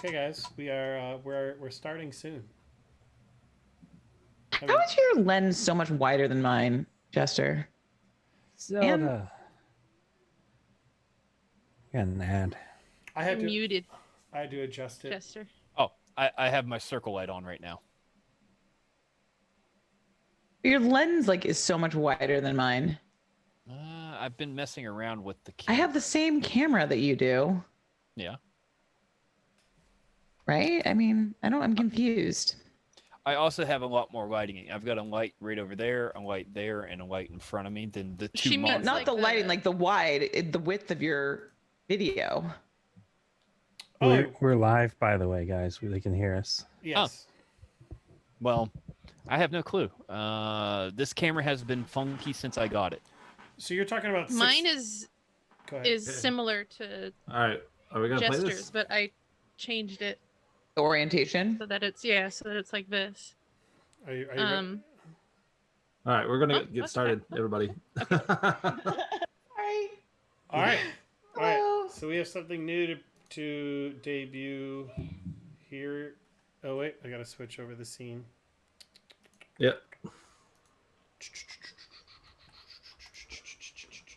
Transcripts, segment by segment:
Okay, guys, we're starting soon. How is your lens so much wider than mine, Jester? Zelda. Got an ad. I had to muted, I had to adjust it. Jester. Oh, I have my circle light on right now. Your lens is so much wider than mine. I've been messing around with the I camera. have the same camera that you do. Yeah. Right? I mean, I'm confused. I also have a lot more lighting. I've got a light right over there, a light there, and a light in front of me than the two She means monitors. Not the lighting, the wide, the width of your video. We're live, by the way, guys. They can hear us. Yes. Well, I have no clue. This camera has been funky since I got it. So you're talking about Mine is Go ahead. similar to All right, are we gonna play Jester's, this? but I changed it The orientation. so that it's like this. Are you ready? All right, we're gonna get what? started, everybody. Sorry. All right. All right. Hello. So we have something new to debut here. Oh wait, I gotta switch over the scene. Yep.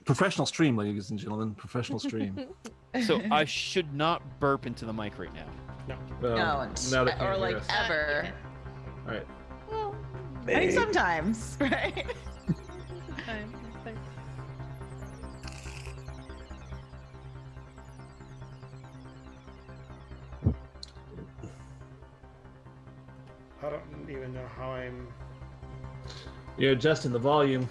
Professional stream, ladies and gentlemen. Professional stream. So I should not burp into the mic right now. No, now they can't or hear us. ever. All right. Well, I mean, sometimes, right? I don't even know how I'm. You're adjusting the volume.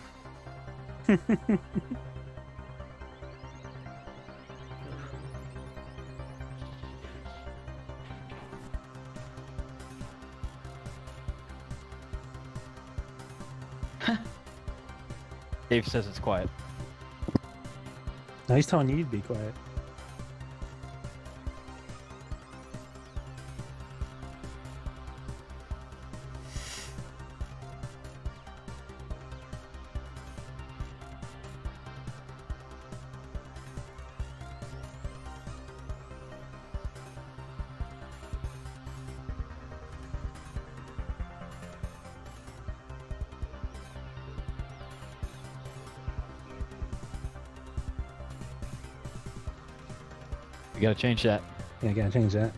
Dave says it's quiet. No, he's telling you to be quiet. We gotta change that. Yeah, gotta change that.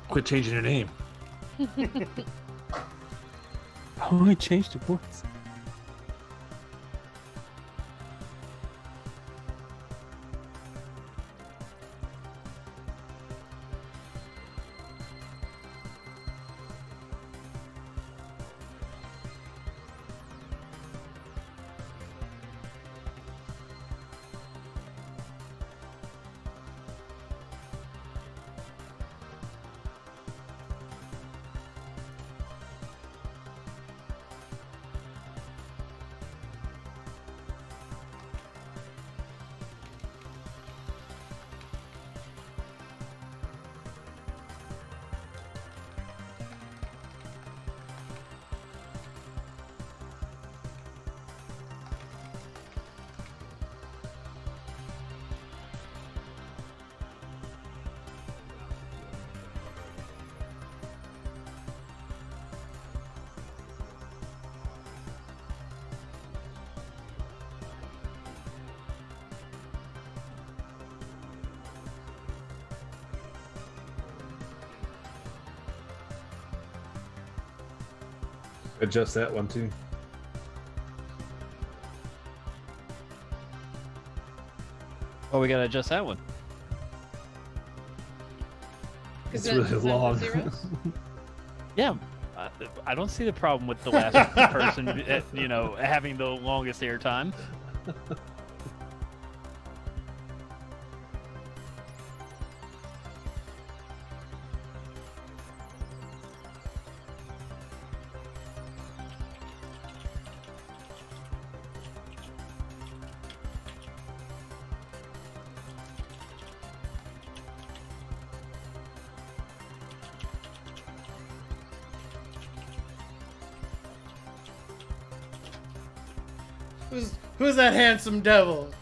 Quit changing your name. Oh, I changed it once. Adjust that one too. Oh, we gotta adjust that one. It's really long. Yeah, I don't see the problem with the last person, having the longest airtime. Who's that handsome devil?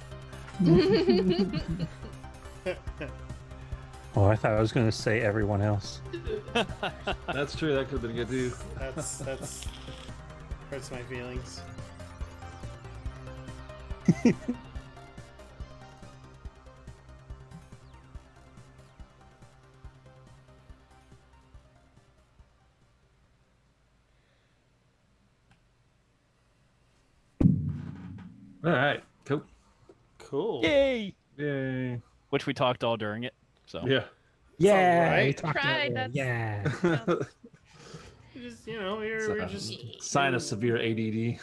Oh, I thought I was going to say everyone else. That's true. That could have been good too. That's hurts my feelings. All right. Cool. Cool. Yay! Yay. Which we talked all during it. So Yeah. Yeah, right. we talked about Tried, that. that's- Yeah. Just, we're just. Sign of severe ADD.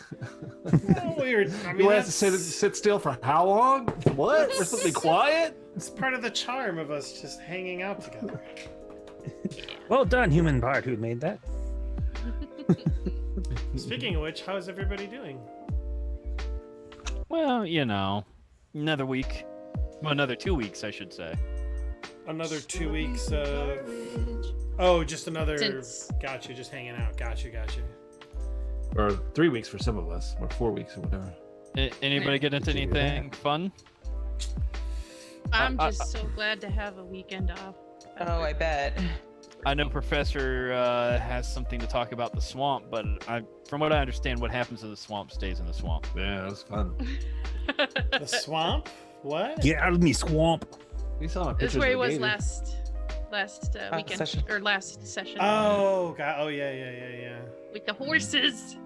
Well, we're. I mean, You want us to that's, sit still for how long? What? We're supposed to be quiet? it's part of the charm of us just hanging out together. Well done, human bard who made that. Speaking of which, how's everybody doing? well, another week. Well, another 2 weeks, I should say. Another 2 weeks of. Oh, just another. Since- Got you, just hanging out. Got you. Or 3 weeks for some of us, or 4 weeks or whatever. Anybody get into anything fun? I'm I- just so glad to have a weekend off. Oh, I bet. I know Professor has something to talk about the swamp, but from what I understand, what happens to the swamp stays in the swamp. Yeah, that was fun. The swamp? What? Get out of me, swamp. We saw my This pictures is where he of the was gator. last weekend session. or last session. Oh, God. Oh, yeah. With the horses.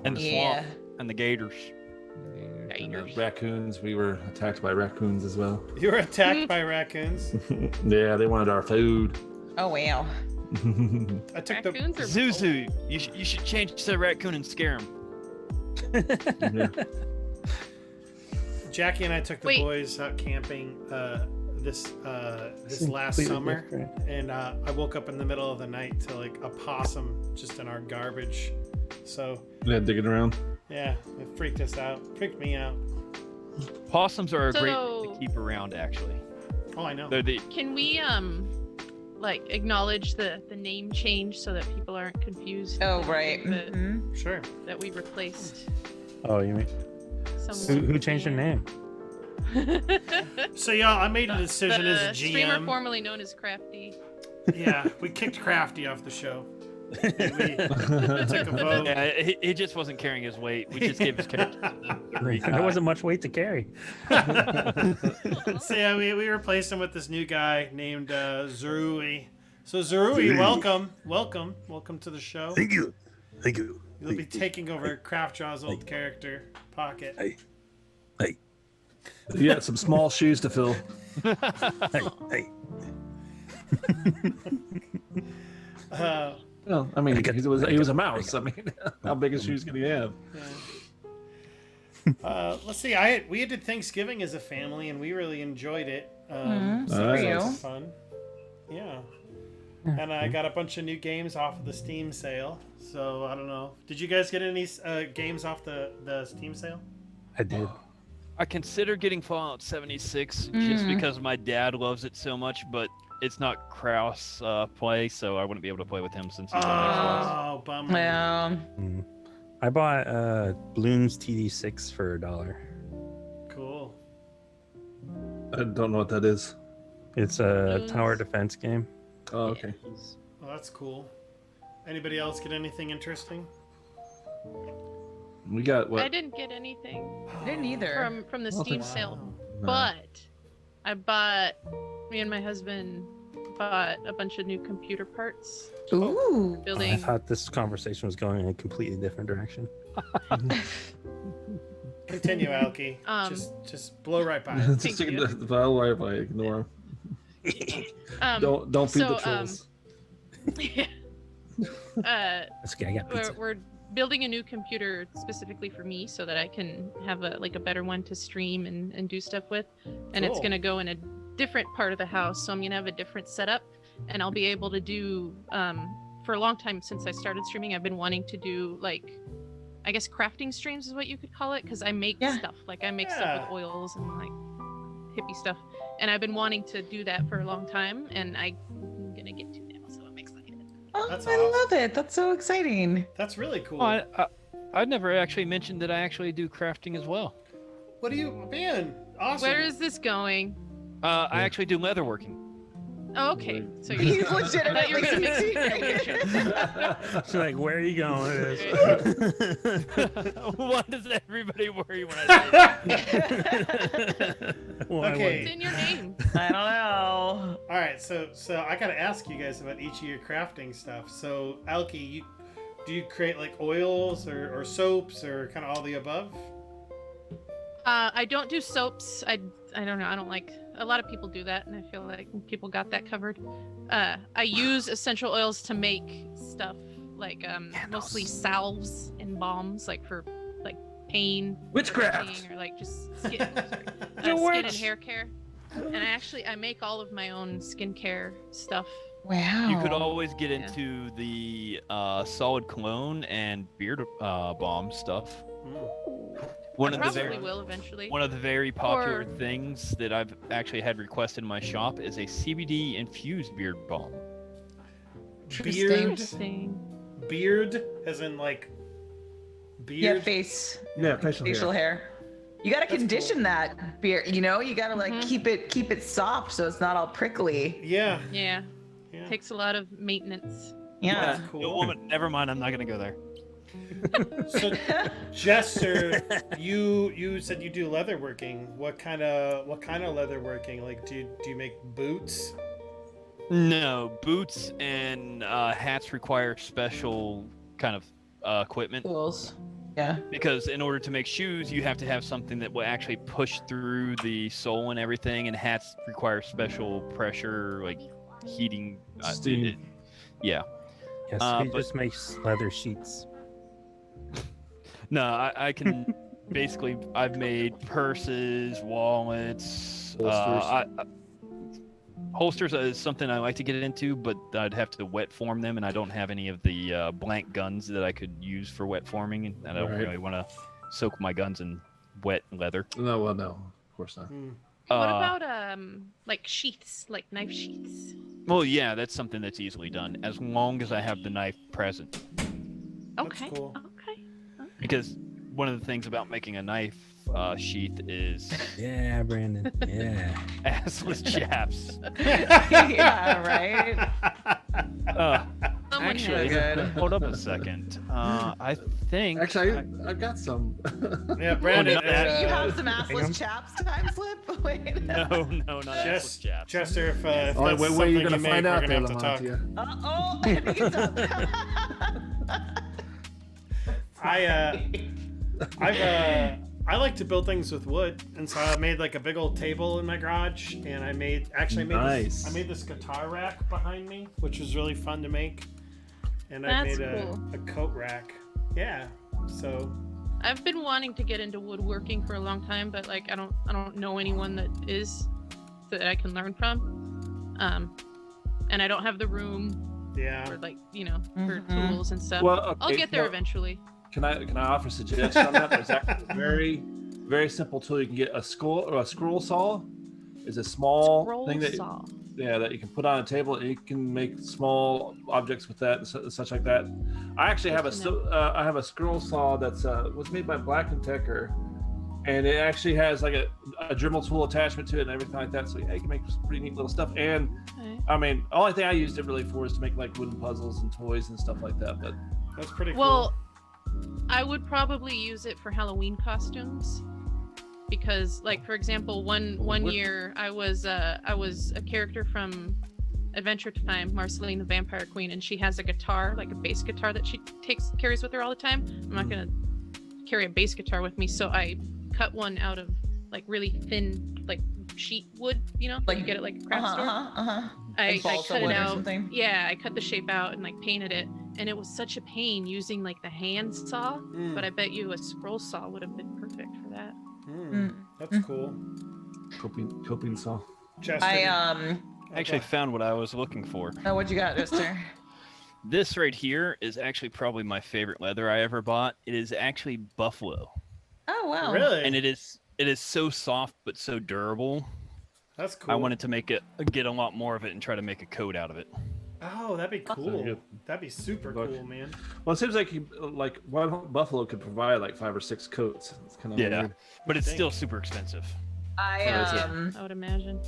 And the Yeah. swamp and the gators. And the Gators. raccoons. We were attacked by raccoons as well. You were attacked by raccoons. Yeah, they wanted our food. Oh, wow. I took the. Raccoons are Zuzu, you should change to the raccoon and scare him. Yeah. Jackie and I took the Wait. boys out camping this last Completely summer, different. and I woke up in the middle of the night to like a possum just in our garbage. So Yeah, digging around. yeah, it freaked us out. Freaked me out. Possums are a great So- thing to keep around, actually. Oh, I know. They're the Can we acknowledge the name change so that people aren't confused? Oh, right. The- Mhm. Sure. That we replaced Oh, you mean someone. who changed their name? So y'all, I made a decision the as a streamer GM. formerly known as Crafty. Yeah, we kicked Crafty off the show. And we took a vote. yeah, he just wasn't carrying his weight. We just gave his character. There wasn't much weight to carry. So yeah, we replaced him with this new guy named Zerui. So Zerui, welcome to the show. Thank you. You'll be taking over Craftjaw's old character, Pocket. Hey. You got some small shoes to fill. Hey. Well, I mean, I got- he was a mouse. I mean, how big a shoes can he have? Let's see. We did Thanksgiving as a family, and we really enjoyed it. Mhm. So Nice. that was fun. Yeah. And I got a bunch of new games off of the Steam sale. So I don't know. Did you guys get any games off the Steam sale? I did. I consider getting Fallout 76 just because my dad loves it so much, but it's not cross play, so I wouldn't be able to play with him since he's on Xbox. Oh, bummer. Well, I bought Bloons TD6 for $1. Cool. I don't know what that is. It's a tower defense game. Oh, okay. Well, that's cool. Anybody else get anything interesting? We got I what? didn't get anything I didn't either. from the Well, Steam thanks. sale, Wow. but I bought. Me and my husband bought a bunch of new computer parts. Ooh. I Building. thought this conversation was going in a completely different direction. Continue, Alki. Just blow right by. it. Just Thank take you. the file right by. Ignore him. Don't feed the so, trolls. That's okay. I got pizza. we're building a new computer specifically for me so that I can have a better one to stream and do stuff with, and it's Cool. gonna go in a different part of the house, so I'm gonna have a different setup, and I'll be able to do for a long time since I started streaming, I've been wanting to do I guess crafting streams is what you could call it, because I make Yeah. stuff I make stuff Yeah. with oils and hippie stuff, and I've been wanting to do that for a long time, and I'm gonna get to now, so I'm excited. Oh, That's I awesome. love it. That's so exciting. That's really cool. Oh, I never actually mentioned that I actually do crafting as well. What do you, man? Awesome. Where is this going? I actually do leatherworking. Oh, okay. So He's you're legitimately She's like, where are you going with this? Why does everybody worry when I say that? Why Okay. It's in your name. I don't know. All right, so I gotta ask you guys about each of your crafting stuff. So Alki, do you create like oils or soaps or kind of all the above? I don't do soaps. I don't know. I don't like. A lot of people do that, and I feel like people got that covered. I use essential oils to make stuff like mostly salves and balms, like for like pain, Witchcraft. itching, or like just skin, skin and hair care. And I make all of my own skincare stuff. Wow. You could always get into the solid cologne and beard balm stuff. One I of the probably very will eventually. One of the very popular Or- things that I've actually had requested in my shop is a CBD infused beard balm. Beard, Interesting. beard, as in like Yeah, beard. facial hair. You gotta That's condition cool. that beard. You know, you gotta like Mhm. keep it soft so it's not all prickly. Yeah, Yeah. yeah. Takes a lot of maintenance. Yeah. That's No, cool. woman, never mind. I'm not gonna go there. So, Jester, you said you do leatherworking. What kind of leatherworking? Like, do you make boots? No, boots and hats require special kind of equipment Tools. Yeah. because in order to make shoes, you have to have something that will actually push through the sole and everything. And hats require special pressure, like heating. Steam. Yeah. Yes, he but- just makes leather sheets. No, I can basically. I've made purses, wallets, holsters is something I like to get into, but I'd have to wet form them, and I don't have any of the blank guns that I could use for wet forming, and I don't Right. really want to soak my guns in wet leather. No, well, no, of course not. Hmm. What Uh, about like sheaths, like knife sheaths? Well, yeah, that's something that's easily done as long as I have the knife present. Okay. cool. Okay. Because one of the things about making a knife sheath is Yeah, Brandon. Yeah. assless chaps. Yeah, right? Someone Actually, has. Good. hold up a second. I think Actually, I got some. Yeah, Brandon. not that. You have some assless chaps time slip? Wait. no, not assless chaps. Chester, if Oh, that's wait, something you're gonna you make, find we're out gonna there, have to talk. Lamontia. Oh, I think it's up. I like to build things with wood, and so I made like a big old table in my garage, and I made Nice. this guitar rack behind me, which was really fun to make, and I That's made cool. a coat rack. Yeah, so I've been wanting to get into woodworking for a long time, but like I don't know anyone that is that I can learn from. And I don't have the room yeah. for like, for Mhm. tools and stuff. Well, okay, I'll get there now, eventually. Can I offer a suggestion on that? There's actually a very, very simple tool. You can get a scroll saw. Is a small Scroll thing that saw. that you can put on a table, and you can make small objects with that and such like that. I actually have I have a scroll saw that's was made by Black & Decker, and it actually has like a Dremel tool attachment to it and everything like that. So yeah, you can make some pretty neat little stuff. And Okay. I mean, the only thing I used it really for is to make like wooden puzzles and toys and stuff like that. But That's pretty cool. Well, I would probably use it for Halloween costumes because, like, for example, one year I was a character from Adventure Time, Marceline the Vampire Queen, and she has a guitar, like a bass guitar that she carries with her all the time. I'm not gonna carry a bass guitar with me, so I cut one out of like really thin, like sheet wood, like you get it like a craft store. I Like balsa cut it wood or out. something? Yeah, I cut the shape out and like painted it, and it was such a pain using like the hand saw. Mm, But I bet you a scroll saw would have been perfect for that. that's cool. coping saw. Chester, I Actually found what I was looking for. Oh, what you got, Mister? This right here is actually probably my favorite leather I ever bought. It is actually buffalo, Oh wow. really? and it is so soft but so durable. That's cool. I wanted to get a lot more of it and try to make a coat out of it. Oh, that'd be cool. good. That'd be super Look. cool, man. Well, it seems like one buffalo could provide like 5 or 6 coats. It's kind of Yeah. weird. But it's Dang. still super expensive. I I would imagine.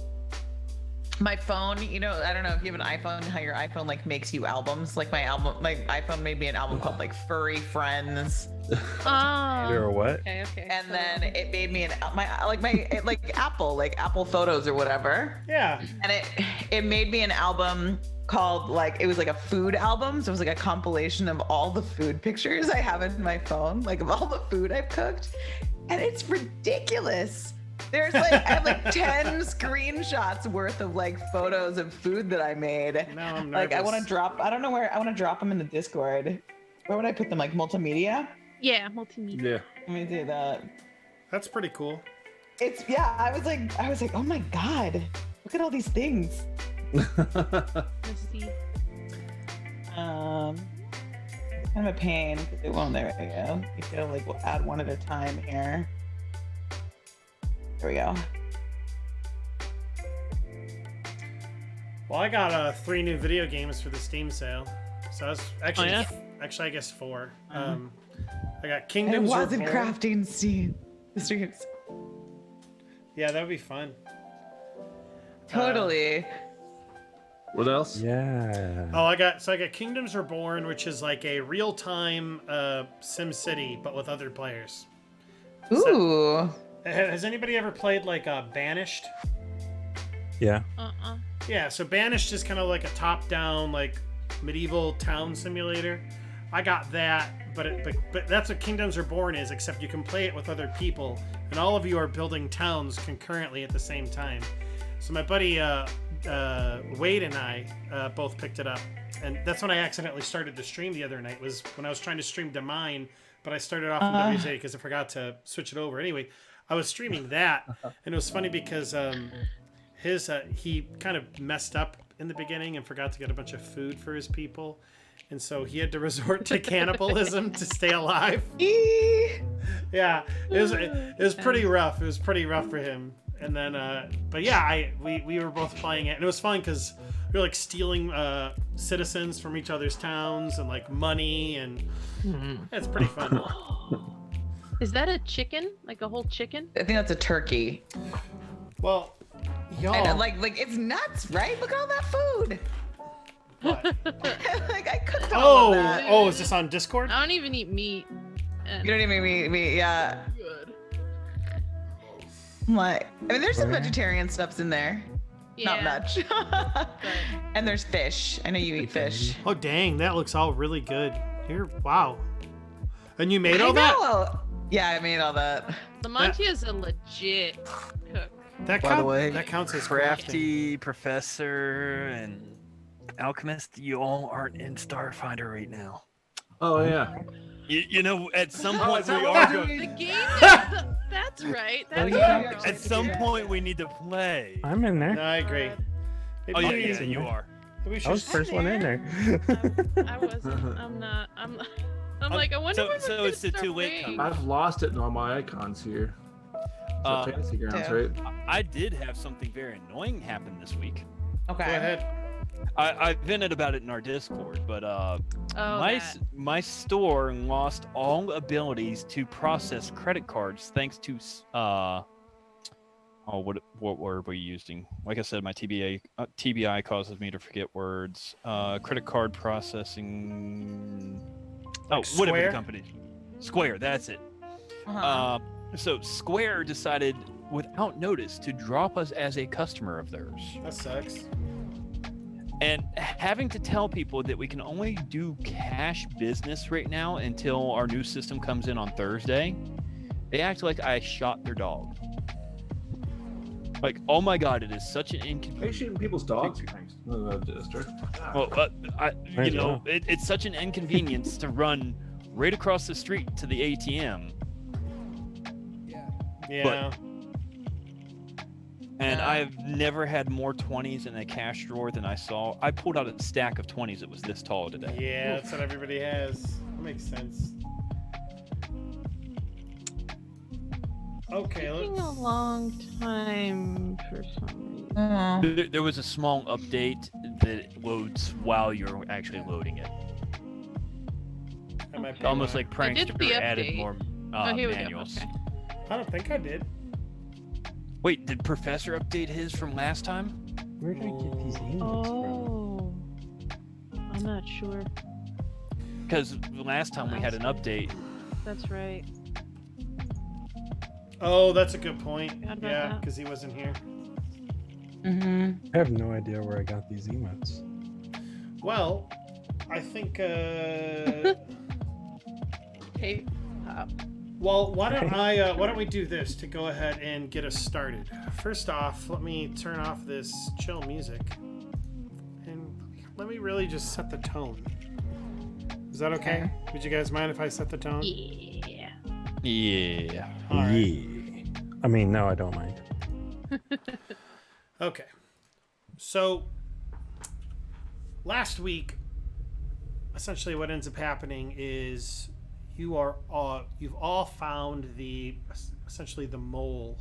My phone, you know, I don't know if you have an iPhone, how your iPhone like makes you albums. Like my iPhone made me an album called like Furry Friends, Oh. Or what? Okay. Okay. and then it made me like Apple Photos or whatever, Yeah. and it made me an album called like, it was like a food album, so it was like a compilation of all the food pictures I have in my phone, like of all the food I've cooked, and it's ridiculous. There's like, I have like 10 screenshots worth of like photos of food that I made. Now I'm Like I want nervous. to drop, I don't know where, I want to drop them in the Discord. Where would I put them? Like multimedia? Yeah, multimedia. Yeah. Let me do that. That's pretty cool. It's, yeah, I was like, oh my God, look at all these things. Let's see. It's kind of a pain because it won't, there we go. You feel like we'll add one at a time here. There we go. Well, I got 3 new video games for the Steam sale. So I was actually, yeah? actually I guess 4. I got And it Kingdoms wasn't Reborn. crafting streams. Yeah, that would be fun. Totally. What else? Yeah. Oh, I got Kingdoms Reborn, which is like a real-time Sim City, but with other players. Ooh. Has anybody ever played like Banished? Yeah. Yeah, so Banished is kind of like a top-down, like medieval town simulator. I got that, but that's what Kingdoms Reborn is, except you can play it with other people, and all of you are building towns concurrently at the same time. So my buddy Wade and I both picked it up, and that's when I accidentally started to stream the other night. Was when I was trying to stream to mine, but I started off in WJ because I forgot to switch it over. Anyway, I was streaming that, and it was funny because he kind of messed up in the beginning and forgot to get a bunch of food for his people, and so he had to resort to cannibalism to stay alive. Yeah, it was pretty rough. It was pretty rough for him. And then, but yeah, we were both playing it, and it was fun because we were like stealing citizens from each other's towns and like money, and it's pretty fun. Is that a chicken? Like a whole chicken? I think that's a turkey. Well, y'all, And like it's nuts, right? Look at all that food. what? Like I cooked all of that. Oh, is this on Discord? I don't even eat meat. And You don't even me, yeah. good. I'm like, I mean, there's some vegetarian stuffs in there. Not Yeah, much. but- And there's fish. I know you eat fish. Oh, dang, that looks all really good. Wow. And you made I all that? know. Yeah, I made all that. Lamontia is a legit cook. That By the way, that counts as crafting. Crafty, Professor, and Alchemist, you all aren't in Starfinder right now. Oh yeah. You know, at some Oh, point is that we what are we're going. The game. That's right. That's yeah. right. At some point we need to play. I'm in there. No, I agree. Oh yeah, Maybe- yeah, you are. maybe we I should was the first one in there. I wasn't. I'm not. I'm like, I wonder So- when so we're gonna it's the start too late playing. I've lost it in all my icons here. Uh, So fantasy grounds, yeah. right? I did have something very annoying happen this week. Okay. Go ahead. I vented about it in our Discord, but Oh, that. my store lost all abilities to process credit cards thanks to what word were you using? Like I said, my TBI causes me to forget words. Credit card processing. Like Whatever Square? the company. Square, that's it. Uh-huh. So Square decided without notice to drop us as a customer of theirs. That sucks. And having to tell people that we can only do cash business right now until our new system comes in on Thursday, they act like I shot their dog. Like, oh my God, it is such an Are you inconvenience. shooting people's dogs? No, Jester. Well, Might you as know, well. it's such an inconvenience to run right across the street to the ATM. Yeah. And Yeah. I've never had more 20s in a cash drawer than I saw. I pulled out a stack of 20s that was this tall today. Yeah, that's what everybody has. That makes sense. Okay, Taking let's. a long time for some reason. Uh-huh. There was a small update that loads while you're actually loading it. That might be Almost why. like I did Prankster the added update. more Oh, here we go. manuals. Okay. I don't think I did. Wait, did Professor update his from last time? Where did I get these emails Oh, I'm not sure. Because last time we had an update. That's right. Oh, that's a good point. Forgot about Yeah, that. because he wasn't here. Mm-hmm. from? I have no idea where I got these emotes. Well, I think. Hey, pop. Well, why don't we do this to go ahead and get us started? First off, let me turn off this chill music, and let me really just set the tone. Is that okay? Would you guys mind if I set the tone? Yeah. Yeah. All right. Yeah. I mean, no, I don't mind. Okay. So last week, essentially, what ends up happening is you've all found essentially the mole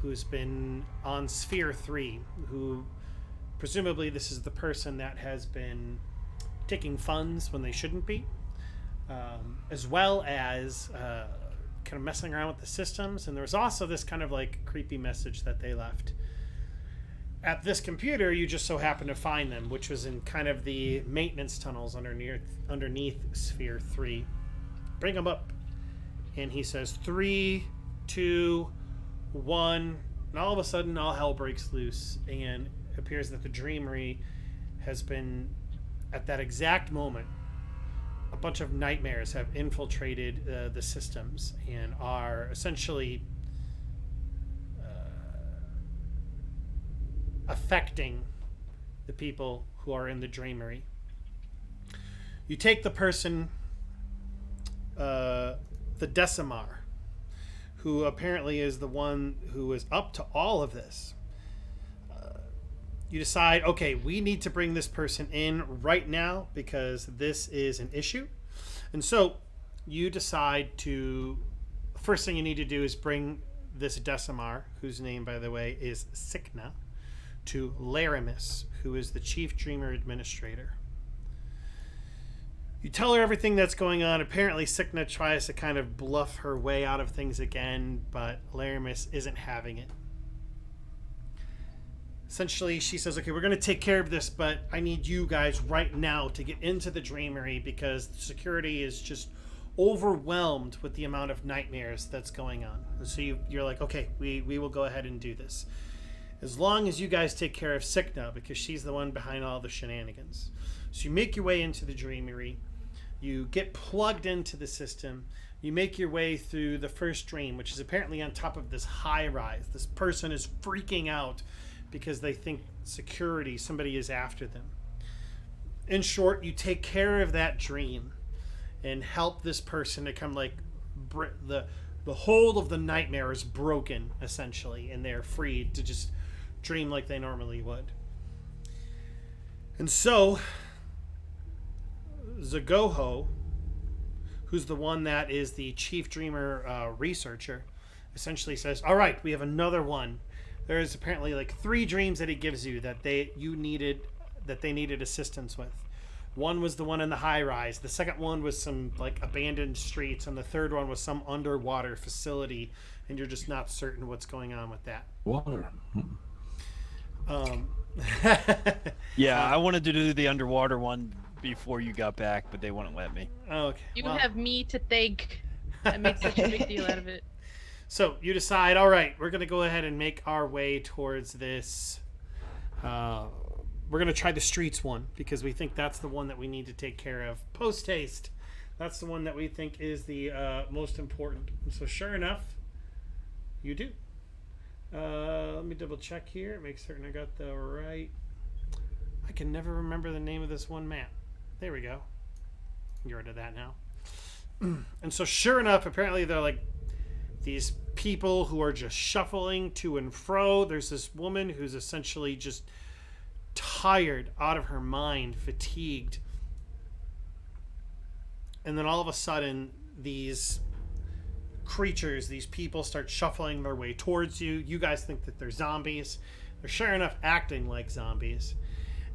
who's been on Sphere 3, who presumably this is the person that has been taking funds when they shouldn't be, as well as kind of messing around with the systems. And there was also this kind of like creepy message that they left. At this computer, you just so happen to find them, which was in kind of the maintenance tunnels underneath Sphere 3. Bring him up. And he says 3, 2, 1. And all of a sudden, all hell breaks loose. And it appears that the Dreamery has been, at that exact moment, a bunch of nightmares have infiltrated the systems and are essentially affecting the people who are in the Dreamery. You take the person, the Decimar, who apparently is the one who is up to all of this. You decide, okay, we need to bring this person in right now because this is an issue. And so you decide to, first thing you need to do is bring this Decimar, whose name, by the way, is Sikna, to Laramis, who is the Chief Dreamer Administrator. You tell her everything that's going on. Apparently, Sikna tries to kind of bluff her way out of things again, but Laramis isn't having it. Essentially, she says, okay, we're going to take care of this, but I need you guys right now to get into the Dreamery because security is just overwhelmed with the amount of nightmares that's going on. And so you're like, okay, we will go ahead and do this. As long as you guys take care of Sikna, because she's the one behind all the shenanigans. So you make your way into the Dreamery. You get plugged into the system. You make your way through the first dream, which is apparently on top of this high rise. This person is freaking out because they think somebody is after them. In short, you take care of that dream and help this person to come like the hold of the nightmare is broken, essentially, and they're freed to just dream like they normally would. And so Zagoho, who's the one that is the chief dreamer researcher, essentially says, all right, we have another one. There's apparently like 3 dreams that he gives you that they needed assistance with. One was the one in the high rise. The second one was some like abandoned streets, and the third one was some underwater facility, and you're just not certain what's going on with that. Water. Yeah, I wanted to do the underwater one before you got back, but they wouldn't let me. Okay. You well, have me to thank. I made such a big deal out of it. So you decide, all right, we're going to go ahead and make our way towards this. We're going to try the streets one because we think that's the one that we need to take care of. Post haste. That's the one that we think is the most important. And so sure enough, you do. Let me double check here. Make certain I got the right. I can never remember the name of this one map. There we go. Get rid of that now. And so sure enough, apparently they're like these people who are just shuffling to and fro. There's this woman who's essentially just tired out of her mind, fatigued. And then all of a sudden, these creatures, these people start shuffling their way towards you. You guys think that they're zombies. They're sure enough acting like zombies.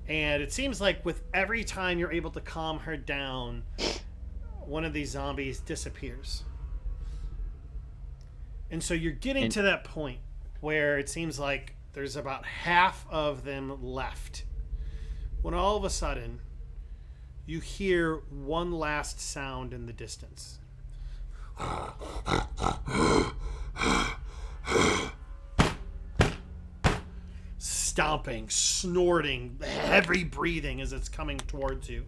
And it seems like with every time you're able to calm her down, one of these zombies disappears. And so you're getting to that point where it seems like there's about half of them left. When all of a sudden, you hear one last sound in the distance. Stomping, snorting, heavy breathing as it's coming towards you.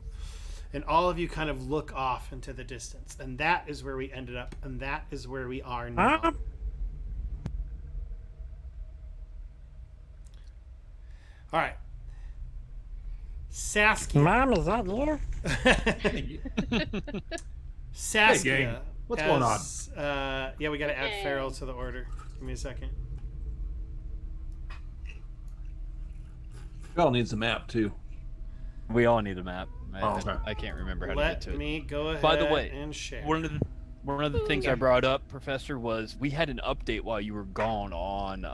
And all of you kind of look off into the distance. And that is where we ended up. And that is where we are now. All right. Saskia. Mom, is that you? Saskia. Hey, gang. What's going on? Yeah, we got to add Farrell to the order. Give me a second. Y'all needs a map too. We all need a map. Okay. I can't remember how to Let get to it. me go ahead By the way, and share. One of the things I brought up, Professor, was we had an update while you were gone on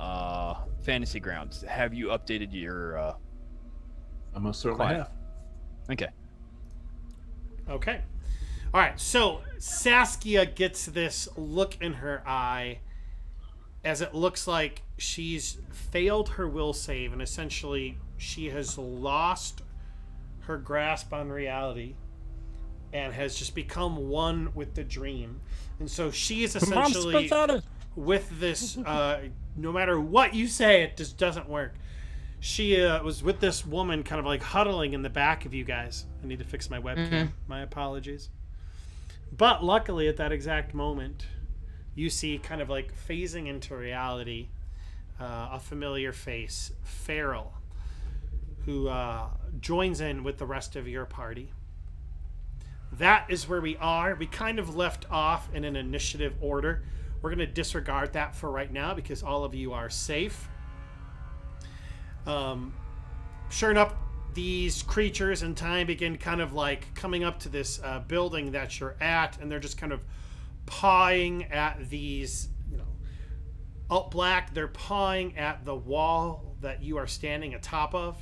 Fantasy Grounds. Have you updated your I most certainly Quiet. have. Okay. Okay. All right. So Saskia gets this look in her eye as it looks like she's failed her will save, and essentially she has lost her grasp on reality and has just become one with the dream. And so she is essentially with this, no matter what you say, it just doesn't work. She was with this woman kind of like huddling in the back of you guys. I need to fix my webcam. My apologies. But luckily at that exact moment, you see kind of like phasing into reality, a familiar face, Farrell, who joins in with the rest of your party. That is where we are. We kind of left off in an initiative order. We're going to disregard that for right now because all of you are safe. Sure enough, these creatures in time begin kind of like coming up to this building that you're at, and they're just kind of pawing at these, alt black. They're pawing at the wall that you are standing atop of.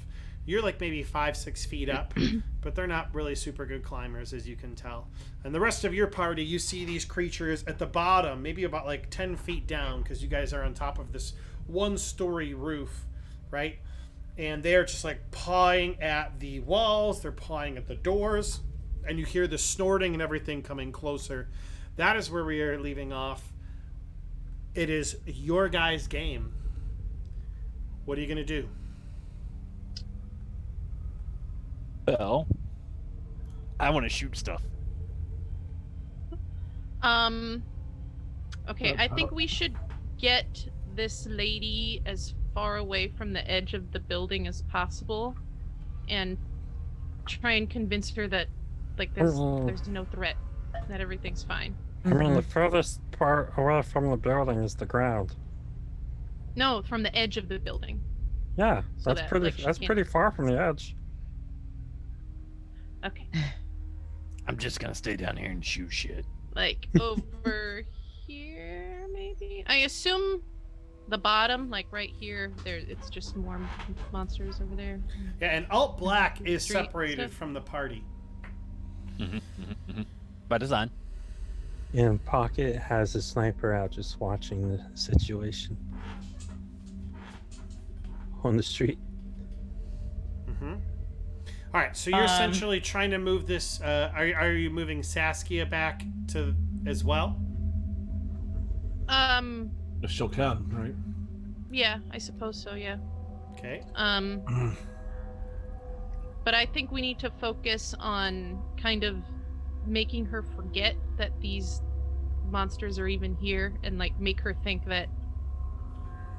You're like maybe 5-6 feet up, but they're not really super good climbers, as you can tell. And the rest of your party, you see these creatures at the bottom, maybe about like 10 feet down, because you guys are on top of this one-story roof, right? And they're just like pawing at the walls, they're pawing at the doors, and you hear the snorting and everything coming closer. That is where we are leaving off. It is your guys' game. What are you going to do? Well, I want to shoot stuff. Okay, I think we should get this lady as far away from the edge of the building as possible and try and convince her that there's no threat, that everything's fine. I mean, the furthest part away from the building is the ground. No, from the edge of the building. Yeah, So that's that, pretty. she That's can't- pretty far from the edge. Okay. I'm just gonna stay down here and shoot shit. Like over here, maybe? I assume the bottom, like right here, there. It's just more monsters over there. Yeah, and alt black is Street separated stuff? from the party. By design. And Pocket has a sniper out just watching the situation on the street. All right, so you're essentially trying to move this. Are you moving Saskia back to as well? If she'll can, right? Yeah, I suppose so. Yeah. Okay. But I think we need to focus on kind of making her forget that these monsters are even here, and like make her think that,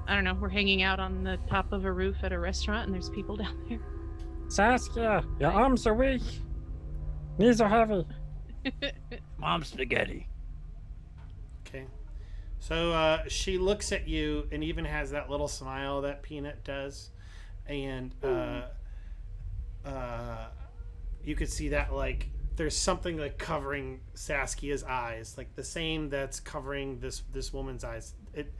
I don't know, we're hanging out on the top of a roof at a restaurant and there's people down there. Saskia, your arms are weak. Knees are heavy. Mom spaghetti. Okay. So she looks at you and even has that little smile that Peanut does, and you could see that like there's something like covering Saskia's eyes, like the same that's covering this woman's eyes. It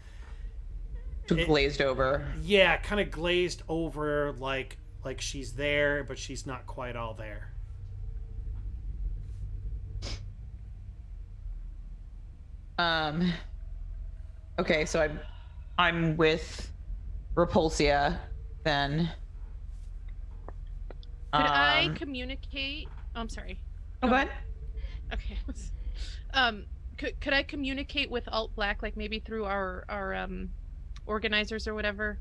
Glazed over. yeah, kind of glazed over, like she's there, but she's not quite all there. Okay, so I'm with Repulsia, then. Could I communicate? Oh, I'm sorry. Oh, go ahead. Okay. Could I communicate with Alt Black, like maybe through our organizers or whatever,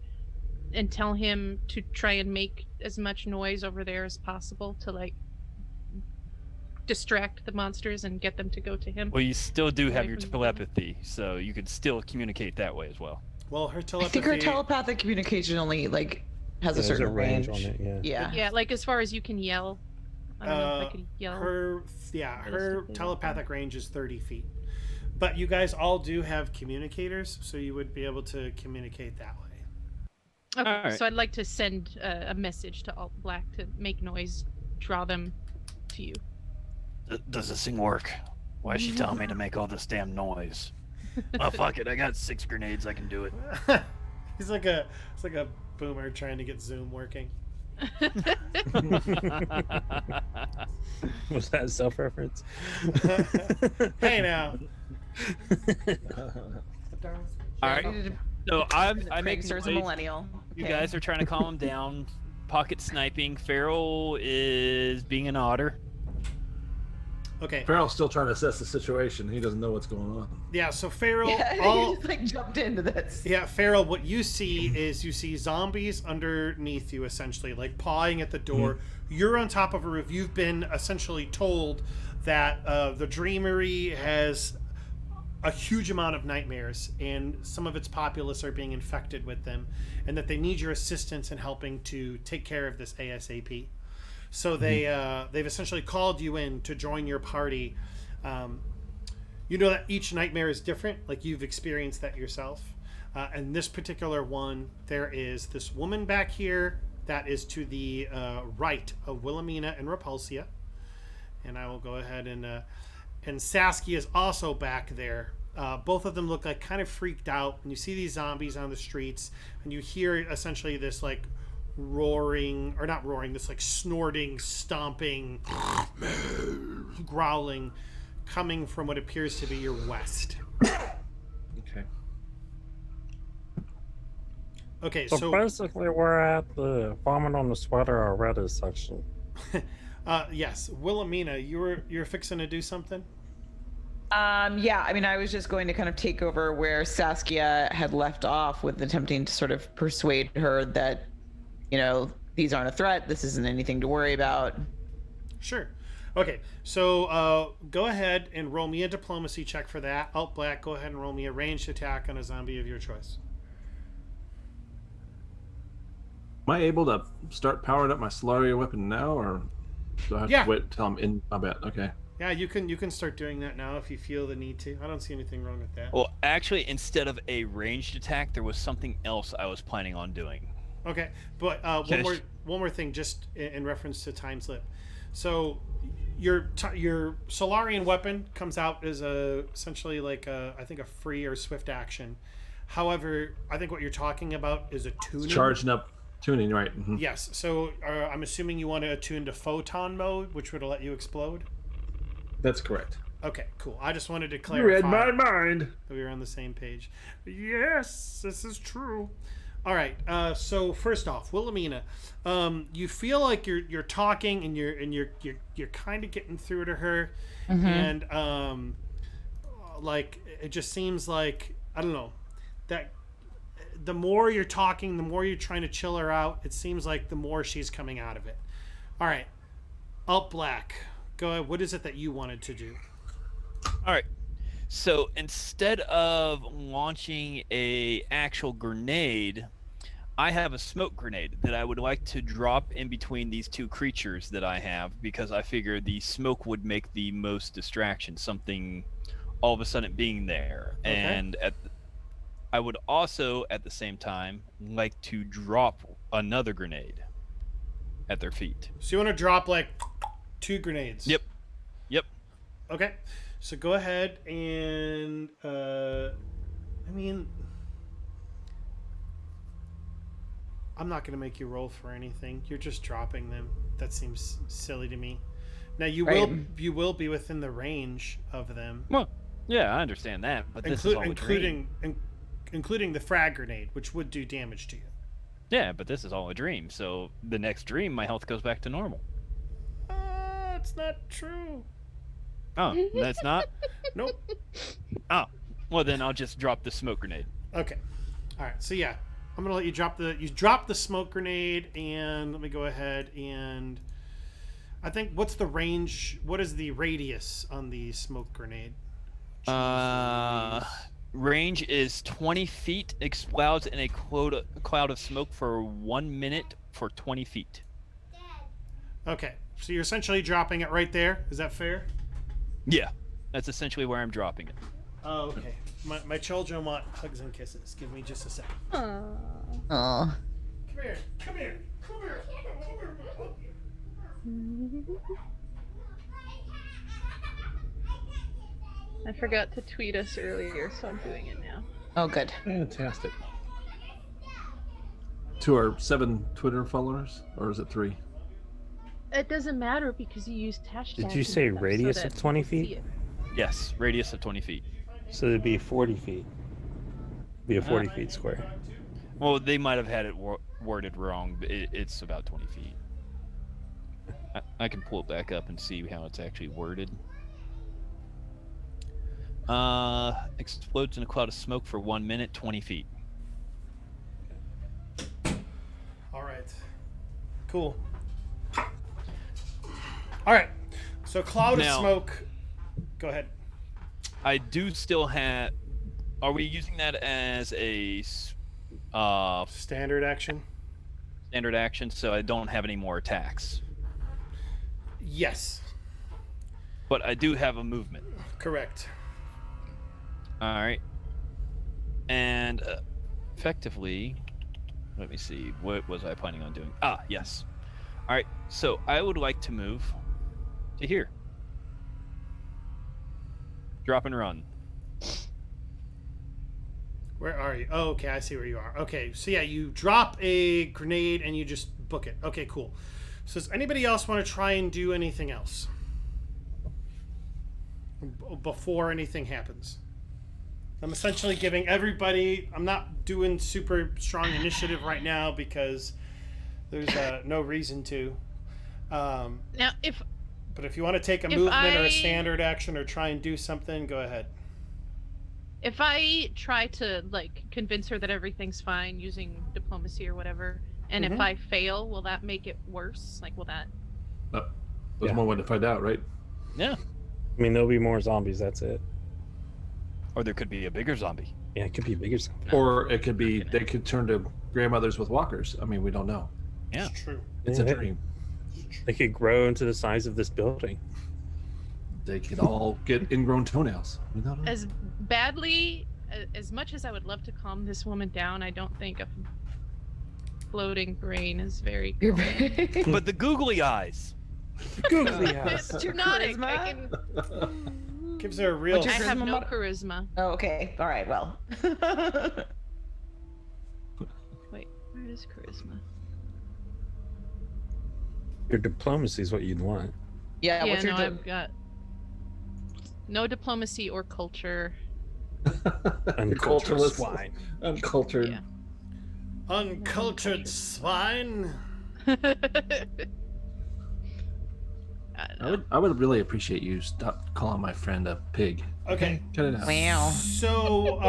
and tell him to try and make as much noise over there as possible to like distract the monsters and get them to go to him? Well, you still do have Away your from the telepathy, so you could still communicate that way as well. Well, her I telepathy. think her telepathic communication only like has a there's certain range on it. Yeah. Yeah. Yeah, like as far as you can yell. I don't know if I could yell. Her realistically. telepathic range is 30 feet. But you guys all do have communicators, so you would be able to communicate that way. Okay, Alright. so I'd like to send a message to Alt Black to make noise, draw them to you. Does this thing work? Why is she telling me to make all this damn noise? Oh, fuck it. I got 6 grenades. I can do it. It's like a boomer trying to get Zoom working. Was that self-reference? Hey now. All right. So I make Prankster's a noise. millennial. You Okay. guys are trying to calm him down. Pocket sniping. Farrell is being an otter. Okay. Farrell's still trying to assess the situation. He doesn't know what's going on. Yeah, so Farrell Yeah, all you just like jumped into this. Yeah, Farrell, what you see is you see zombies underneath you, essentially, like pawing at the door. You're on top of a roof. You've been essentially told that the Dreamery has a huge amount of nightmares, and some of its populace are being infected with them, and that they need your assistance in helping to take care of this ASAP. So they've essentially called you in to join your party. You know that each nightmare is different, like you've experienced that yourself. And this particular one, there is this woman back here that is to the right of Wilhelmina and Repulsia. And I will go ahead and Saskia is also back there. Both of them look like kind of freaked out. And you see these zombies on the streets, and you hear essentially this like roaring, or not roaring, this like snorting, stomping, growling coming from what appears to be your west. Okay. Okay, So so basically, we're at the vomit on the sweater already section. yes, Wilhelmina, you're fixing to do something? Yeah, I mean, I was just going to kind of take over where Saskia had left off with attempting to sort of persuade her that, you know, these aren't a threat. This isn't anything to worry about. Sure. Okay, so go ahead and roll me a diplomacy check for that. Alt Black, go ahead and roll me a ranged attack on a zombie of your choice. Am I able to start powering up my Solaria weapon now, or do I have Yeah. to wait until I'm in combat? Okay. Yeah, you can start doing that now if you feel the need to. I don't see anything wrong with that. Well, actually, instead of a ranged attack, there was something else I was planning on doing. Okay, but Okay. one more thing, just in reference to time slip. So your Solarian weapon comes out as essentially like I think a free or swift action. However, I think what you're talking about is a tuning. Charging up, tuning, right? Mhm. Yes. So I'm assuming you want to attune to photon mode, which would let you explode. That's correct. Okay, cool. I just wanted to You clarify read my mind. that we were on the same page. Yes, this is true. All right. So first off, Wilhelmina, you feel like you're talking and you're kind of getting through to her, and like it just seems like I don't know that the more you're talking, the more you're trying to chill her out. It seems like the more she's coming out of it. All right, Alt Black, go ahead. What is it that you wanted to do? All right. So instead of launching a actual grenade, I have a smoke grenade that I would like to drop in between these two creatures that I have, because I figure the smoke would make the most distraction, something all of a sudden being there. Okay. And I would also at the same time like to drop another grenade at their feet. So you want to drop like 2 grenades? Yep. Okay, so go ahead and I mean, I'm not gonna make you roll for anything. You're just dropping them. That seems silly to me. Now you Right. will be within the range of them, Well, yeah, I understand that, but this is all a dream. including the frag grenade, which would do damage to you. Yeah, but this is all a dream. So the next dream, my health goes back to normal. It's not true. Oh, that's not? Nope. Oh, well then I'll just drop the smoke grenade. Okay. All right. So yeah, I'm gonna let you drop the smoke grenade, and let me go ahead and I think what's the range? What is the radius on the smoke grenade? Range is 20 feet. Explodes in a cloud of smoke for 1 minute for 20 feet. Okay. So you're essentially dropping it right there. Is that fair? Yeah, that's essentially where I'm dropping it. Oh, okay. My children want hugs and kisses. Give me just a second. Oh. Come here. Come here. Come here. I forgot to tweet us earlier, so I'm doing it now. Oh, good. Fantastic. To our 7 Twitter followers, or is it 3? It doesn't matter because you used hashtags. Did you say and stuff radius so of that 20 people see feet? it. Yes, radius of 20 feet. So it'd be 40 feet. Be a 40 feet square. Well, they might have had it worded wrong, but it's about 20 feet. I can pull it back up and see how it's actually worded. Explodes in a cloud of smoke for 1 minute, 20 feet. All right. Cool. All right. So cloud Now- of smoke. Go ahead. I do still have. Are we using that as a Standard action. standard action? So I don't have any more attacks, Yes. but I do have a movement. Correct. All right. And effectively, let me see. What was I planning on doing? Ah, yes. All right. So I would like to move to here. Drop and run. Where are you? Oh, okay. I see where you are. Okay. So yeah, you drop a grenade and you just book it. Okay, cool. So does anybody else want to try and do anything else before anything happens? I'm essentially giving everybody. I'm not doing super strong initiative right now because there's no reason to. Now, But if you want to take a If movement or I- a standard action or try and do something, go ahead. if I try to like convince her that everything's fine using diplomacy or whatever, and Mhm. if I fail, will that make it worse? Like, will that? There's Yeah. one way to find out, right? Yeah. I mean, there'll be more zombies. That's it. Or there could be a bigger zombie. Yeah, it could be a bigger zombie. Or it could be they could turn to grandmothers with walkers. I mean, we don't know. Yeah. It's true. It's Yeah, a they- dream. They could grow into the size of this building. They could all get ingrown toenails. We don't know. As badly, as much as I would love to calm this woman down, I don't think a floating brain is very. You're But the googly eyes. Googly It's eyes. hypnotic. I, charisma? can, Gives her a real. What's I your have charisma no mod- charisma. Oh, okay. All right. Well. Wait, where is charisma? Your diplomacy is what you'd want. yeah. Yeah, What's your no, di- I've got no diplomacy or culture. Uncultured Cultureless. swine. Uncultured. Yeah. Uncultured swine. I don't I know. would really appreciate you stop calling my friend a pig. Okay. Cut it out. Wow. So,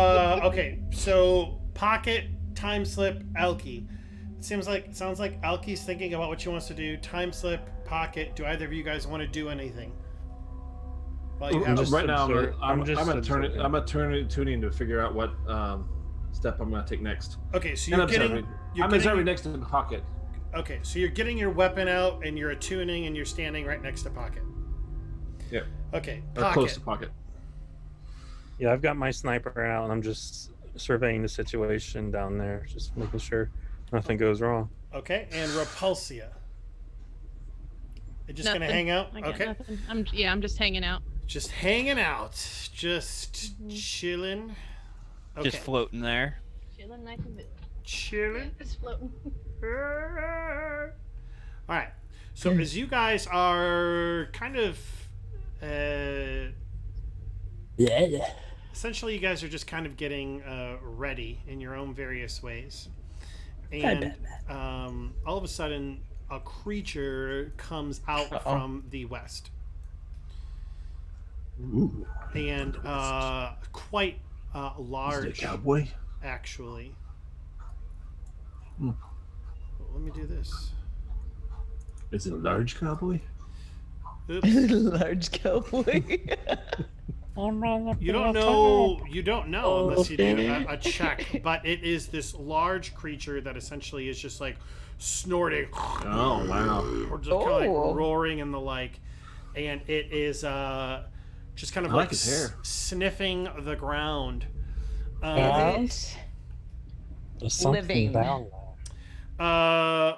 okay. So, Pocket, Time Slip, Elkie. It sounds like Elkie's thinking about what she wants to do. Time Slip, Pocket. Do either of you guys want to do anything? While you have just Right now, I'm just observing. I'm tuning to figure out what step I'm going to take next. Okay, so And you're getting. observing. You're I'm getting observing next to the pocket. Okay, so you're getting your weapon out and you're attuning and you're standing right next to Pocket. Yep. Okay, Or close to Pocket. pocket. Yeah, I've got my sniper out and I'm just surveying the situation down there, just making sure nothing goes wrong. Okay, and Repulsia. You're just gonna Nothing. hang out? I got Okay. nothing. I'm just hanging out. Just hanging out. Just chilling. Okay. Just floating there. Chilling nice and chilling. just floating. All right. So as you guys are kind of essentially, you guys are just kind of getting ready in your own various ways. And all of a sudden, a creature comes out from the west. Ooh. And quite large. Is it a cowboy? Actually. Let me do this. Is it a large cowboy? Oops. Large cowboy. You don't know unless you do a check, but it is this large creature that essentially is just like snorting. Oh, wow. Or just kind of like roaring and the like. And it is just kind of I like his hair. sniffing the ground. There's something Living. down there.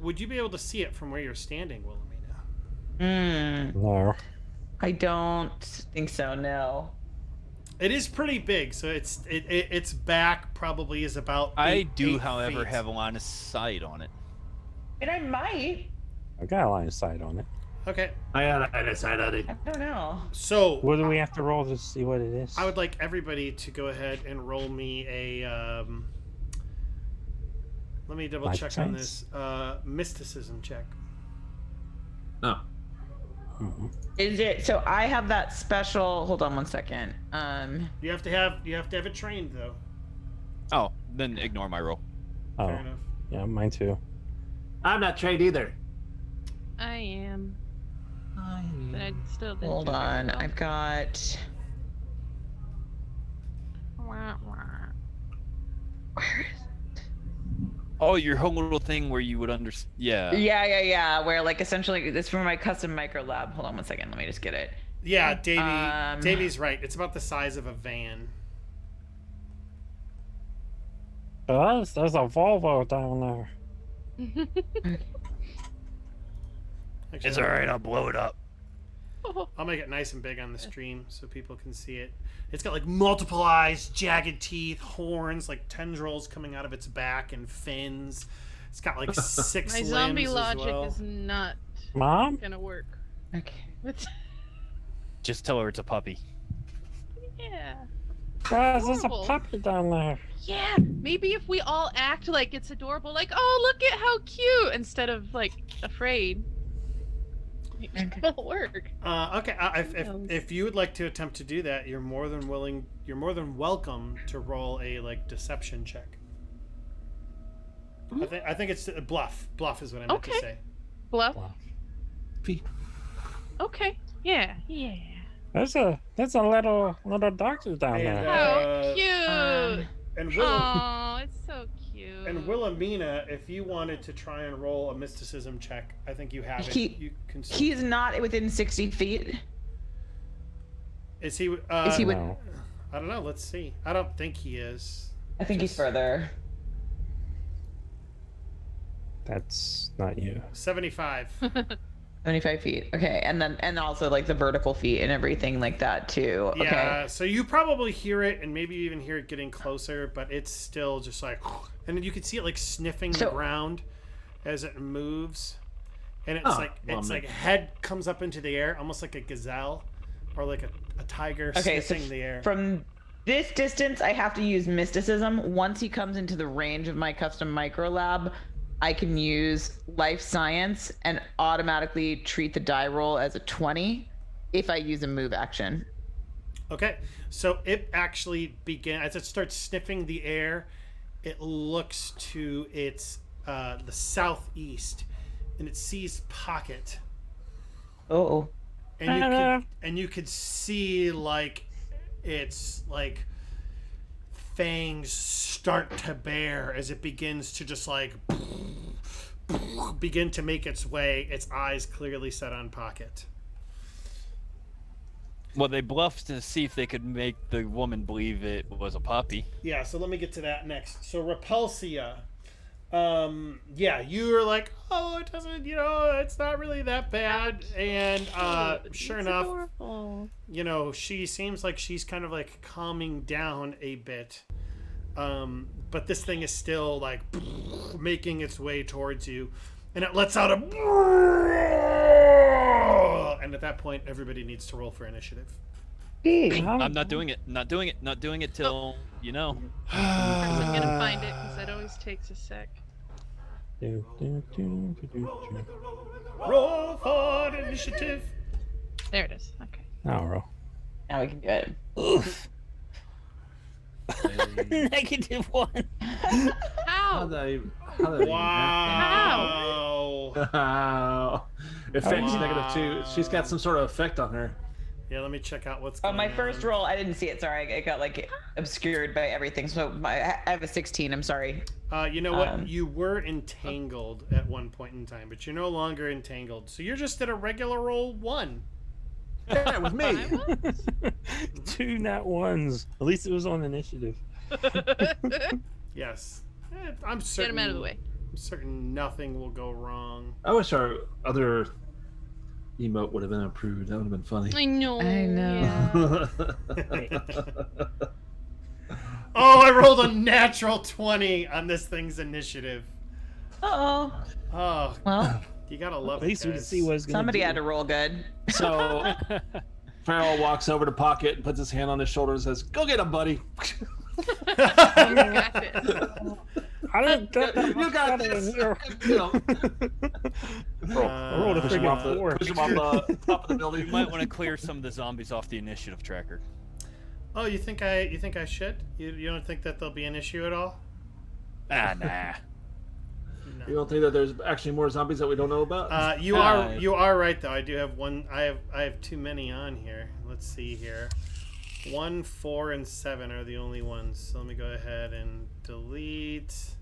Would you be able to see it from where you're standing, Wilhelmina? No. I don't think so. No. It is pretty big, so its back probably is about. I do, 8 however, feet. have a line of sight on it. And I might. I got a line of sight on it. Okay, I got a side on it. I don't know. so What do we have to roll to see what it is? I would like everybody to go ahead and roll me a. Let me double Life check on science? this. Mysticism check. Oh. Is it? So I have that special. Hold on one second. You have to have it trained though. Oh, then ignore my roll. Oh, Fair enough. yeah, mine too. I'm not trained either. I am. But I still didn't Hold do very on. well. I've got. Wah, wah. Where is? Oh, your whole little thing where you would understand. Yeah. Yeah. Where like essentially it's for my custom micro lab. Hold on one second. Let me just get it. Yeah, Um, Davey's right. It's about the size of a van. There's a Volvo down there. Actually, It's all right. I'll blow it up. I'll make it nice and big on the stream so people can see it. It's got like multiple eyes, jagged teeth, horns, like tendrils coming out of its back, and fins. It's got like 6 My limbs zombie as logic well. is not Mom? gonna work. Okay. But Just tell her it's a puppy. yeah. Guys, there's a Adorable. puppy down there. Yeah, maybe if we all act like it's adorable, like, oh, look at how cute, instead of like afraid. It'll work. Okay, if you would like to attempt to do that, you're more than welcome to roll a like deception check. I think it's bluff. Bluff is what I meant to Okay. say. Bluff. Wow. Okay. Yeah. There's a little doctor down And, there. How cute. And Oh, it's so cute. And Wilhelmina, if you wanted to try and roll a mysticism check, I think you have it. You can. He's not within 60 feet. Is he? Is he with? No. I don't know. Let's see. I don't think he is. I think he's further. That's not you. 75. 75 feet. Okay, and also like the vertical feet and everything like that too. Yeah. Okay. So you probably hear it, and maybe you even hear it getting closer, but it's still just like, and then you can see it like sniffing the ground as it moves, and it's like head comes up into the air, almost like a gazelle, or like a tiger sniffing the air. From this distance, I have to use mysticism. Once he comes into the range of my custom micro lab, I can use life science and automatically treat the die roll as a 20 if I use a move action. Okay, so it actually begins as it starts sniffing the air. It looks to its the southeast, and it sees Pocket. Oh. And you could see like its like fangs start to bear as it begins to just like begin to make its way, its eyes clearly set on Pocket. Well, they bluffed to see if they could make the woman believe it was a puppy. Yeah, so let me get to that next. So Repulsia, you were like, oh, it doesn't, it's not really that bad. And sure It's enough, adorable. she seems like she's kind of like calming down a bit. But this thing is still like making its way towards you, and it lets out a, and at that point, everybody needs to roll for initiative. I'm not doing it. Not doing it. Not doing it till you know. I'm gonna find it because that always takes a sec. Roll for initiative. There it is. Okay. Now roll. Now we can do it. Oof. -1. How? Wow. Effects Wow. -2. She's got some sort of effect on her. Yeah, let me check out what's Oh, going on. my first roll, I didn't see it. Sorry, it got like obscured by everything. So I have a 16. I'm sorry. You know what? You were entangled at one point in time, but you're no longer entangled. So you're just at a regular roll 1. Yeah, it was me. 2 nat ones. At least it was on initiative. Yes. I'm certain. Get him out of the way. I'm certain nothing will go wrong. I wish our other emote would have been approved. That would have been funny. I know. I know. Yeah. Oh, I rolled a natural 20 on this thing's initiative. Oh. Oh, Well, you gotta love At least it, we could guys. see what it's gonna somebody do. had to roll good. So Farrell walks over to Pocket and puts his hand on his shoulder and says, "Go get him, buddy." Got it. I didn't get that You much got better this. than you. You know, I rolled a push him off friggin' 4. push him off the top of the building. You might want to clear some of the zombies off the initiative tracker. Oh, you think I should? You don't think that there'll be an issue at all? Ah, nah. You don't think that there's actually more zombies that we don't know about? You are right though. I do have one. I have too many on here. Let's see here. 1, 4, and 7 are the only ones. So let me go ahead and delete.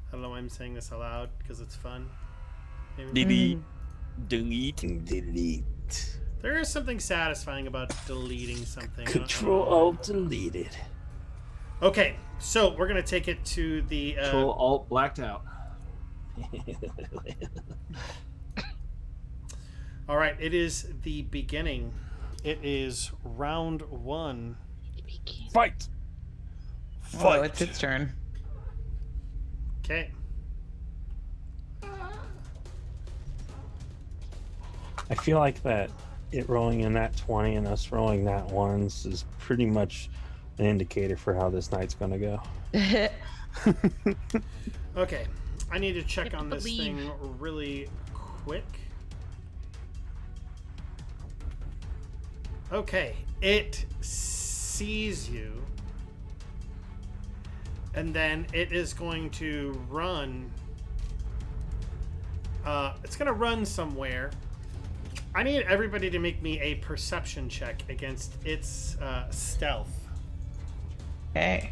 I don't know why I'm saying this aloud because it's fun. Maybe. Delete. There is something satisfying about deleting something. Deleted. Okay, so we're gonna take it to the. Control Alt blacked out. All right, it is the beginning. It is round 1. Fight. Oh, it's its turn. Okay. I feel like that it rolling in that 20 and us rolling that ones is pretty much an indicator for how this night's gonna go. Okay. I need to check You have on to this believe. thing really quick. Okay. It sees you. And then it is going to run. It's going to run somewhere. I need everybody to make me a perception check against its stealth. Okay.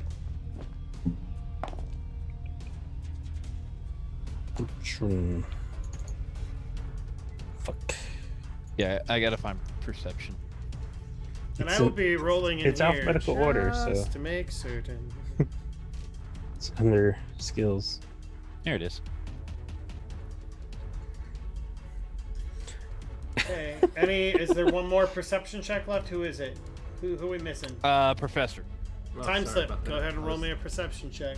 Fuck. Yeah, I gotta find perception. And It's I will a- be rolling in it's here alphabetical order, just so- to make certain. It's under skills. There it is. Okay. Is there one more perception check left? Who is it? Who are we missing? Professor. Oh, Time sorry slip. about Go that. ahead and roll me a perception check.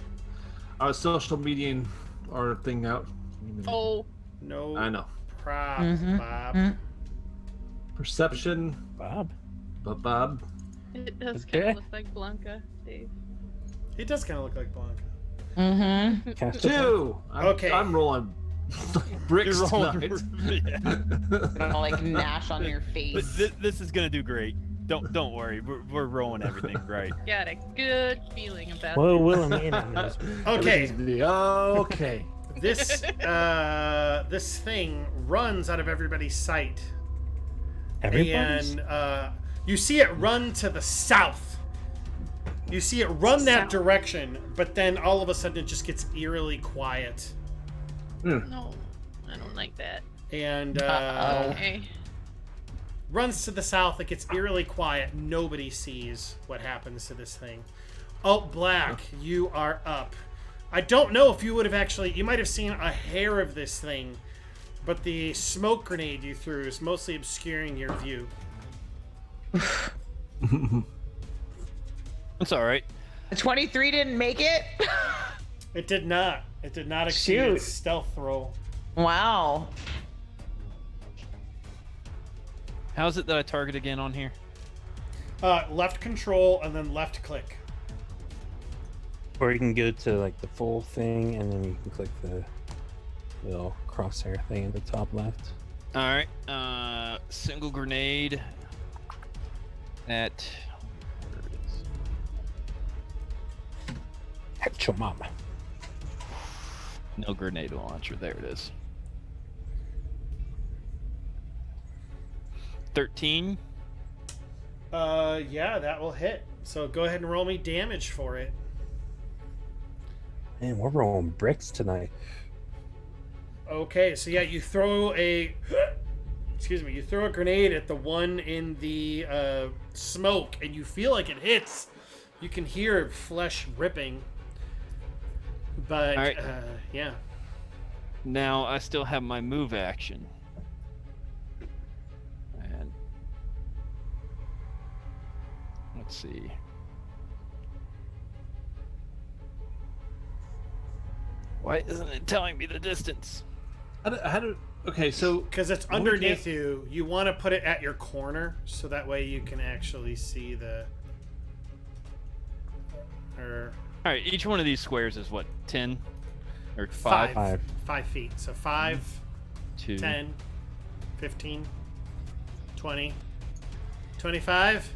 I was social mediating our thing out. Oh, No I know. problem, Bob. Perception, Bob. Bob. it does Okay. kind of look like Blanca, Dave. It does kind of look like Blanca. Mm-hmm. Cast a- 2. Okay. I'm rolling bricks You're rolling- tonight. Gonna like gnash on your face. This is gonna do great. Don't worry. We're rolling everything right. Got a good feeling about Well, it. Wilhelmina knows. Okay. Okay. This this thing runs out of everybody's sight, Everybody's. and you see it run to the south. You see it run that South. direction, but then all of a sudden it just gets eerily quiet. No, I don't like that. And Okay. runs to the south. It gets eerily quiet. Nobody sees what happens to this thing. Oh, Black, you are up. I don't know if you would have actually... You might have seen a hair of this thing, but the smoke grenade you threw is mostly obscuring your view. It's all right. The 23 didn't make it. It did not. It did not exceed Shoot. its stealth roll. Wow. How is it that I target again on here? Left control and then left click. Or you can go to like the full thing and then you can click the little crosshair thing at the top left. All right. Single grenade at. Where it is. Heck your mama. No grenade launcher. There it is. 13. Yeah, that will hit. So go ahead and roll me damage for it. Man, we're rolling bricks tonight. Okay, so yeah, you throw a you throw a grenade at the one in the smoke, and you feel like it hits. You can hear flesh ripping, but All right. yeah. Now I still have my move action. And let's see. Why isn't it telling me the distance? Okay, so Because it's Well, we underneath you, you want to put it at your corner so that way you can actually see the. Or All right, each one of these squares is what, 10 or 5? 5 feet. So 5, 2. 10, 15, 20, 25,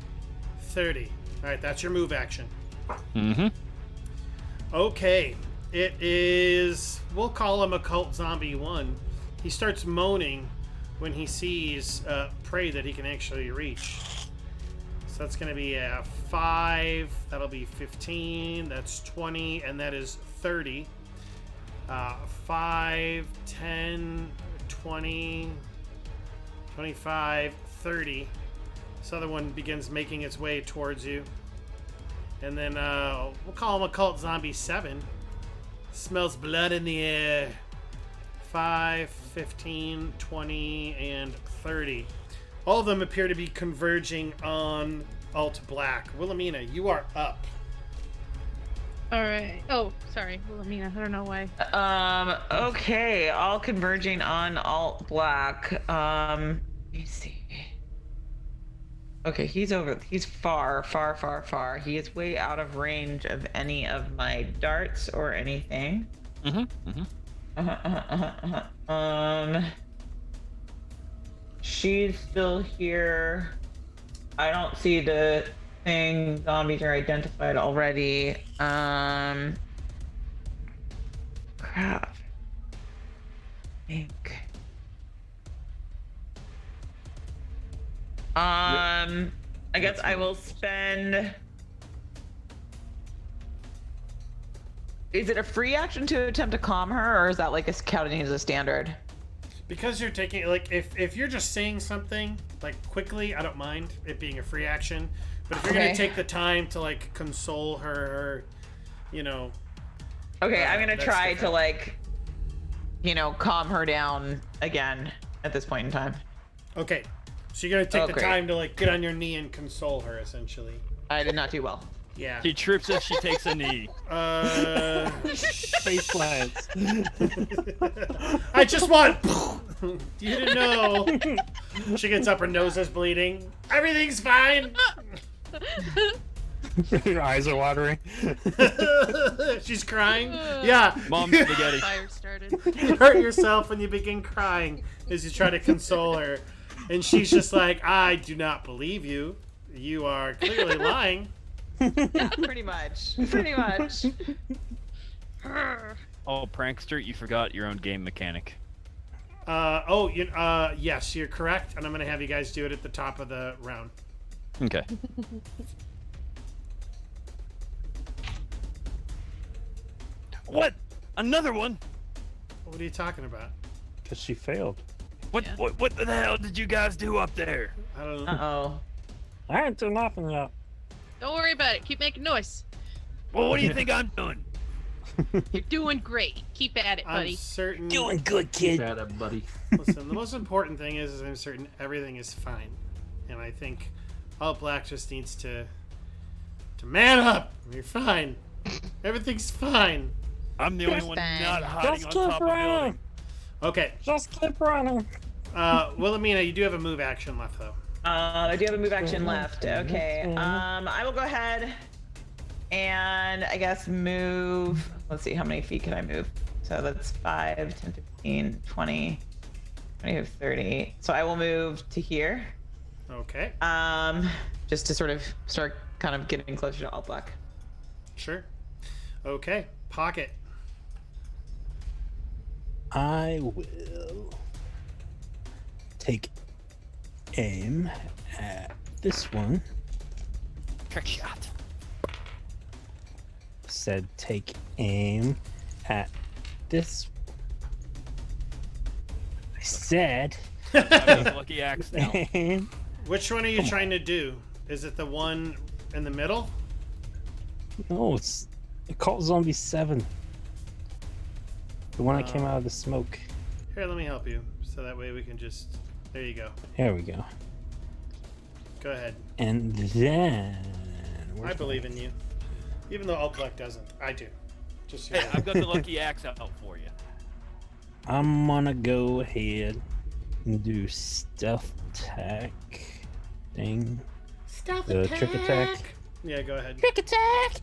30. All right, that's your move action. Mm-hmm. Okay, it is. We'll call him Occult Zombie 1. He starts moaning when he sees prey that he can actually reach. So that's going to be a 5. That'll be 15. That's 20, and that is 30. 5, 10, 20, 25, 30. This other one begins making its way towards you. And then we'll call him Occult Zombie 7. Smells blood in the air. 5, 15, 20, and 30. All of them appear to be converging on Alt Black. Wilhelmina, you are up. All right. Oh, sorry, Wilhelmina. I don't know why. Okay, all converging on Alt Black. Let me see. Okay, he's far, far, far, far. He is way out of range of any of my darts or anything. Mm-hmm. She's still here. I don't see the thing. Zombies are identified already. Crap. Think. I guess I will spend. Is it a free action to attempt to calm her, or is that like a counting as a standard? Because you're taking, like, if you're just saying something, like, quickly, I don't mind it being a free action. But if you're going to take the time to, like, console her, you know. Okay, I'm going to that's try different. to, like, calm her down again at this point in time. Okay. So you're going to take the great. time to, like, get on your knee and console her, essentially. I did not do well. Yeah. She trips as she takes a knee. Face plants. I just want. You didn't know. She gets up, her nose is bleeding. Everything's fine. Your eyes are watering. She's crying. Yeah. Mom spaghetti. Fire started. You hurt yourself when you begin crying as you try to console her. And she's just like, I do not believe you. You are clearly lying. Yeah, pretty much. Pretty much. Oh, prankster, you forgot your own game mechanic. Yes, you're correct. And I'm going to have you guys do it at the top of the round. Okay. What? Another one? What are you talking about? Because she failed. What, Yeah. what the hell did you guys do up there? I don't know. Uh-oh. I ain't doing nothing yet. Don't worry about it. Keep making noise. Well, what do you think I'm doing? You're doing great. Keep at it, I'm buddy. certain. good, bad up, buddy. Listen, the most important thing is I'm certain everything is fine. And I think All Black just needs to man up. You're fine. Everything's fine. I'm the only one Fine. not hiding Just on keep top of the building. running. Okay. Just keep running. Wilhelmina, you do have a move action left, though. I do have a move action left. Okay. I will go ahead and I guess move. Let's see, how many feet can I move? So that's 5, 10, 15, 20, 25, 30. So I will move to here. Okay. Just to sort of start kind of getting closer to Alt Black. Sure. Okay. Pocket. I will take aim at this one. Trick shot. Said take aim at this. I said I've got the lucky axe now. aim. Which one are you trying to do? Is it the one in the middle? No, it's Cult Zombie 7. The one that came out of the smoke. Here, let me help you. So that way we can just... There you go. There we go. Go ahead. And then... I believe in you. Even though Alt Black doesn't. I do. Just so Hey, you know. I've got the lucky axe out for you. I'm gonna go ahead and do stealth attack thing. Stealth The trick attack. Yeah, go ahead. Trick attack!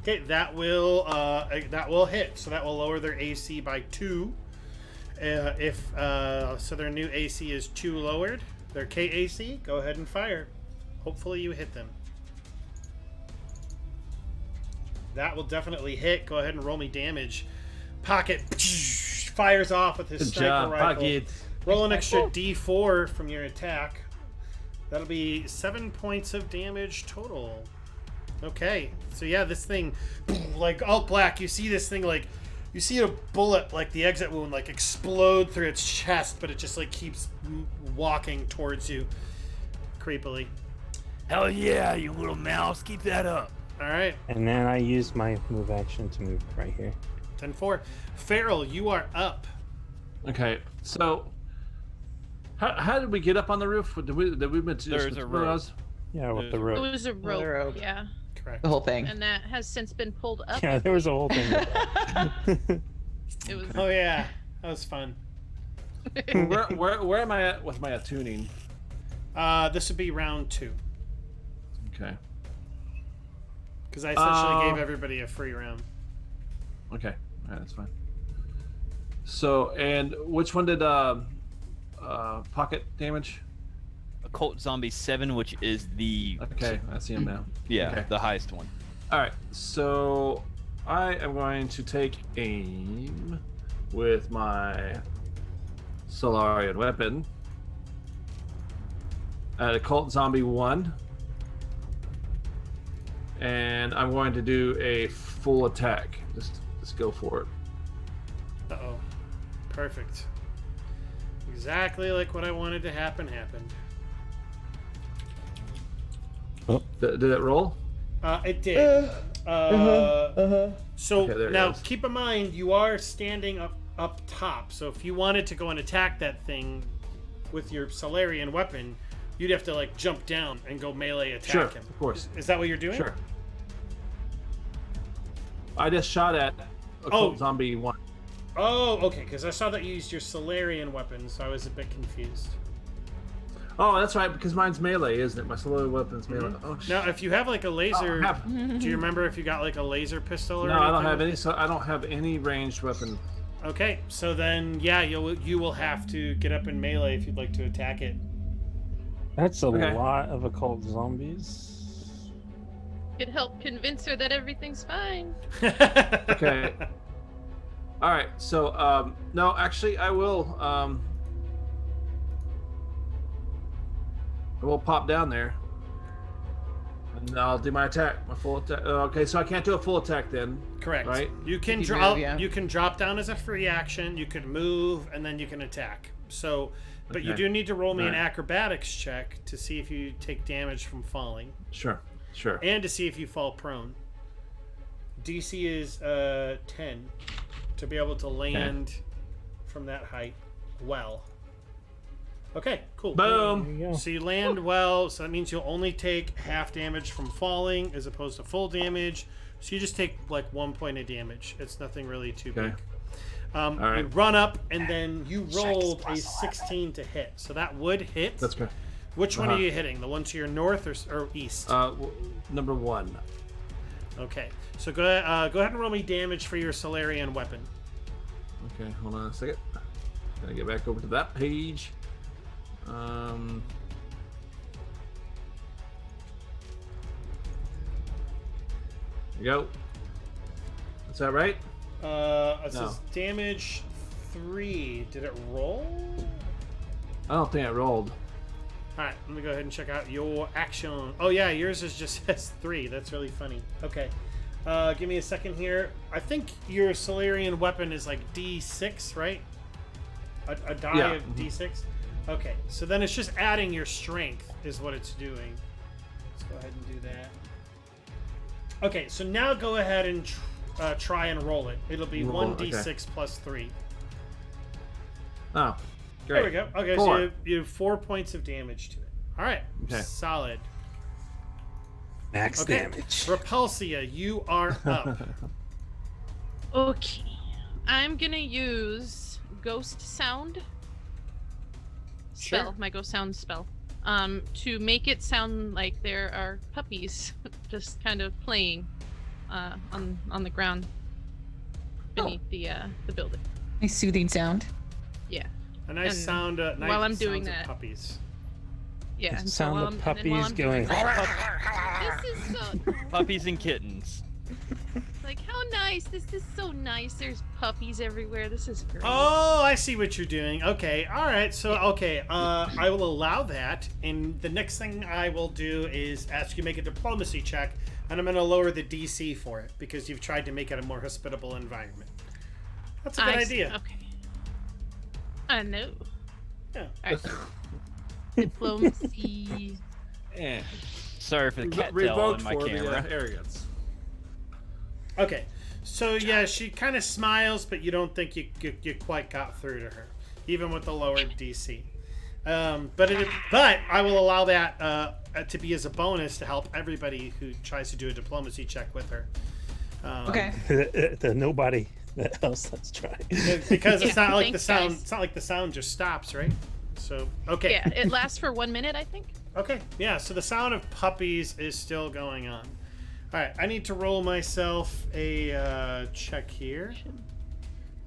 Okay, that will hit. So that will lower their AC by 2. So their new AC is 2 lowered. Their KAC, go ahead and fire. Hopefully you hit them. That will definitely hit. Go ahead and roll me damage. Pocket fires off with his Good sniper job, rifle. Pocket. Roll an extra D4 from your attack. That'll be 7 points of damage total. Okay, so yeah, this thing, like Alt Black, you see this thing like, you see a bullet, like the exit wound, like explode through its chest, but it just like keeps walking towards you, creepily. Hell yeah, you little mouse. Keep that up. All right, And then I use my move action to move right here. 10-4. Farrell, you are up. Okay, so how did we get up on the roof? Did we There's a rope. Yeah, with the It rope. was a rope, rope. yeah, Correct. The whole thing. and that has since been pulled up. Yeah, there was a whole thing. It was Oh yeah, that was fun. Where am I at with my attuning? This would be round 2, Okay. because I essentially gave everybody a free round. Okay. All right, that's fine. So, and which one did pocket damage? Occult Zombie 7, which is the Okay, I see him now. yeah, Okay. the highest one. All right, so I am going to take aim with my Solarian weapon at Occult Zombie 1. And I'm going to do a full attack. Just go for it. Uh-oh. Perfect. Exactly like what I wanted to happen happened. Did it roll? It did. So Okay, there it now goes. keep in mind you are standing up top. So if you wanted to go and attack that thing with your Solarian weapon, you'd have to like jump down and go melee attack Sure, him. of course. Is that what you're doing? Sure. I just shot at Occult Zombie 1. Oh, okay. Because I saw that you used your Solarian weapon, so I was a bit confused. Oh, that's right, because mine's melee, isn't it? My Solarian weapon's melee. Mm-hmm. Oh, shit. Now, if you have like a laser, No, do you remember if you got like a laser pistol or I anything? don't have any. So I don't have any ranged weapon. Okay, so then yeah, you will have to get up in melee if you'd like to attack it. That's a Okay. lot of occult zombies. Could help convince her that everything's fine. Okay. All right. So no, actually, I will. I will pop down there, and I'll do my attack, my full attack. Okay, so I can't do a full attack then. Correct. Right. You can You can drop. move, yeah. You can drop down as a free action. You can move, and then you can attack. So, but you Okay. do need to roll me an Alright. acrobatics check to see if you take damage from falling, Sure. Sure. and to see if you fall prone. DC is 10 to be able to land from that height. Well. Okay, cool. Boom. There you go. So you land well, so that means you'll only take half damage from falling as opposed to full damage. So you just take like 1 point of damage. It's nothing really too Okay. big. All You right. run up and then you rolled a 16 to hit. So that would hit. That's good. Which one are you hitting? The one to your north or east? Number 1. Okay. So go ahead and roll me damage for your Solarian weapon. Okay, hold on a second. Gotta get back over to that page. There you go. Is that right? It says damage 3. Did it roll? I don't think I rolled. All right, let me go ahead and check out your action. Oh yeah, yours is just says 3. That's really funny. Okay, give me a second here. I think your Solarian weapon is like D6, right? A die of D6. Okay, so then it's just adding your strength is what it's doing. Let's go ahead and do that. Okay, so now go ahead and try and roll it. It'll be Roll it, 1d6 plus 3. Oh, great. There we go. Okay, 4. so you have 4 points of damage to it. All right, Okay. solid. Max Okay, damage. Repulsia, you are up. Okay. I'm gonna use Ghost Sound spell, Sure. my Ghost Sound spell, to make it sound like there are puppies just kind of playing on the ground beneath the building. Nice soothing sound. Yeah. A nice And sound. Nice while I'm doing sounds of that- puppies. Yeah. The and so sound while of I'm- and then while puppies I'm doing going. that- This is so Puppies and kittens. like how nice. This is so nice. There's puppies everywhere. This is great. Oh, I see what you're doing. Okay, all right. So, okay, I will allow that. And the next thing I will do is ask you to make a diplomacy check, and I'm going to lower the DC for it because you've tried to make it a more hospitable environment. That's a good I see. idea. Okay. I know. Yeah. All right. Diplomacy. Eh. Sorry for the cat tail Revoked in my for camera. the arrogance. Okay, so yeah, she kind of smiles, but you don't think you quite got through to her, even with the lowered DC. But I will allow that to be as a bonus to help everybody who tries to do a diplomacy check with her. Okay. The nobody else that's trying. Because it's Yeah, not like the thanks, sound. guys. It's not like the sound just stops, right? So okay. Yeah, it lasts for 1 minute, I think. Okay, yeah, so the sound of puppies is still going on. All right, I need to roll myself a check here.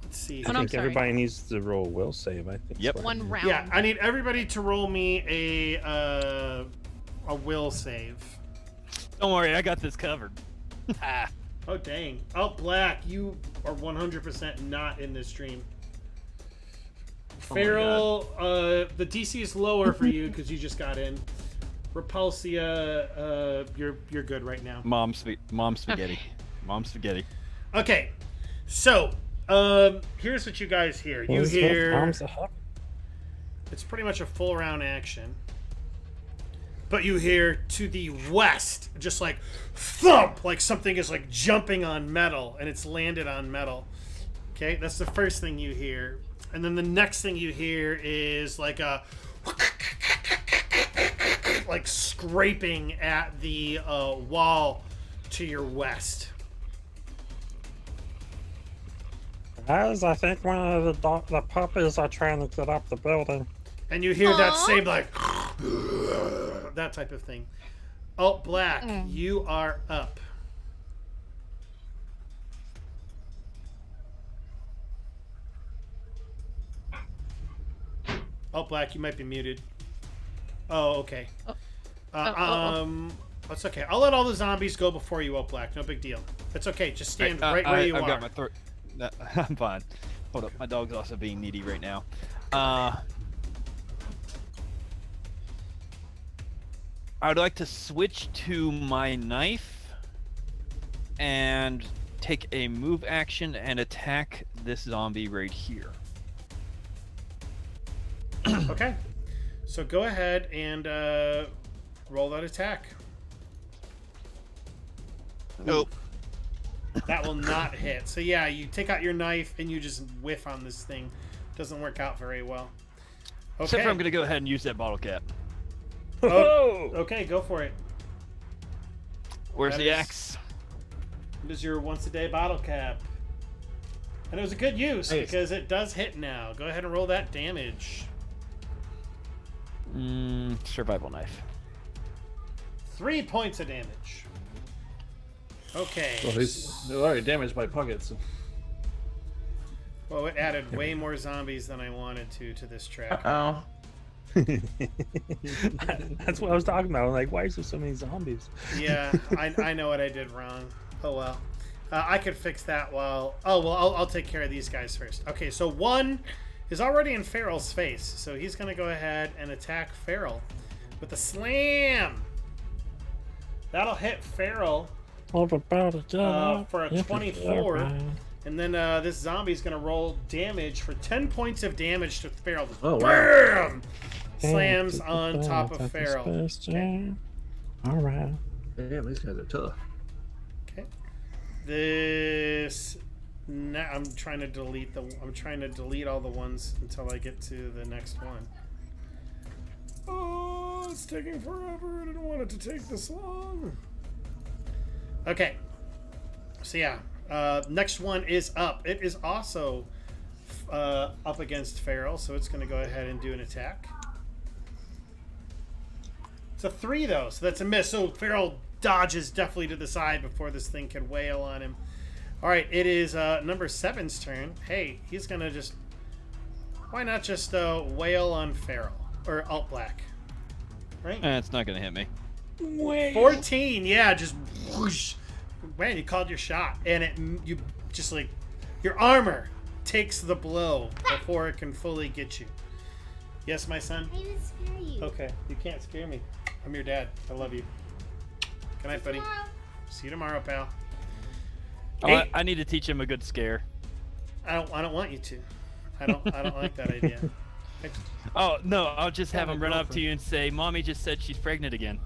Let's see. Oh, I no, I'm think sorry. everybody needs to roll a will save. I think. Yep. so. 1 round. Yeah, I need everybody to roll me a will save. Don't worry, I got this covered. Oh, dang. Oh, Black, you are 100% not in this stream. Feral, the DC is lower for you because you just got in. Repulsia, you're good right now. Mom spaghetti. Mom spaghetti. Okay, so here's what you guys hear. You Well, hear arms up. it's pretty much a full round action, but you hear to the west just like thump, like something is like jumping on metal and it's landed on metal. Okay, that's the first thing you hear, and then the next thing you hear is like a like scraping at the wall to your west. Guys, I think one of the puppies are trying to get up the building. And you hear that Aw. same like that type of thing. Oh, Black, you are up. Oh, Black, you might be muted. Oh, okay. That's okay. I'll let all the zombies go before you, Oh, Black. No big deal. It's okay. Just stand right where you I've are. got my throat. No, I'm fine. Hold up, my dog's also being needy right now. I would like to switch to my knife and take a move action and attack this zombie right here. Okay. So go ahead and roll that attack. Nope. That will not hit. So yeah, you take out your knife and you just whiff on this thing. Doesn't work out very well. Except for I'm Okay. gonna go ahead and use that bottle cap. Oh, okay, go for it. Where's That the is- axe? It is your once a day bottle cap. And it was a good use Nice. because it does hit now. Go ahead and roll that damage. Survival knife. 3 points of damage. Okay. Well, they're already damaged by puckets. Well, it added way more zombies than I wanted to this track. Oh. That's what I was talking about. I'm like, why is there so many zombies? Yeah, I know what I did wrong. Oh well. I could fix that while... Oh, well, I'll take care of these guys first. Okay, so one is already in Farrell's face. So he's going to go ahead and attack Farrell with a slam. That'll hit Farrell for a 24. And then this zombie's going to roll damage for 10 points of damage to Farrell. Oh, wow. Bam! Slams on top of Farrell. Okay. All right. Damn, these guys are tough. Okay. This. Now I'm trying to delete all the ones until I get to the next one. Oh, it's taking forever. I didn't want it to take this long. Okay. So yeah, next one is up. It is also up against Farrell, so it's going to go ahead and do an attack. It's a 3 though, so that's a miss. So Farrell dodges definitely to the side before this thing can wail on him. All right, it is number 7's turn. Hey, he's gonna just... Why not just wail on Farrell? Or Alt Black. Right? It's not gonna hit me. 14, yeah, just whoosh. Man, you called your shot. And you just like... Your armor takes the blow before it can fully get you. Yes, my son? I didn't scare you. Okay, you can't scare me. I'm your dad. I love you. Good night, buddy. Tomorrow. See you tomorrow, pal. Oh, Hey. I need to teach him a good scare. I don't want you to. I don't like that idea. Oh no, I'll just have Yeah, him my run up to girlfriend. you and say, "Mommy just said she's pregnant again."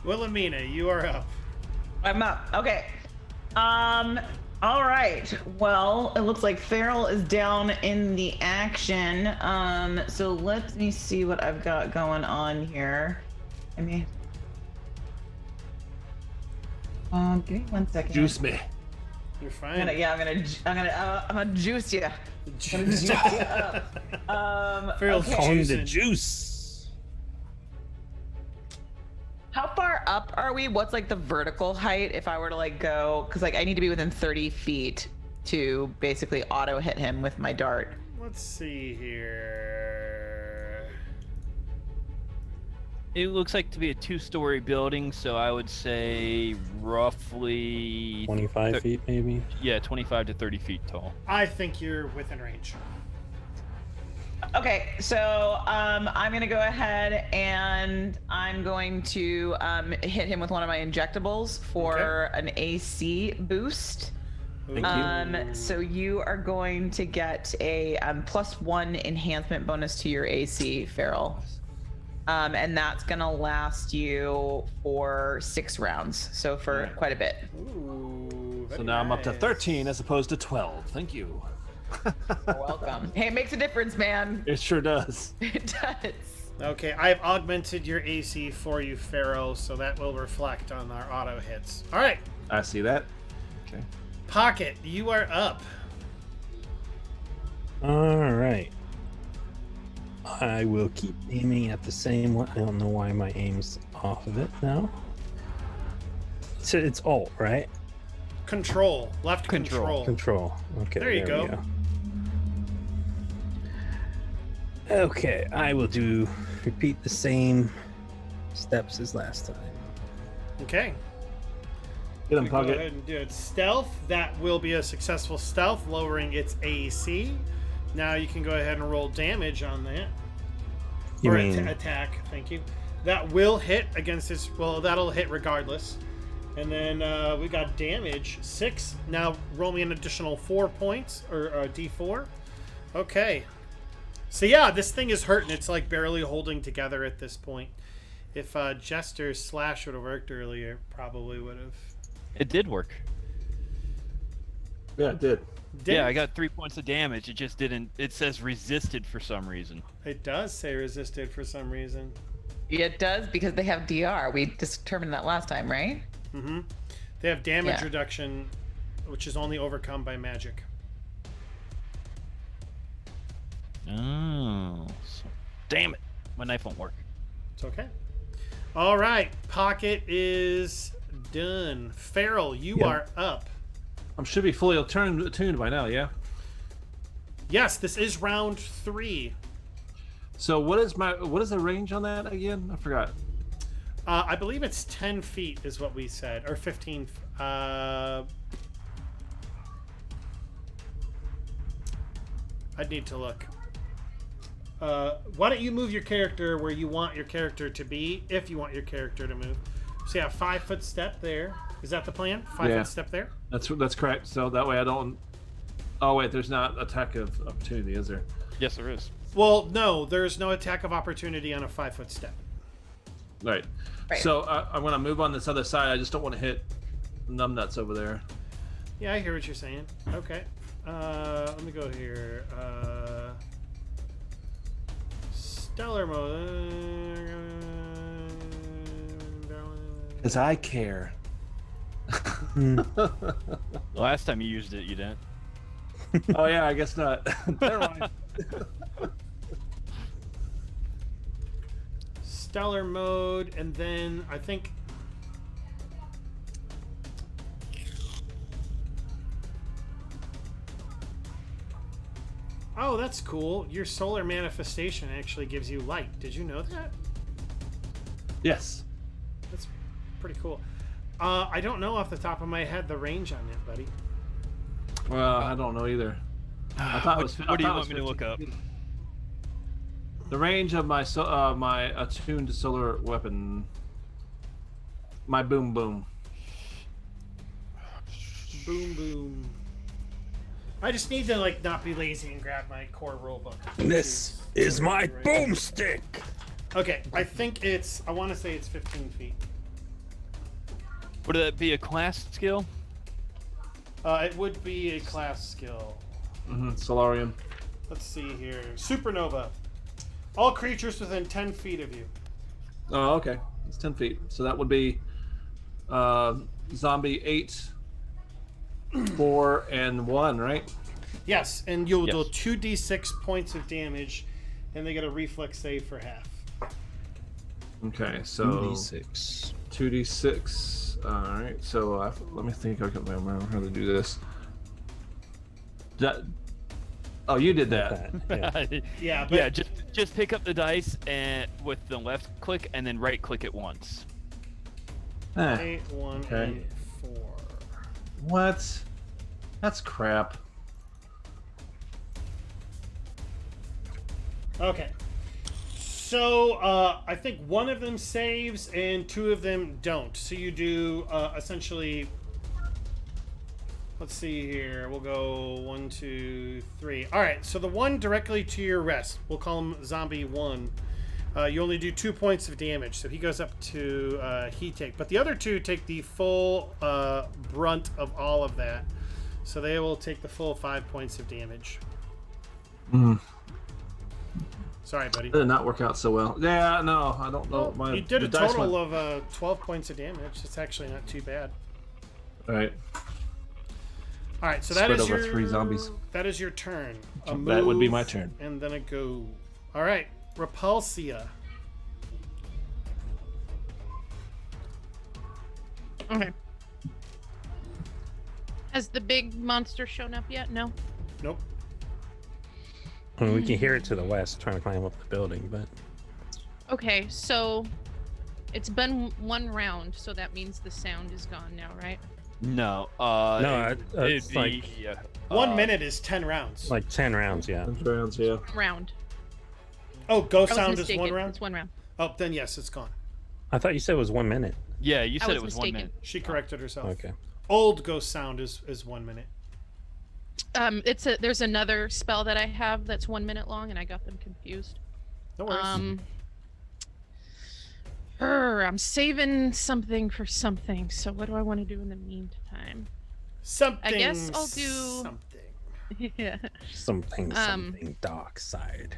Wilhelmina, you are up. I'm up. Okay. All right. Well, it looks like Farrell is down in the action. So let me see what I've got going on here. I mean, give me 1 second. Juice me. You're I'm fine. gonna juice you. Juice you up. Farrell's Okay. Calling the juicing. juice. How far up are we? What's like the vertical height if I were to like go? Because like I need to be within 30 feet to basically auto hit him with my dart. Let's see here. It looks like to be a 2-story building, so I would say roughly 25 feet, maybe. 25 to 30 feet tall. I think you're within range. Okay, so I'm gonna go ahead and I'm going to hit him with one of my injectables for an AC boost. Thank you. So you are going to get a +1 enhancement bonus to your AC, Farrell. And that's gonna last you for 6 rounds, so for Alright. quite a bit. Ooh, So very now I'm up to nice. 13 as opposed to 12. Thank you. You're welcome. Hey, it makes a difference, man. It sure does. It does. Okay, I've augmented your AC for you, Pharaoh, so that will reflect on our auto hits. All right, I see that. Okay. Pocket, you are up. All right. I will keep aiming at the same one. I don't know why my aim's off of it now. So it's alt, right? Control, left control. Control. Okay. There you we go. Okay, I will repeat the same steps as last time. Okay. Get him, Go ahead Puckett. and do it. Stealth, that will be a successful stealth, lowering its AC. Now you can go ahead and roll damage on that. You or mean attack, thank you. That will hit against this, well, that'll hit regardless. And then we got damage, 6. Now roll me an additional 4 points, or D4. Okay. So yeah, this thing is hurting. It's like barely holding together at this point. If Jester's slash would have worked earlier, probably would have. It did work. Yeah, it did. Yeah, I got 3 points of damage. It just didn't. It says resisted for some reason. It does say resisted for some reason. It does because they have DR. We determined that last time, right? Mm-hmm. They have damage Yeah. reduction, which is only overcome by magic. Oh, damn it! My knife won't work. It's okay. All right, Pocket is done. Farrell, you are up. I should be fully attuned by now, yeah? Yes, this is round 3. So what is the range on that again? I forgot. I believe it's 10 feet is what we said, or 15. I'd need to look. Why don't you move your character where you want your character to be, if you want your character to move. So yeah, 5-foot step there. Is that the plan? 5-foot step there? That's correct. So that way I don't... Oh, wait, there's not attack of opportunity, is there? Yes, there is. Well, no, there's no attack of opportunity on a 5-foot step. Right. So I'm going to move on this other side. I just don't want to hit numbnuts over there. Yeah, I hear what you're saying. Okay. Let me go here. Stellar mode. Because I care. The last time you used it, you didn't. Oh, yeah, I guess not. Never mind. Stellar mode, and then I think... Oh, that's cool. Your solar manifestation actually gives you light. Did you know that? Yes. That's pretty cool. I don't know off the top of my head the range on that, buddy. Well, I don't know either. I thought it was. What do you want me to look up? The range of my my attuned solar weapon. My boom boom. Boom, boom. I just need to like not be lazy and grab my core rulebook. This is my boomstick. Okay, I think it's. I want to say it's 15 feet. Would that be a class skill? It would be a class skill. Solarium. Let's see here. Supernova. All creatures within 10 feet of you. Oh, okay. It's 10 feet. So that would be zombie 8, 4, and 1, right? Yes, and you'll Yes. do 2d6 points of damage, and they get a reflex save for half. Okay, so 2d6. 2d6. All right. So let me think. I can remember how to do this. Oh, you did that. Yeah. Yeah, but Yeah, just pick up the dice and with the left click and then right click it once. 8, 1, Okay. and 4. What? That's crap. Okay. So, I think one of them saves and 2 of them don't. So you do, essentially... Let's see here. We'll go 1, 2, 3. All right. So the one directly to your rest, we'll call him Zombie 1. You only do 2 points of damage, so he goes up to he take. But the other 2 take the full brunt of all of that, so they will take the full 5 points of damage. Sorry, buddy. That did not work out so well. Yeah, no, I don't know. Well, you did a the dice total went- of 12 points of damage. It's actually not too bad. All right. All right, so that Spread is over your 3 zombies. That is your turn. A That would be move, my turn. And then a go. All right, Repulsia. Okay. Has the big monster shown up yet? No. Nope. I mean, we can hear it to the west trying to climb up the building, but Okay, so it's been 1 round, so that means the sound is gone now, right? No. No, it's it'd like- be, 1 minute is 10 rounds. like 10 rounds, yeah. Rounds, yeah. Round. Oh, go I was sound is mistaken. 1 round? It's 1 round. Oh, then yes, it's gone. I thought you said it was 1 minute. Yeah, you I said was it was mistaken. 1 minute. She corrected herself. Okay. Old ghost sound is 1 minute. There's another spell that I have that's 1 minute long, and I got them confused. No worries. I'm saving something for something. So what do I want to do in the meantime? Something. I guess I'll do- something. Yeah. Something dark side.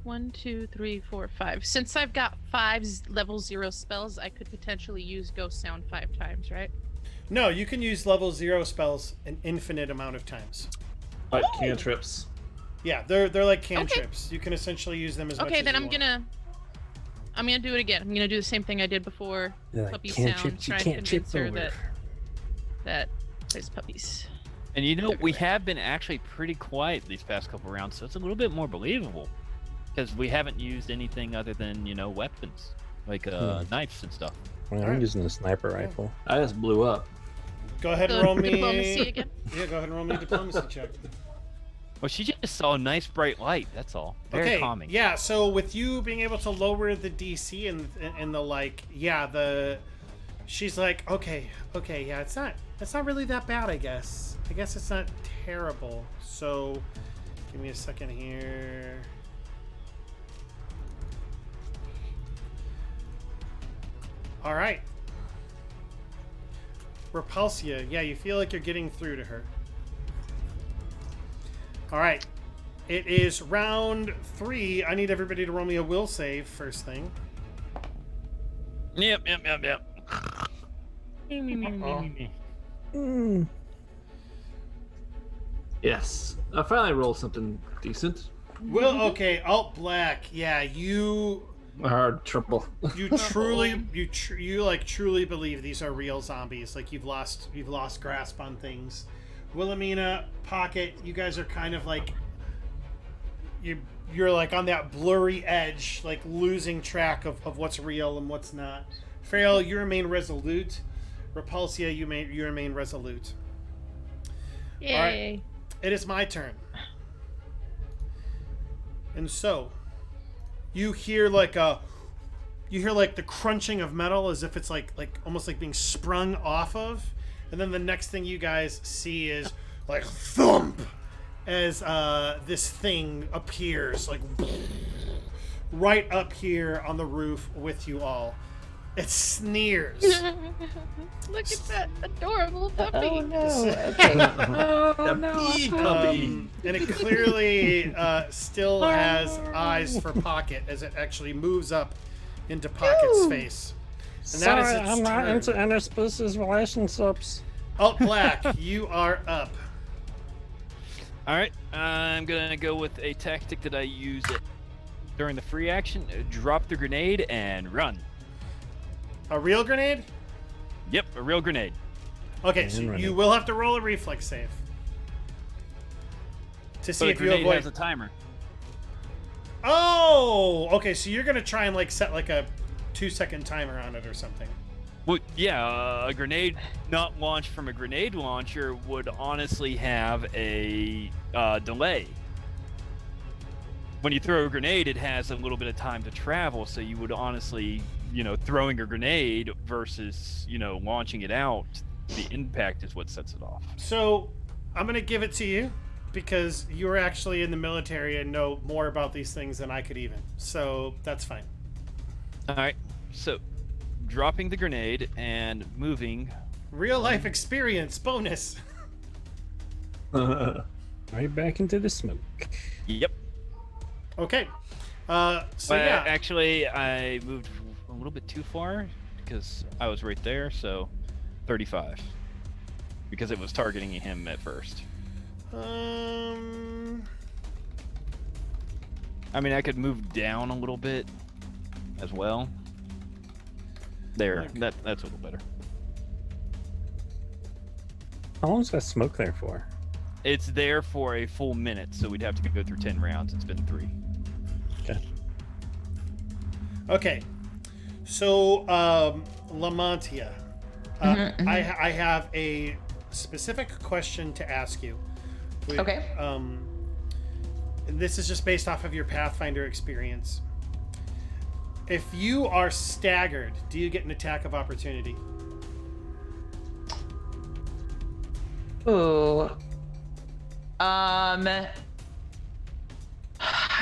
1, 2, 3, 4, 5. Since I've got 5 level 0 spells, I could potentially use Ghost Sound 5 times, right? No, you can use level 0 spells an infinite amount of times. Like cantrips. Yeah, they're like cantrips. You can essentially use them as much as Okay, then you want. I'm gonna do it again. I'm gonna do the same thing I did before. You're like, Puppy can't sound. trip- you Try and can't trip convince her over. that there's puppies. And you know, we Everywhere. have been actually pretty quiet these past couple rounds, so it's a little bit more believable. Because we haven't used anything other than, weapons. Like knives and stuff. Well, I'm Alright. using a sniper rifle. I just blew up. Go ahead and So, roll me. diplomacy again? Yeah, go ahead and roll me a diplomacy check. Well, she just saw a nice bright light, that's all. Very Okay. calming. Yeah. So with you being able to lower the DC and the she's like, okay, yeah, it's not really that bad, I guess. I guess it's not terrible. So, give me a second here. All right. Repulsia. Yeah, you feel like you're getting through to her. All right. It is round 3. I need everybody to roll me a will save first thing. Yep. Yes. I finally rolled something decent. Will, okay. Alt black. Yeah, you Hard triple. truly truly believe these are real zombies. Like you've lost grasp on things. Wilhelmina, Pocket, you guys are kind of like you're like on that blurry edge, like losing track of what's real and what's not. Frail, you remain resolute. Repulsia, you remain resolute. Yay. It is my turn. And so, you hear like the crunching of metal as if it's like almost like being sprung off of, and then the next thing you guys see is like thump as this thing appears like right up here on the roof with you all. It sneers. Look at that adorable puppy. Oh no. Okay. And it clearly still has eyes for Pocket as it actually moves up into Pocket's face. And that is Sorry, its I'm not turn. into interspecies relationships. Alt Black, you are up. Alright, I'm gonna go with a tactic that I use during the free action. Drop the grenade and run. A real grenade? Yep, a real grenade. Okay, so And you running. will have to roll a reflex save to see But a if you grenade avoid. has a timer. Oh, okay. So you're gonna try and like set like a 2-second timer on it or something. Well, yeah, a grenade not launched from a grenade launcher would honestly have a delay. When you throw a grenade, it has a little bit of time to travel, so you would honestly, throwing a grenade versus, launching it out, the impact is what sets it off. So I'm gonna give it to you because you're actually in the military and know more about these things than I could even. So that's fine. All right, so dropping the grenade and moving. Real life experience bonus. Right back into the smoke. Yep. Okay. So But yeah. actually, I moved a little bit too far because I was right there, so 35. Because it was targeting him at first. I mean, I could move down a little bit as well. There, Okay. that's a little better. How long's that smoke there for? It's there for a full minute, so we'd have to go through 10 rounds. It's been 3. Okay. Okay. So Lamontia, I have a specific question to ask you. Okay. And this is just based off of your Pathfinder experience. If you are staggered, do you get an attack of opportunity? Ooh. I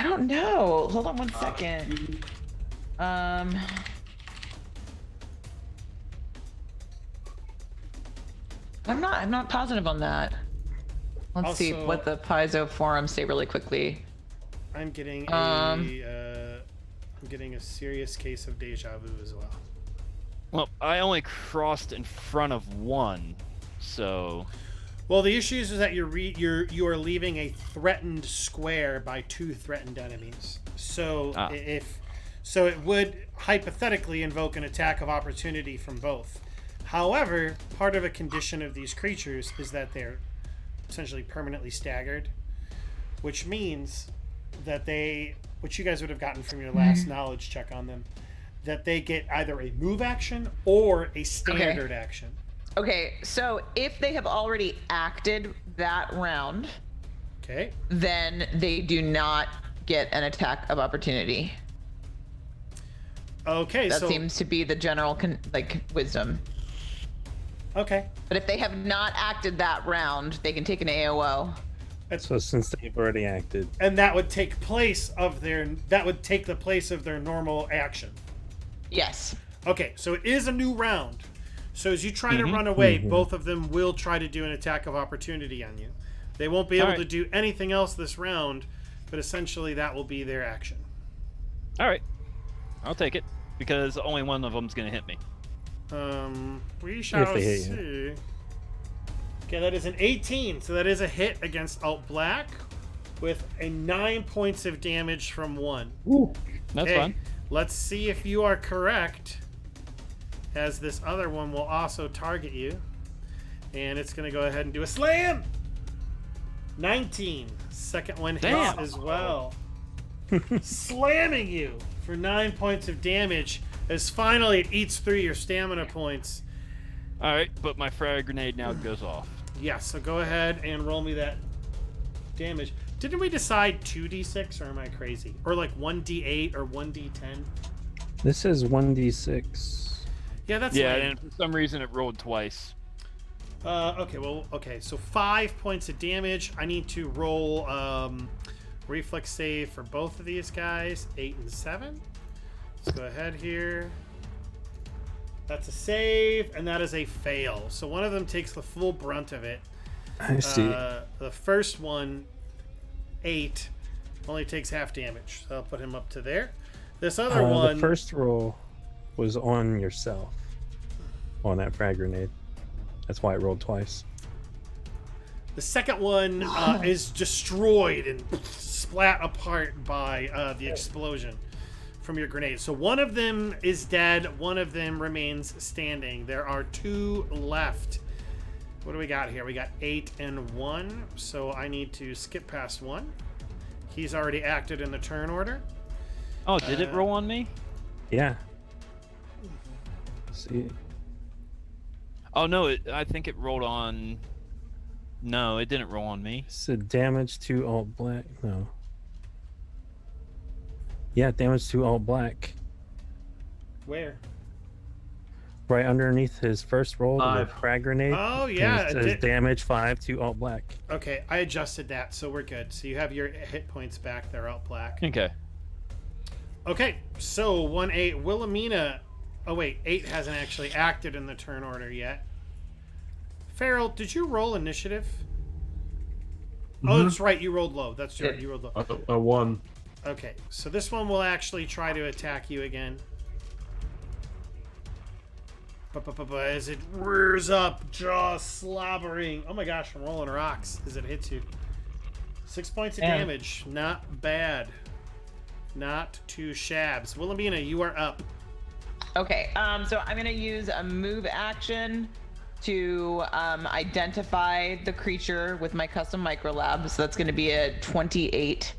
don't know. Hold on one second. I'm not positive on that. Let's see Also- what the Paizo forums say really quickly. I'm getting I'm getting a serious case of deja vu as well. Well, I only crossed in front of one, so Well, the issue is that you are leaving a threatened square by 2 threatened enemies. So so it would hypothetically invoke an attack of opportunity from both. However, part of a condition of these creatures is that they're essentially permanently staggered, which means that which you guys would have gotten from your last knowledge check on them, that they get either a move action or a standard action. Okay, so if they have already acted that round, Okay. then they do not get an attack of opportunity. Okay, That so seems to be the general wisdom. okay. But if they have not acted that round, they can take an AOO. So since they've already acted, And that would take the place of their normal action. Yes. Okay, so it is a new round. So as you try to run away, both of them will try to do an attack of opportunity on you. They won't be able to do anything else this round, but essentially that will be their action. all right, I'll take it because only one of them's gonna hit me. We shall they hit see. you. Okay, that is an 18, so that is a hit against Alt Black with a 9 points of damage from 1. That's Okay, fine. let's see if you are correct, as this other one will also target you. And it's going to go ahead and do a slam! 19. Second one hits Damn. as well. Slamming you for 9 points of damage, as finally it eats through your stamina points. All right, but my frag grenade now goes off. Yeah, so go ahead and roll me that damage. Didn't we decide 2d6, or am I crazy? Or like 1d8 or 1d10? this is 1d6. Yeah, that's Yeah, right. and for some reason it rolled twice. Okay, so 5 points of damage. I need to roll reflex save for both of these guys, 8 and 7. Let's go ahead here. That's a save, and that is a fail. So one of them takes the full brunt of it. I see. The first one, 8, only takes half damage. So I'll put him up to there. This other one... The first roll was on yourself, on that frag grenade. That's why it rolled twice. The second one is destroyed and splat apart by the explosion from your grenade. So one of them is dead. One of them remains standing. There are 2 left. What do we got here? We got 8 and 1. So I need to skip past 1. He's already acted in the turn order. Oh, did it roll on me? Yeah. See, Oh no, I think it rolled on. No, it didn't roll on me. so damage to Alt Black. No. Yeah, damage to Alt Black. Where? Right underneath his first roll, the 5. frag grenade. Oh, yeah, It it says did. damage 5 to Alt Black. Okay, I adjusted that, so we're good. So you have your hit points back there, Alt Black. Okay. Okay, so 1-8. Wilhelmina. Oh, wait, 8 hasn't actually acted in the turn order yet. Farrell, did you roll initiative? Oh, that's right, you rolled low. That's right, you rolled low. A 1. Okay, so this one will actually try to attack you again. As it rears up, jaw slobbering. Oh my gosh, I'm rolling rocks as it hits you. 6 points of damage. Not bad. Not too shabs. Wilhelmina, you are up. Okay, so I'm gonna use a move action to identify the creature with my custom micro lab. So that's gonna be a 28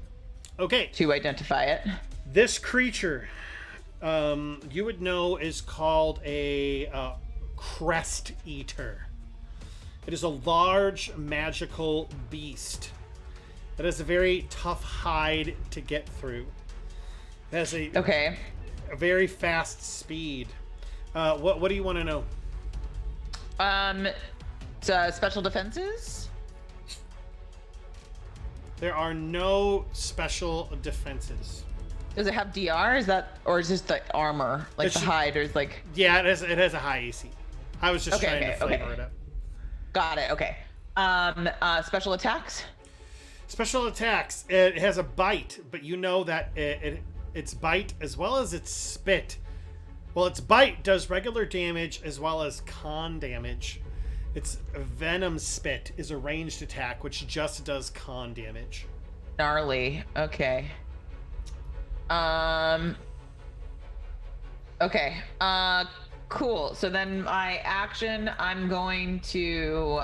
Okay, to identify it. this creature, you would know, is called a crest eater. It is a large magical beast that has a very tough hide to get through. It has a very fast speed. What do you want to know? Special defenses. There are no special defenses. Does it have DR? Is that, or is this the armor, like It's- the hide, or is like? Yeah, it has a high AC. I was just trying to flavor it up. Got it. Okay. Special attacks. Special attacks. It has a bite, but you know that its bite as well as its spit. Well, its bite does regular damage as well as con damage. Its venom spit is a ranged attack, which just does con damage. Gnarly. Okay. Okay. Cool. So then my action, I'm going to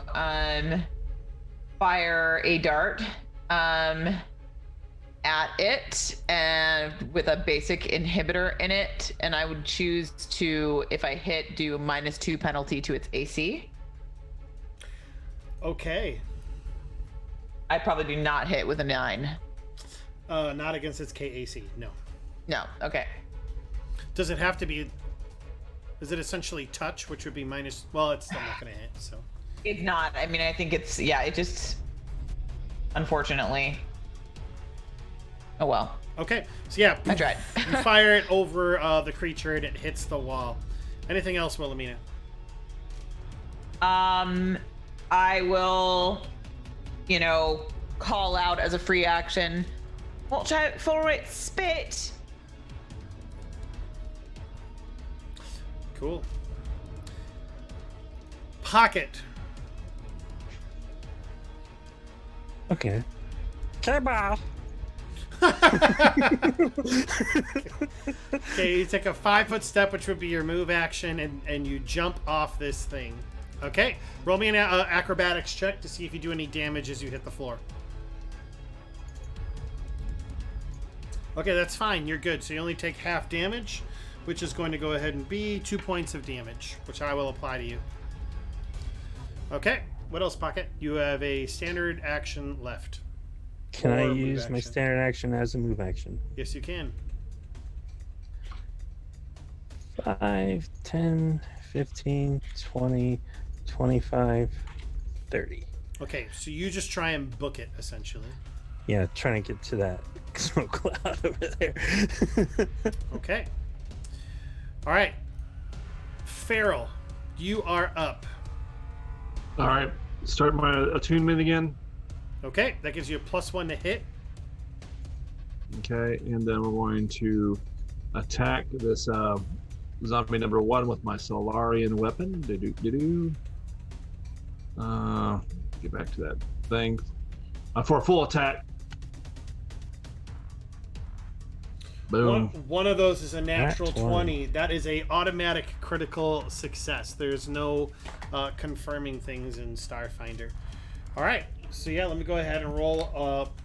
fire a dart at it and with a basic inhibitor in it, and I would choose to, if I hit, do -2 penalty to its AC. Okay. I probably do not hit with a 9. Not against its KAC. No. No. Okay. Does it have to be? Is it essentially touch, which would be minus? Well, it's still not going to hit. So. It's not. I mean, I think it's, yeah, it just, unfortunately. Oh well. Okay. So yeah, I tried. you fire it over the creature and it hits the wall. Anything else, Wilhelmina? I will, call out as a free action. Watch out for it, spit. Cool. Pocket. Okay. Turbo. Okay, you take a 5-foot step, which would be your move action, and you jump off this thing. Okay, roll me an acrobatics check to see if you do any damage as you hit the floor. Okay, that's fine. You're good. So you only take half damage, which is going to go ahead and be 2 points of damage, which I will apply to you. Okay, what else, Pocket? You have a standard action left. Can I Or move use my action. standard action as a move action? Yes, you can. 5, 10, 15, 20, 25, 30. Okay, so you just try and book it, essentially. Yeah, trying to get to that smoke cloud over there. Okay. All right. Feral, you are up. All right, start my attunement again. Okay, that gives you a +1 to hit. Okay, and then we're going to attack this zombie number 1 with my Solarian weapon. Get back to that thing. For a full attack. Boom. One of those is a natural Nat 20. That is a automatic critical success. There's no confirming things in Starfinder. All right. So yeah, let me go ahead and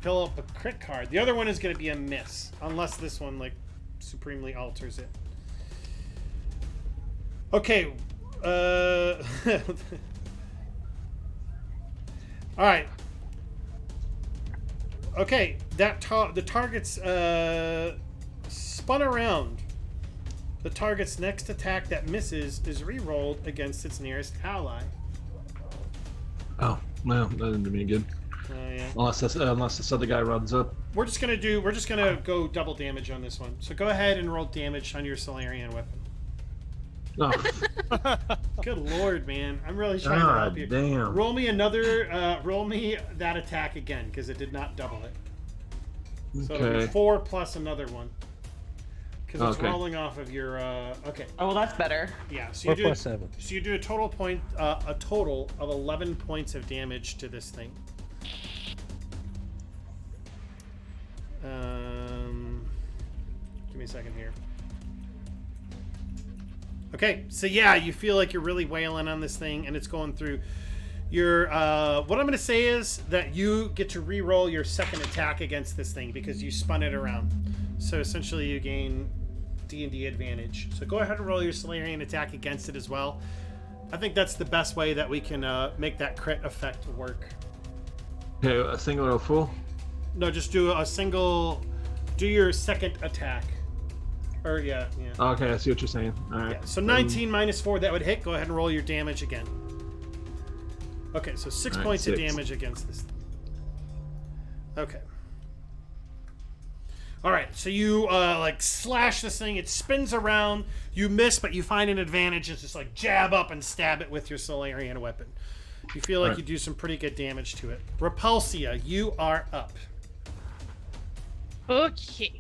fill up a crit card. The other one is going to be a miss, unless this one like supremely alters it. Okay. All right. Okay, the target's spun around. The target's next attack that misses is re-rolled against its nearest ally. Oh, well, that didn't do me good. Yeah. Unless this other guy runs up. We're just gonna go double damage on this one. So go ahead and roll damage on your Solarian weapon. Oh, Good lord, man! I'm really trying to help you. damn. Roll me that attack again because it did not double it. So it'll be Okay. 4 plus another one. Because it's Okay. rolling off of your okay. Oh, well, that's better. Yeah, so 4 you do plus 7. so you do a total of 11 points of damage to this thing. Give me a second here. Okay, so yeah, you feel like you're really wailing on this thing, and it's going through your. What I'm going to say is that you get to re-roll your second attack against this thing because you spun it around. So essentially, you gain D&D advantage. So go ahead and roll your Solarian attack against it as well. I think that's the best way that we can make that crit effect work. Okay, a single or a full? No, just do a single. Do your second attack. Or yeah. Okay, I see what you're saying. All right. Yeah, so 19 minus 4, that would hit. Go ahead and roll your damage again. Okay, so 6 All right, points of 6. damage against this thing. Okay. All right, so you like slash this thing. It spins around. You miss, but you find an advantage. It's just like jab up and stab it with your Solarian weapon. You feel like Right. you do some pretty good damage to it. Repulsia, you are up. Okay.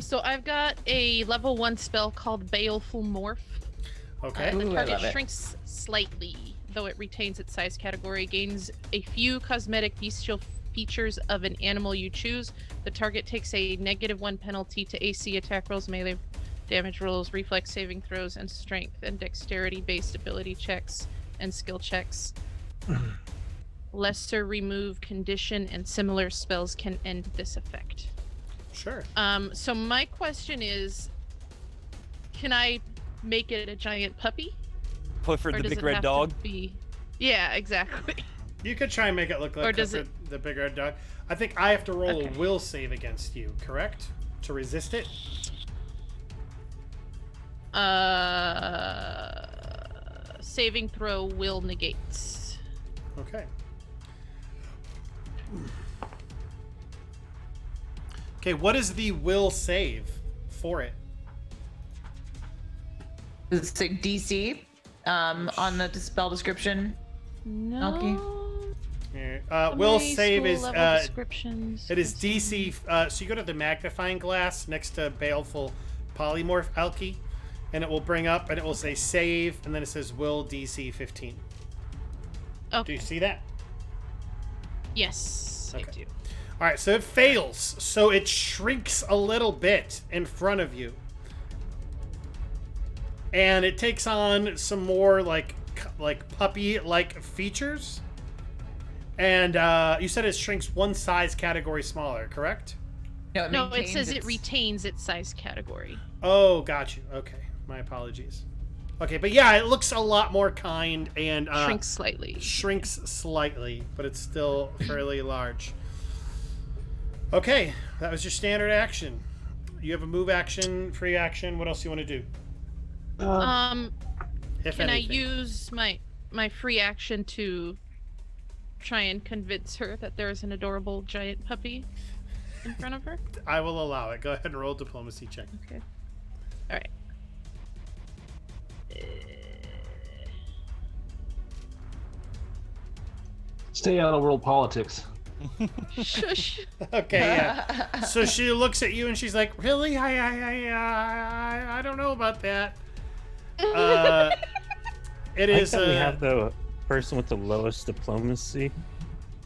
So I've got a level 1 spell called Baleful Morph. Okay. The Ooh, I target love it. shrinks slightly, though it retains its size category, gains a few cosmetic bestial features of an animal you choose. The target takes a -1 penalty to AC attack rolls, melee damage rolls, reflex saving throws, and strength and dexterity-based ability checks and skill checks. Lesser remove condition and similar spells can end this effect. Sure. So my question is, can I make it a giant puppy? Clifford Or the does big it red have dog. to be... Yeah, exactly. You could try and make it look like Or does Clifford the big red dog. I think I have to roll a Okay. will save against you, correct? To resist it? Saving throw will negates. Okay. Okay, what is the will save for it? Does it say DC on the spell description? No. Here, How will many save school is level descriptions? it is DC. So you go to the magnifying glass next to Baleful Polymorph Alki, and it will bring up and it will say save, and then it says will DC 15. Do Okay. you see that? Yes, I Okay. do. All right, so it fails. So it shrinks a little bit in front of you, and it takes on some more like puppy-like features. And you said it shrinks one size category smaller, correct? No, No, it maintains says it its- retains its size category. Oh, got you. Okay, my apologies. Okay, but yeah, it looks a lot more kind and Shrinks slightly. shrinks slightly, but it's still fairly large. Okay, that was your standard action. You have a move action, free action. What else do you want to do? If Can I anything. use my free action to try and convince her that there's an adorable giant puppy in front of her? I will allow it. Go ahead and roll a diplomacy check. Okay. All right. Stay out of world politics. Shush. Okay, yeah. So she looks at you and she's like, "Really? I don't know about that." It I like is. that we have the person with the lowest diplomacy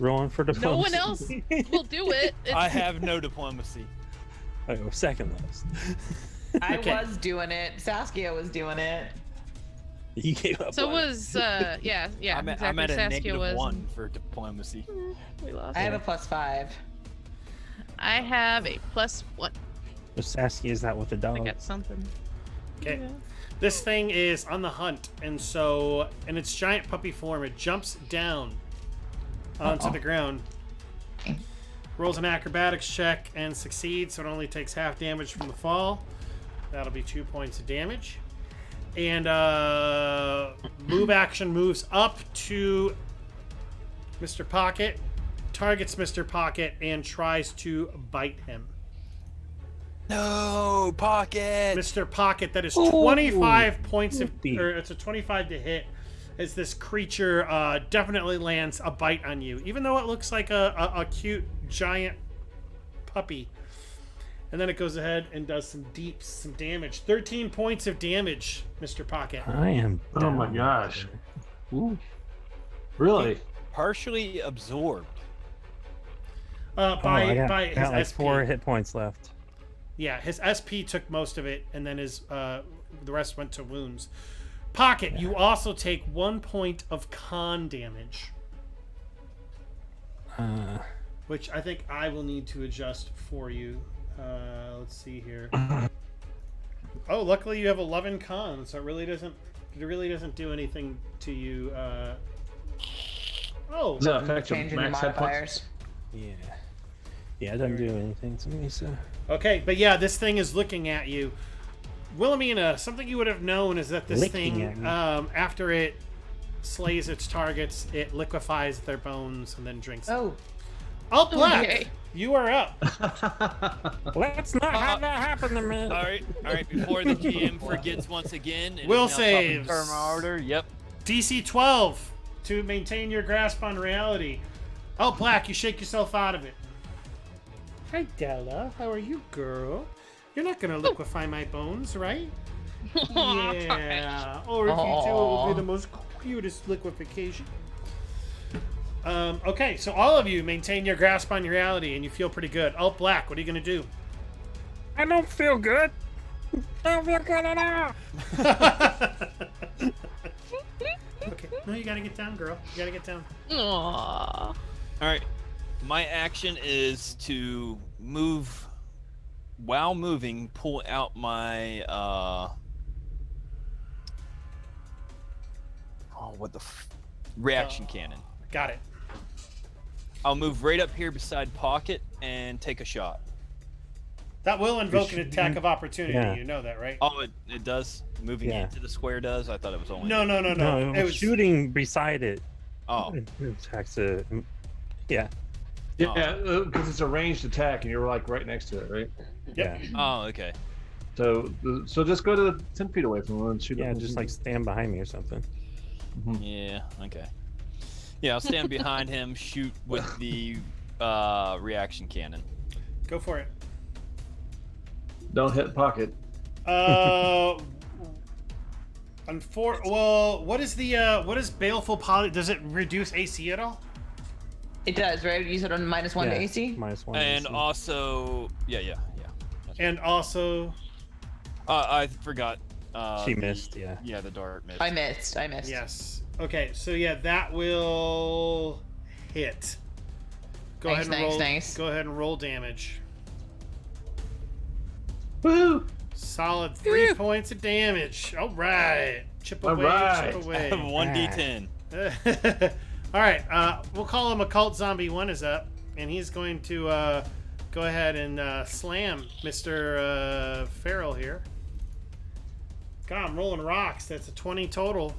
rolling for No diplomacy. one else will do it. I have no diplomacy. Oh, second lowest. I Okay. was doing it. Saskia was doing it. You gave up. So on it. was yeah, I'm at, exactly. I'm at a Saskia was. -1 for diplomacy. We lost. I have a +5. I have a +1. So Saskia is that with the I dog? got something. Okay. Yeah. This thing is on the hunt, and so in its giant puppy form, it jumps down onto the ground, rolls an acrobatics check, and succeeds. So it only takes half damage from the fall. That'll be 2 points of damage. And move action moves up to Mr. Pocket, targets Mr. Pocket, and tries to bite him. No, pocket. Mr. Pocket, that is 25 points of, Yippee. or it's a 25 to hit, as this creature definitely lands a bite on you, even though it looks like a cute giant puppy. And then it goes ahead and does some damage. 13 points of damage, Mr. Pocket. I am. Oh my down. gosh. Ooh. Really? Partially absorbed. I By got, by I his got like SP. 4 hit points left. Yeah, his SP took most of it, and then his the rest went to wounds. Pocket, you also take 1 point of con damage, which I think I will need to adjust for you. Let's see here. Oh, luckily you have 11 con, so it really doesn't do anything to you. Oh, Does that affect your Changing the max hit points? modifiers. Yeah. Yeah, it doesn't do anything to me, so. okay, but yeah, this thing is looking at you. Wilhelmina, something you would have known is that this Licking thing, at me. after it slays its targets, it liquefies their bones and then drinks them. Oh, Alt Black, Okay. you are up. Let's not have that happen to me. All right. Before the GM forgets once again. it is Will now top of saves. turn order. Yep. DC 12. to maintain your grasp on reality. Oh, Black, you shake yourself out of it. Hi, Della. How are you, girl? You're not gonna liquefy my bones, right? Yeah. Or if you do, it will be the most cutest liquefaction. Okay, so all of you maintain your grasp on reality, and you feel pretty good. Oh, Black, what are you gonna do? I don't feel good. I don't feel good at all. Okay. No, you gotta get down, girl. You gotta get down. Aww. All right. My action is to move. While moving, pull out my reaction cannon. Got it. I'll move right up here beside Pocket and take a shot. That will invoke an attack of opportunity. Yeah. You know that, right? Oh, it does? Moving Yeah. into the square does? I thought it was only... No. No, It was shooting beside it. Oh, It attacks it. Yeah. Yeah, because it's a ranged attack, and you're like right next to it, right? Yeah. oh, okay. So just go to 10 feet away from him and shoot. Yeah, him. just like stand behind me or something. Yeah, okay. Yeah, I'll stand behind him, shoot with the reaction cannon. Go for it. Don't hit Pocket. Well, what is baleful poly? Does it reduce AC at all? It does, right? You said on -1 to Yeah, AC? -1 And AC. also, yeah. And also, I forgot. She missed, yeah. Yeah, the dart missed. I missed. yes. Okay, so yeah, that will hit. Go Nice, ahead and roll. nice. Go ahead and roll damage. Woohoo! Solid 3 points of damage. All right, chip All away, right. chip away. 1d10. All right, we'll call him Occult Zombie 1 is up, and he's going to go ahead and slam Mr. Farrell here. God, I'm rolling rocks. That's a 20 total,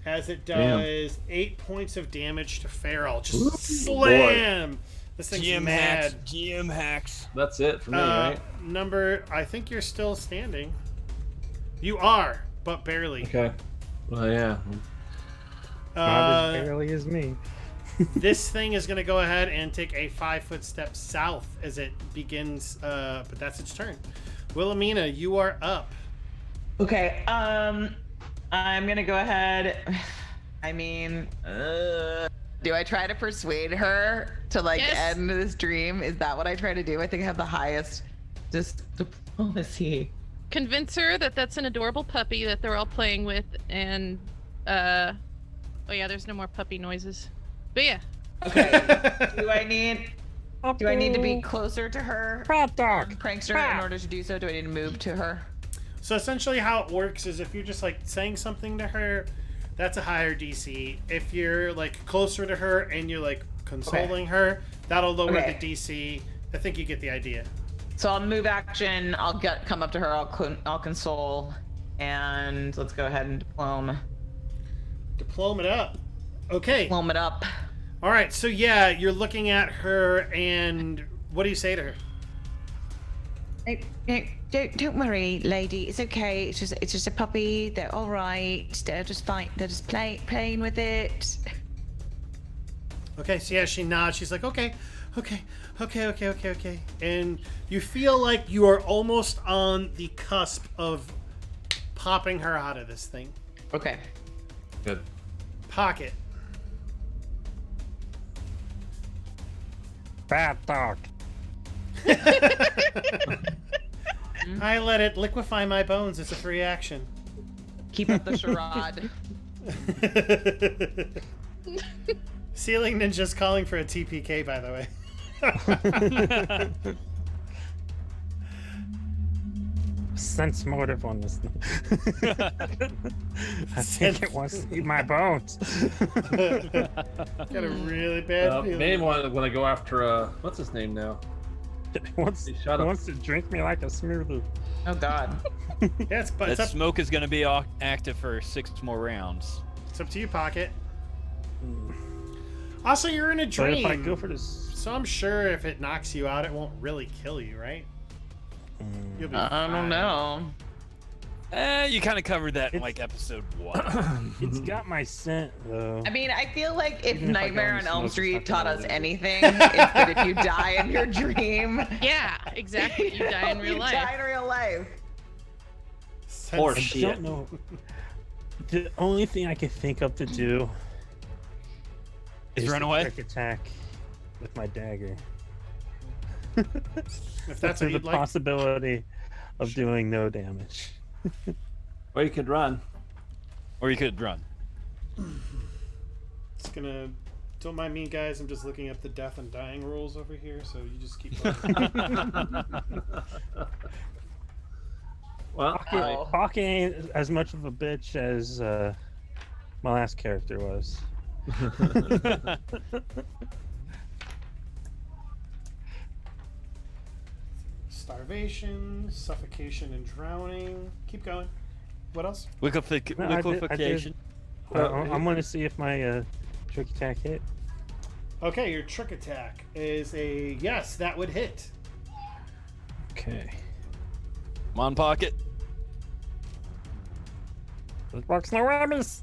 as it does 8 points of damage to Farrell. Just slam! This thing's GM mad. hacks. GM hacks. That's it for me, right? I think you're still standing. You are, but barely. Okay. Well, yeah. Not as barely as me. This thing is going to go ahead and take a 5-foot step south as it begins, but that's its turn. Wilhelmina, you are up. Okay, I'm gonna go ahead. I mean, do I try to persuade her to like Yes. end this dream? Is that what I try to do? I think I have the highest diplomacy. Convince her that that's an adorable puppy that they're all playing with, and oh yeah, there's no more puppy noises. But yeah, Okay. do I need to be closer to her, Rat dog. prankster, in order to do so? Do I need to move to her? So essentially how it works is if you're just like saying something to her, that's a higher DC. If you're like closer to her and you're like consoling her, that'll lower Okay. the DC. I think you get the idea. So I'll move action. I'll come up to her. I'll console, and let's go ahead and diplome Diploma it up. Okay. it up. All right. So yeah, you're looking at her, and what do you say to her? Don't worry, lady. It's okay. It's just a puppy. They're all right. They're just fine. They're just playing with it. Okay, so yeah, she nods. She's like, okay. And you feel like you are almost on the cusp of popping her out of this thing. Okay. Good. Pocket. Rat dog. I let it liquefy my bones. It's a free action. Keep up the charade. Ceiling Ninja's calling for a TPK, by the way. Sense motive on this. I think it wants to eat my bones. Got a really bad feeling. Maybe when I go after what's his name now? It wants, Hey, shut up. wants to drink me like a smoothie. Oh God. Yeah, it's That up, smoke is going to be active for 6 more rounds. it's up to you, Pocket. Also, you're in a But dream. if I go for this, So I'm sure if it knocks you out, it won't really kill you, right? You'll be I fine. don't know. You kind of covered that in It's- like episode 1. It's got my scent though. I mean, I feel like if Even if I go Nightmare and on smoke, Elm it's Street not taught gonna us leave it. anything, it's that if you die in your dream, Yeah, exactly. You die in real you life. die in real life. Or I shit. don't know. The only thing I can think of to do Is run to away? trick attack with my dagger. If that's For what the you'd like. possibility of doing no damage. Or you could run. Or you could run. It's gonna. Don't mind me, guys. I'm just looking up the death and dying rules over here, so you just keep going. Well, Oh. Pocket ain't as much of a bitch as my last character was. Starvation, suffocation, and drowning. Keep going. What else? No, I did- Liquefaction. I'm going to see if my trick attack hit. Okay, your trick attack is a yes. That would hit. Okay. Come on, Pocket. This works no whammies.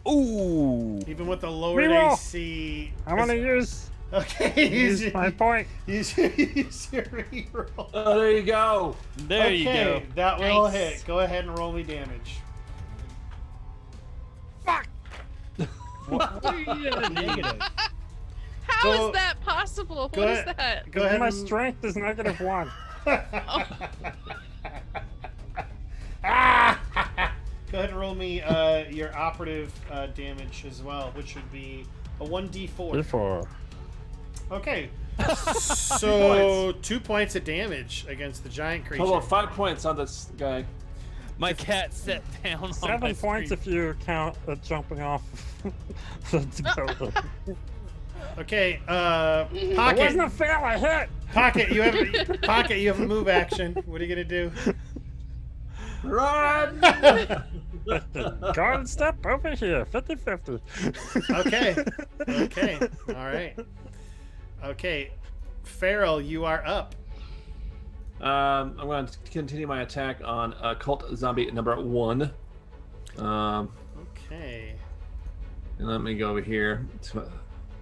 Ooh. Even with the lowered Reroll. AC. I want to use Okay, use my point. use your reroll. oh, there you go. There Okay, you go. that will Nice. hit. Go ahead and roll me damage. What are you at a negative? How is Go- that possible? go What is ahead. that? Go ahead. My and- strength is -1. Go ahead and roll me your operative damage as well, which would be a 1d4. Therefore, Okay. So 2 points of damage against the giant creature. Total of 5 points on this guy. My cat sat down on 7 my points screen. if you count jumping off the building. Okay, It Pocket. wasn't a fail, I hit! Pocket, you have a move action. What are you gonna do? Run! Garden step over here, 50-50. Okay. All right. Okay. Farrell, you are up. I'm going to continue my attack on cult zombie number 1. Okay. And let me go over here to the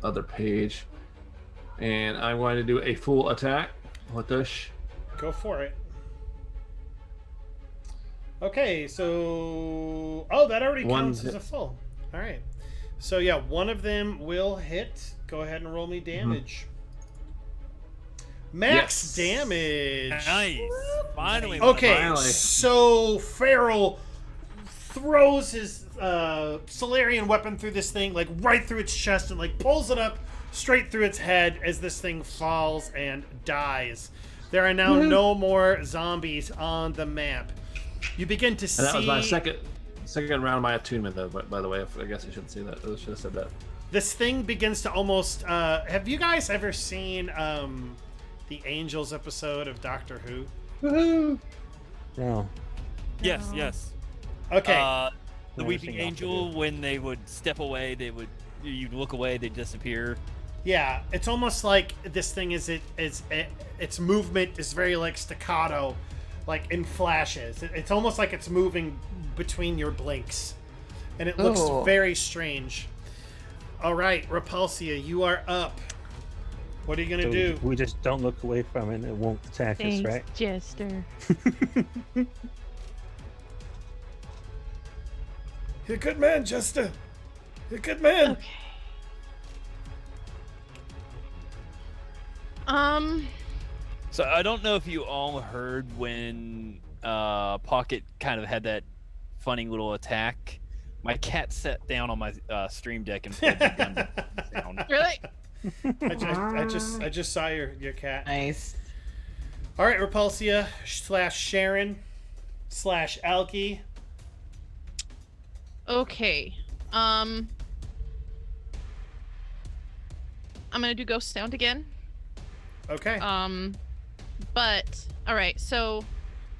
other page. And I'm going to do a full attack with this. Go for it. Okay, so that already One counts as hit. a full. All right. So yeah, one of them will hit. Go ahead and roll me damage. Max Yes. damage. Nice. Finally. Okay, Finally. so Farrell throws his Solarian weapon through this thing, like right through its chest, and like pulls it up straight through its head as this thing falls and dies. There are now no more zombies on the map. You begin to And see. that was my second round of my attunement, though. By the way, I guess I shouldn't say that. I should have said that. This thing begins to almost. Have you guys ever seen the Angels episode of Doctor Who? No. Yes, yes. Okay. The Never Weeping seen Doctor Angel, when they would step away, you'd look away, they'd disappear. Yeah, it's almost like this thing its movement is very like staccato, like in flashes. It's almost like it's moving between your blinks, and it looks Ooh. very strange. All right, Repulsia, you are up. What are you gonna So do? we just don't look away from it and it won't attack us, right? Jester. You're a good man, Jester. You're a good man. Okay. So I don't know if you all heard when Pocket kind of had that funny little attack. My cat sat down on my stream deck and played the gun sound. Really? I just saw your cat. Nice. All right, Repulsia / Sharon / Alki. Okay. I'm gonna do ghost sound again. Okay. But all right. So,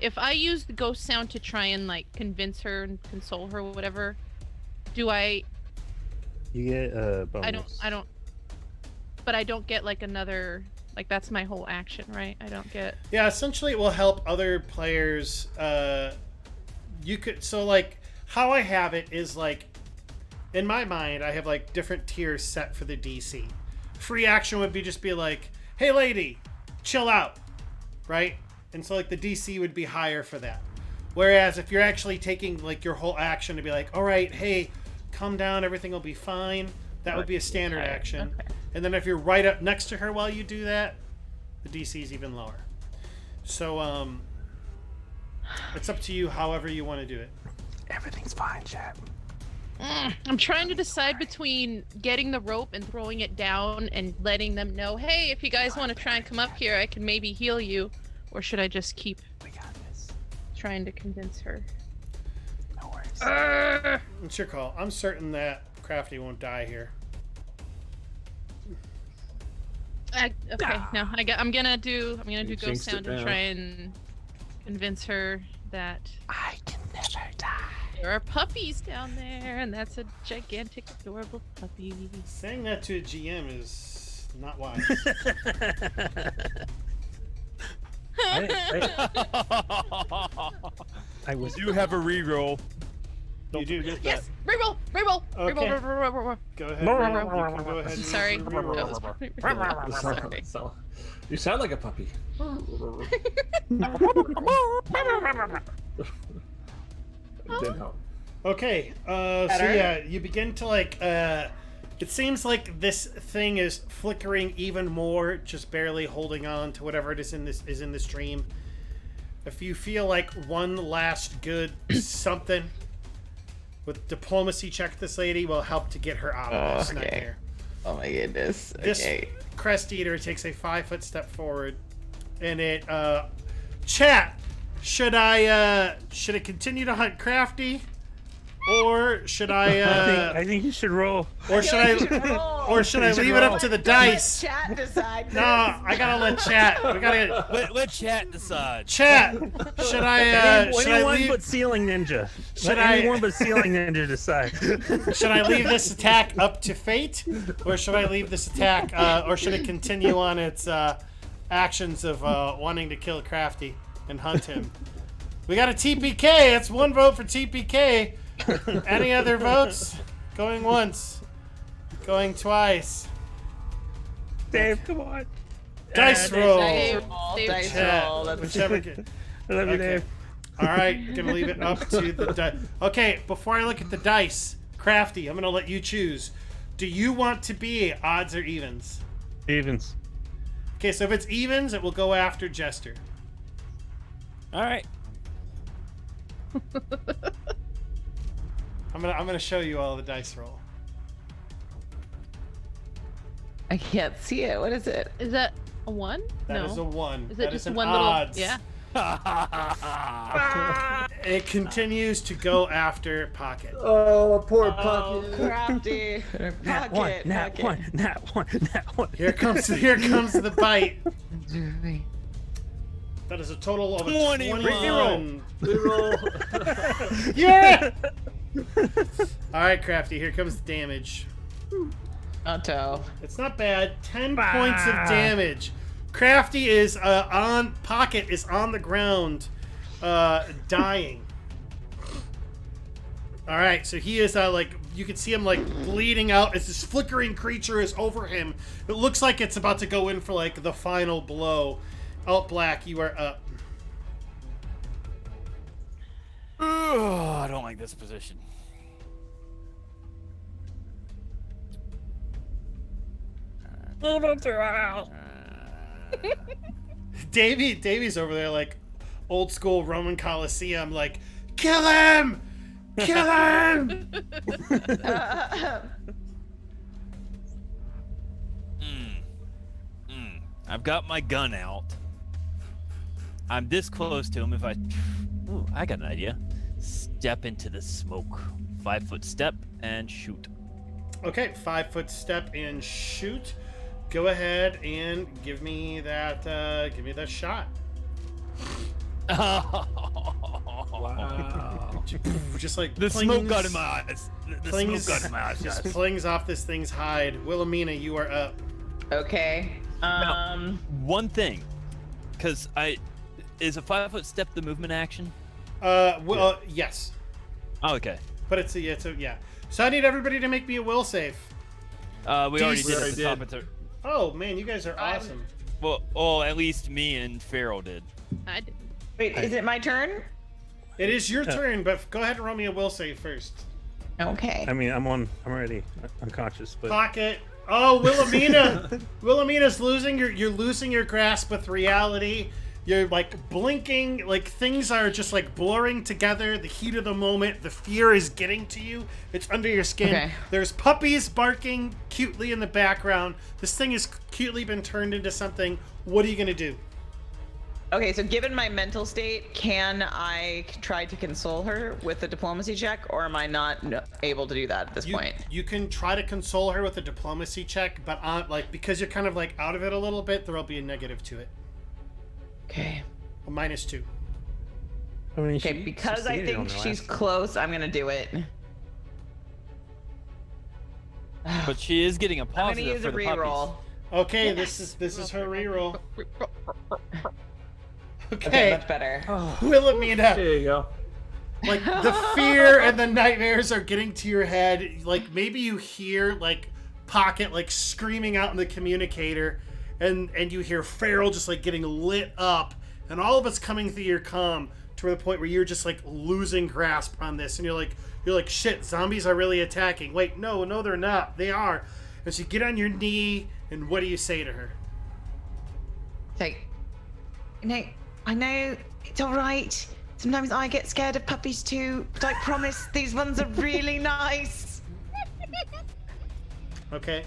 if I use the ghost sound to try and like convince her and console her, or whatever, do I? You get a bonus. I don't. But I don't get like another Like that's my whole action, right? I don't get. Yeah, essentially it will help other players. You could like how I have it is like in my mind I have like different tiers set for the DC. Free action would be just be like, hey lady, chill out, right? And so like the DC would be higher for that. Whereas if you're actually taking like your whole action to be like, all right, hey, calm down, everything will be fine, that would be a standard action. Okay. And then if you're right up next to her while you do that, the DC is even lower. So it's up to you however you want to do it. Everything's fine, chat. I'm trying to decide between getting the rope and throwing it down and letting them know, hey, if you guys want to try and come up here, I can maybe heal you, or should I just keep We got this. trying to convince her? No worries. It's your call. I'm certain that Crafty won't die here. Okay, no, I'm gonna do You ghost jinxed sound it and now. try and convince her that I can never die. there are puppies down there, and that's a gigantic, adorable puppy. Saying that to a GM is not wise. I was. You have a reroll. You do. Yes, reroll. Okay. Reroll. Go ahead. Ray. You can go ahead and Sorry. reroll. That was Sorry. So, you sound like a puppy. It did help. Okay, so yeah, you begin to like, it seems like this thing is flickering even more, just barely holding on to whatever it is in this dream. If you feel like one last good something with diplomacy check, this lady will help to get her out of this nightmare. Oh my goodness. This Okay. crest eater takes a 5-foot step forward, and it, chat, should I continue to hunt Crafty? Or should I think you should roll. Or should I leave it up to the dice? Chat decide. No, I gotta let chat. We gotta Let chat decide. chat. Should I Anyone leave? but Ceiling Ninja. Should Let I- anyone but Ceiling Ninja decide. Should I leave this attack up to fate, or should I leave this attack, or should it continue on its actions of wanting to kill Crafty and hunt him? We got a TPK. That's one vote for TPK. Any other votes? Going once. Going twice. Dave, come on. Dice roll. Dave. Dice Chat. roll. That's Whichever. I love you, Okay. Dave. All right, gonna leave it up to the dice. Okay, before I look at the dice, Crafty, I'm gonna let you choose. Do you want to be odds or evens? Evens. Okay, so if it's evens, it will go after Jester. All right. I'm gonna show you all the dice roll. I can't see it. What is it? Is that a 1? That No. is a 1. Is That it just an one odds. little? Yeah. It continues to go after Pocket. Oh, poor puppy. Crafty. Nat one, Pocket. nat Pocket. one, nat one, nat one. Here comes the bite. That is a total of a 21. Reroll. Yeah! All right, Crafty, here comes the damage. Otto. It's not bad. 10 points of damage. Crafty is on Pocket is on the ground, dying. All right, so he is like you can see him like bleeding out as this flickering creature is over him. It looks like it's about to go in for like the final blow. Out Black, you are up. Oh, I don't like this position. Davy's over there like old school Roman Coliseum, like kill him, kill him. I've got my gun out. I'm this close to him. If I, ooh, I got an idea. Step into the smoke. 5-foot step and shoot. Okay, 5-foot step and shoot. Go ahead and give me that shot. Wow. Just like The plings, smoke got in my eyes. The plings, smoke got in my eyes. just plings off this thing's hide. Wilhelmina, you are up. Okay. One thing, because is a 5-foot step the movement action? Yes, Oh, okay. but it's a yeah. So I need everybody to make me a will save. We already DC. did at the top of the. Oh man, you guys are awesome. Well, at least me and Farrell did. I did. Wait, is it my turn? It is your turn, but go ahead and roll me a will save first. Okay. I mean, I'm already unconscious, but Pocket. Oh, Wilhelmina. Wilhelmina's losing you're losing your grasp with reality. You're like blinking, like things are just like blurring together. The heat of the moment, the fear is getting to you. It's under your skin. Okay. There's puppies barking cutely in the background. This thing has cutely been turned into something. What are you gonna do? Okay, so given my mental state, can I try to console her with a diplomacy check, or am I not able to do that at this point? You can try to console her with a diplomacy check, but because you're kind of like out of it a little bit, there'll be a negative to it. Okay. A -2. I mean, Okay, because I think she's close, I'm gonna do it. But she is getting a I'm gonna positive use for a the reroll. puppies. Okay, this is her reroll. Okay, Okay, much better. Wilhelmina. There you go. Like the fear and the nightmares are getting to your head. Like maybe you hear like Pocket like screaming out in the communicator, and you hear Farrell just like getting lit up, and all of it's coming through your comm to the point where you're just like losing grasp on this, and you're like shit, zombies are really attacking. Wait, no they're not. They are. And so you get on your knee, and what do you say to her? Like, I know it's all right. Sometimes I get scared of puppies too, but I promise these ones are really nice. Okay.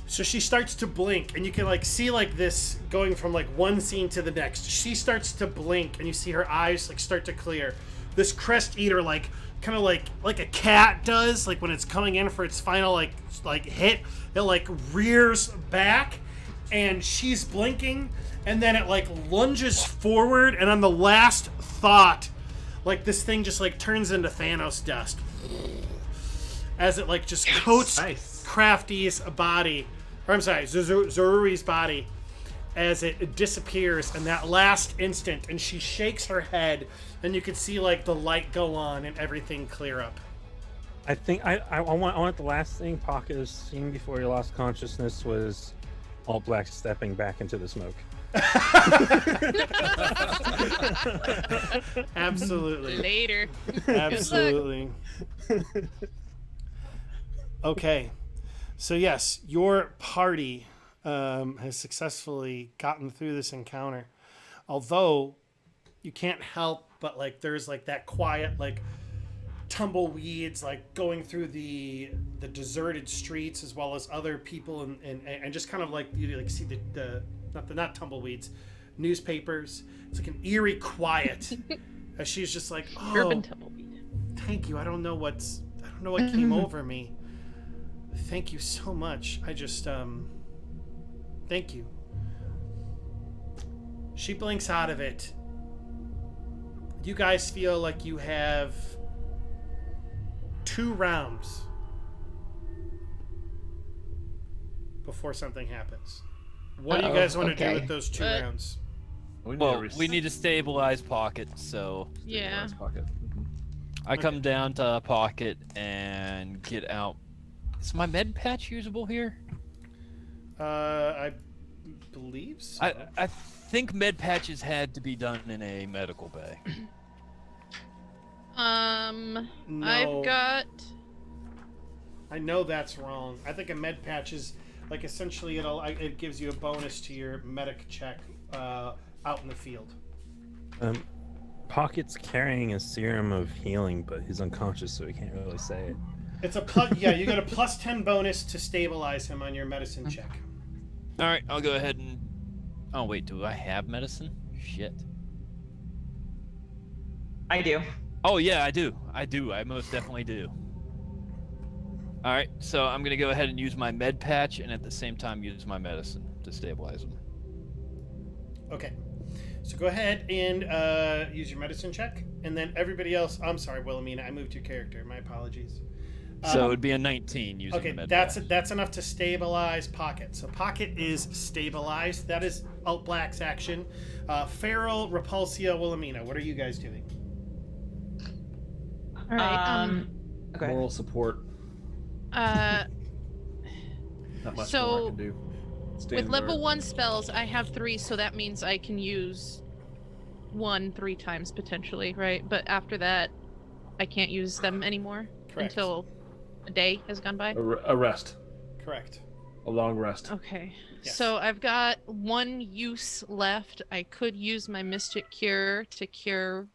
So she starts to blink, and you can like see like this going from like one scene to the next. She starts to blink, and you see her eyes like start to clear. This crest eater like kind of like a cat does, like when it's coming in for its final like hit, it like rears back, and she's blinking, and then it like lunges forward, and on the last thought, like this thing just like turns into Thanos dust as it like just coats Crafty's body, or I'm sorry, Zaruri's body, as it disappears in that last instant, and she shakes her head, and you can see like the light go on and everything clear up. I think I want the last thing Pocket has seen before he lost consciousness was all black stepping back into the smoke. Absolutely. Later. Absolutely. Okay. So yes, your party has successfully gotten through this encounter. Although you can't help but like there's like that quiet like tumbleweeds like going through the deserted streets, as well as other people and just kind of like you like see the not tumbleweeds, newspapers. It's like an eerie quiet as she's just like, oh, Urban tumbleweed. thank you. I don't know what came over me. Thank you so much. I just thank you. She blinks out of it. You guys feel like you have 2 rounds before something happens. What do you guys want to do with those 2 rounds? We need to stabilize Pocket, so Yeah. Pocket. I come down to Pocket and get out. Is my med patch usable here? I believe so. I think med patches had to be done in a medical bay. No. I've got. I know that's wrong. I think a med patch is like essentially it gives you a bonus to your medic check out in the field. Pocket's carrying a serum of healing, but he's unconscious, so he can't really say it. It's a plus. Yeah, you get a +10 bonus to stabilize him on your medicine check. All right, I'll go ahead and. Oh wait, do I have medicine? Shit. I do. Oh yeah, I do. I most definitely do. All right, so I'm gonna go ahead and use my med patch, and at the same time use my medicine to stabilize him. Okay. So go ahead and use your medicine check, and then everybody else. I'm sorry, Wilhelmina. I moved your character. My apologies. So it'd be a 19 using Okay, the med that's pass. that's enough to stabilize Pocket. So Pocket is stabilized. That is Alt Black's action. Feral, Repulsia, Wilhelmina, what are you guys doing? All right. Okay. Moral support. Uh, Not much more I So, can do. with Stand level guard. 1 spells, I have 3, so that means I can use 1 3 times potentially, right? But after that, I can't use them anymore Correct. until a day has gone by. A rest. Correct. A long rest. Okay. Yes. So I've got 1 use left. I could use my Mystic Cure to cure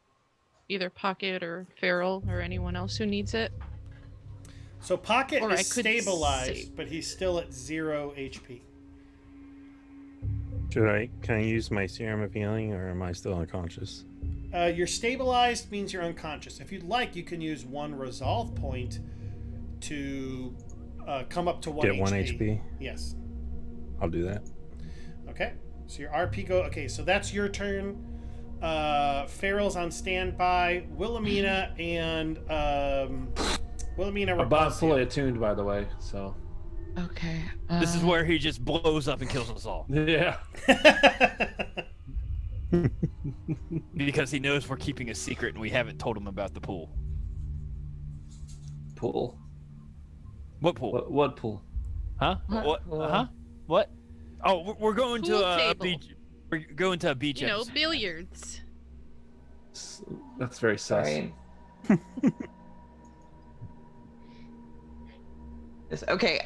either Pocket or Feral or anyone else who needs it. So Pocket Or I is could stabilized, save. but he's still at 0 HP. Can I use my serum of healing, or am I still unconscious? You're stabilized means you're unconscious. If you'd like, you can use 1 resolve point to come up to 1 Get HP. 1 HP? Yes. I'll do that. Okay. So your RP go. Okay, so that's your turn. Feral's on standby. Wilhelmina and Wilhelmina I'm not Repulsia. fully attuned, by the way. So Okay. This is where he just blows up and kills us all yeah. because he knows we're keeping a secret and we haven't told him about the pool. Pool. What pool? What pool? Huh? What? Huh? What? Oh, we're going Pool to a table. beach. We're going to a beach. You know, episode. billiards. That's very sus. Sorry. Okay.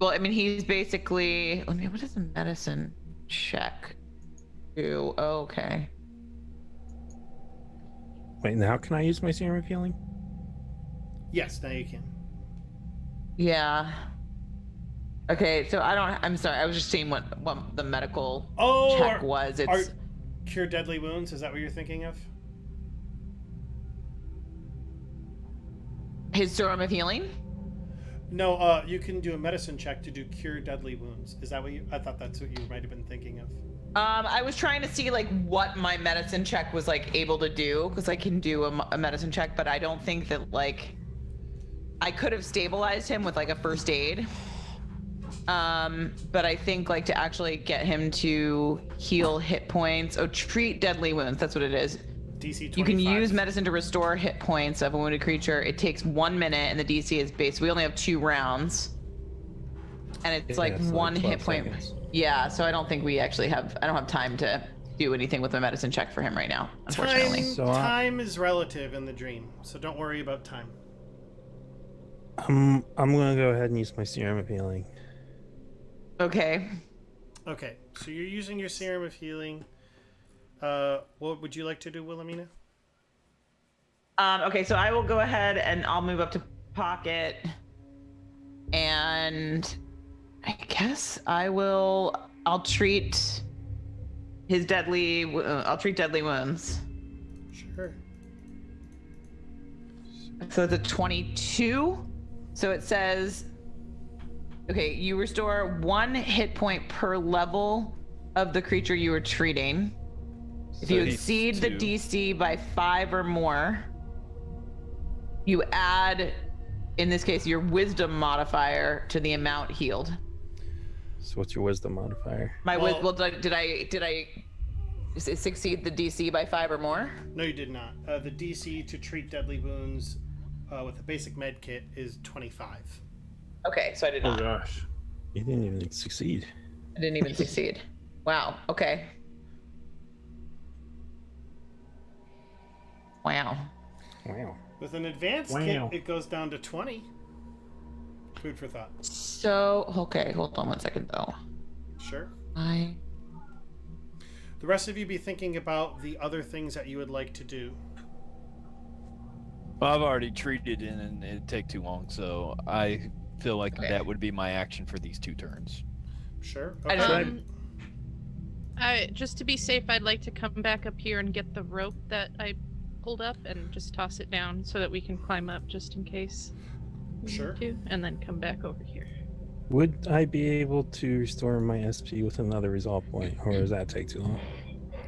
Well, I mean, he's basically. Let me. What does a medicine check do? Oh, okay. Wait, now can I use my serum of healing? Yes, now you can. Yeah. Okay, so I don't. I'm sorry. I was just seeing what the medical Oh, check was. It's Cure deadly wounds. Is that what you're thinking of? his serum of healing. No, you can do a medicine check to do cure deadly wounds. Is that what you? I thought that's what you might have been thinking of. I was trying to see like what my medicine check was like able to do because I can do a medicine check, but I don't think that like I could have stabilized him with like a first aid. But I think like to actually get him to heal hit points. Oh, treat deadly wounds. That's what it is. DC 25. You can use medicine to restore hit points of a wounded creature. It takes 1 minute, and the DC is based. We only have 2 rounds, and it's Yeah, like it's like 1 hit 12 point. seconds. Yeah, so I don't think we actually have. I don't have time to do anything with a medicine check for him right now, unfortunately. Time, So, time is relative in the dream, so don't worry about time. I'm gonna go ahead and use my serum of healing. Okay. Okay, so you're using your serum of healing. What would you like to do, Wilhelmina? Okay, so I will go ahead and I'll move up to Pocket, and I guess I'll treat his deadly. I'll treat deadly wounds. Sure. So it's a 22. So it says, okay, you restore 1 hit point per level of the creature you are treating. If So you he's exceed the 2. DC by 5 or more, you add, in this case, your wisdom modifier to the amount healed. So what's your wisdom modifier? Well- Did I succeed the DC by 5 or more? No, you did not. The DC to treat deadly wounds with a basic med kit is 25. Okay, so I did Oh not. gosh. You didn't even succeed. I didn't even succeed. Wow. Okay. Wow. Wow. With an advanced Wow. kit, it goes down to 20. Food for thought. So, okay, hold on 1 second though. Sure. The rest of you be thinking about the other things that you would like to do. Well, I've already treated it and it'd take too long, so I feel like Okay. that would be my action for these 2 turns. Sure. I Okay. don't- Just to be safe, I'd like to come back up here and get the rope that I pulled up and just toss it down so that we can climb up just in case we need Sure. to, and then come back over here. Would I be able to restore my SP with another resolve point, or does that take too long?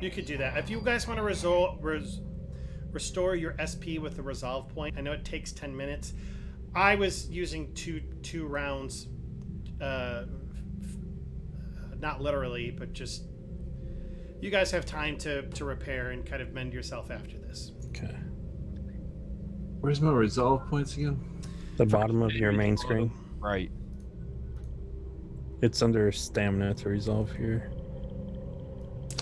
You could do that. If you guys want to restore your SP with the resolve point. I know it takes 10 minutes. I was using two rounds, not literally, but just you guys have time to repair and kind of mend yourself after this. Okay. Where's my resolve points again? The bottom of your main screen. Right. It's under stamina to resolve here.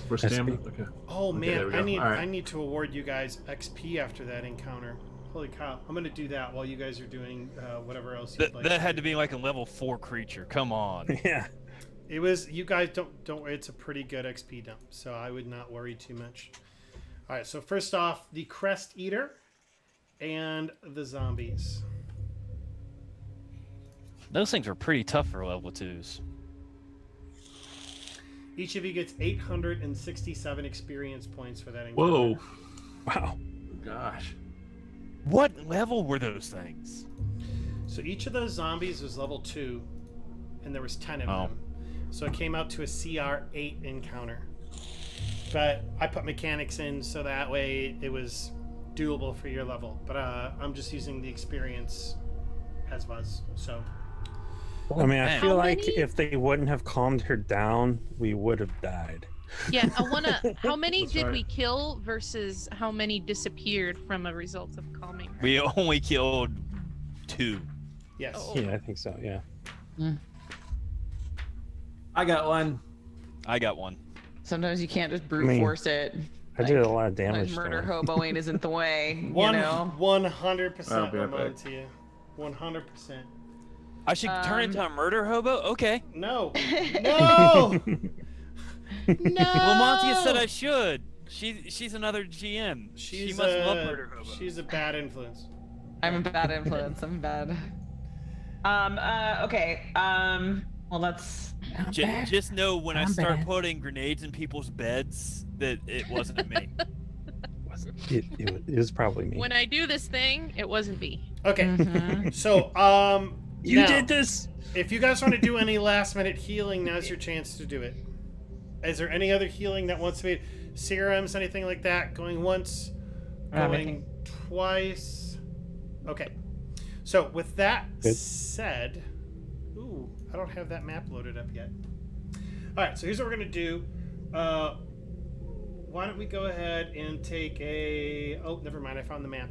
For stamina? Okay. Oh Okay, man, there we go. I All right. need to award you guys XP after that encounter. Holy cow! I'm gonna do that while you guys are doing whatever else you'd like. That had to be like a level 4 creature. Come on. Yeah. It was. You guys don't worry. It's a pretty good XP dump, so I would not worry too much. All right. So first off, the Crest Eater and the zombies. Those things were pretty tough for level 2s. Each of you gets 867 experience points for that encounter. Whoa. Wow. Gosh. What level were those things? So each of those zombies was level 2, and there was 10 of them. So it came out to a CR 8 encounter. But I put mechanics in so that way it was doable for your level. But I'm just using the experience as was. So I mean, I man. feel How like many- if they wouldn't have calmed her down, we would have died. Yeah, I wanna. How many That's did right. we kill versus how many disappeared from a result of calming her? We only killed 2. yes. Oh. Yeah, I think so. Yeah. I got one. I got one. Sometimes you can't just brute I mean, force it. I did a lot of Like, damage. murder to her. hoboing isn't the way, you One, know? 100% I'll be right I'm on back. to you. 100%. I should turn into a murder hobo? Okay. No. No! No! Well, Montia said I should. She's another GM. She She's must love a, murder hobo. she's a bad influence. I'm a bad influence. I'm bad. Okay. Well, that's. Just know when I start putting grenades in people's beds that it wasn't me. It was probably me. When I do this thing, it wasn't me. Okay. Mhm. So, You now, did this. if you guys want to do any last minute healing, now's your chance to do it. Is there any other healing that wants to be serums, anything like that? Going once, going twice. Okay. So with that Good. said, ooh, I don't have that map loaded up yet. All right, so here's what we're gonna do. Why don't we go ahead and take a? Oh, never mind. I found the map.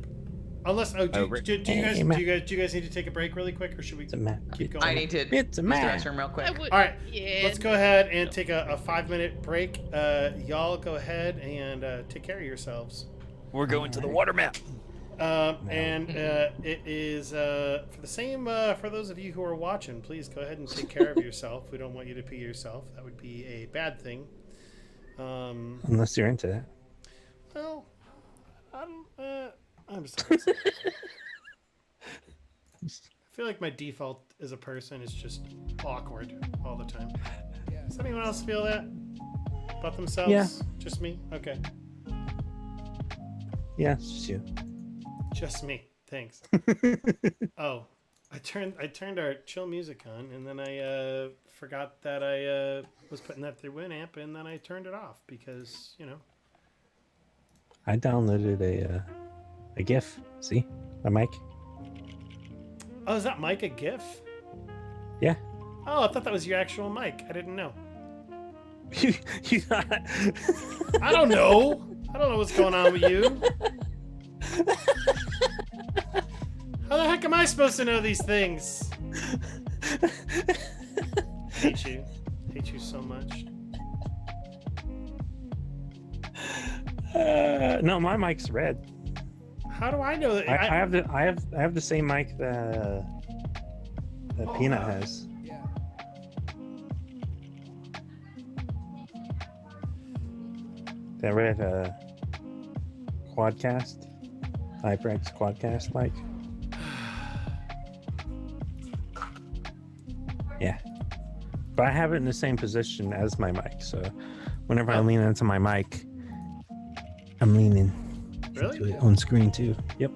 Unless, do you guys need to take a break really quick, or should we It's a map. keep going? I need to It's a use the map. restroom real quick. I would. All right, Yeah. let's go ahead and take a 5-minute break. Y'all go ahead and take care of yourselves. We're going to the water map. And it is for the same for those of you who are watching. Please go ahead and take care of yourself. We don't want you to pee yourself. That would be a bad thing. Unless you're into that. Well, I'm just. I feel like my default as a person is just awkward all the time. Does anyone else feel that about themselves? Yeah. Just me? Okay. Yeah, it's just you. Just me. Thanks. Oh, I turned our chill music on, and then I forgot that I was putting that through Winamp, and then I turned it off because, you know. I downloaded a GIF. See, my mic. Oh, is that mic a GIF? Yeah. Oh, I thought that was your actual mic. I didn't know. you thought... I don't know. I don't know what's going on with you. How the heck am I supposed to know these things? Hate you. Hate you so much. No, my mic's red. How do I know that? I have the same mic that Peanut has. That red Quadcast, HyperX Quadcast mic. Yeah, but I have it in the same position as my mic, so whenever I lean into my mic, I'm leaning Really? into it on screen too. Yep.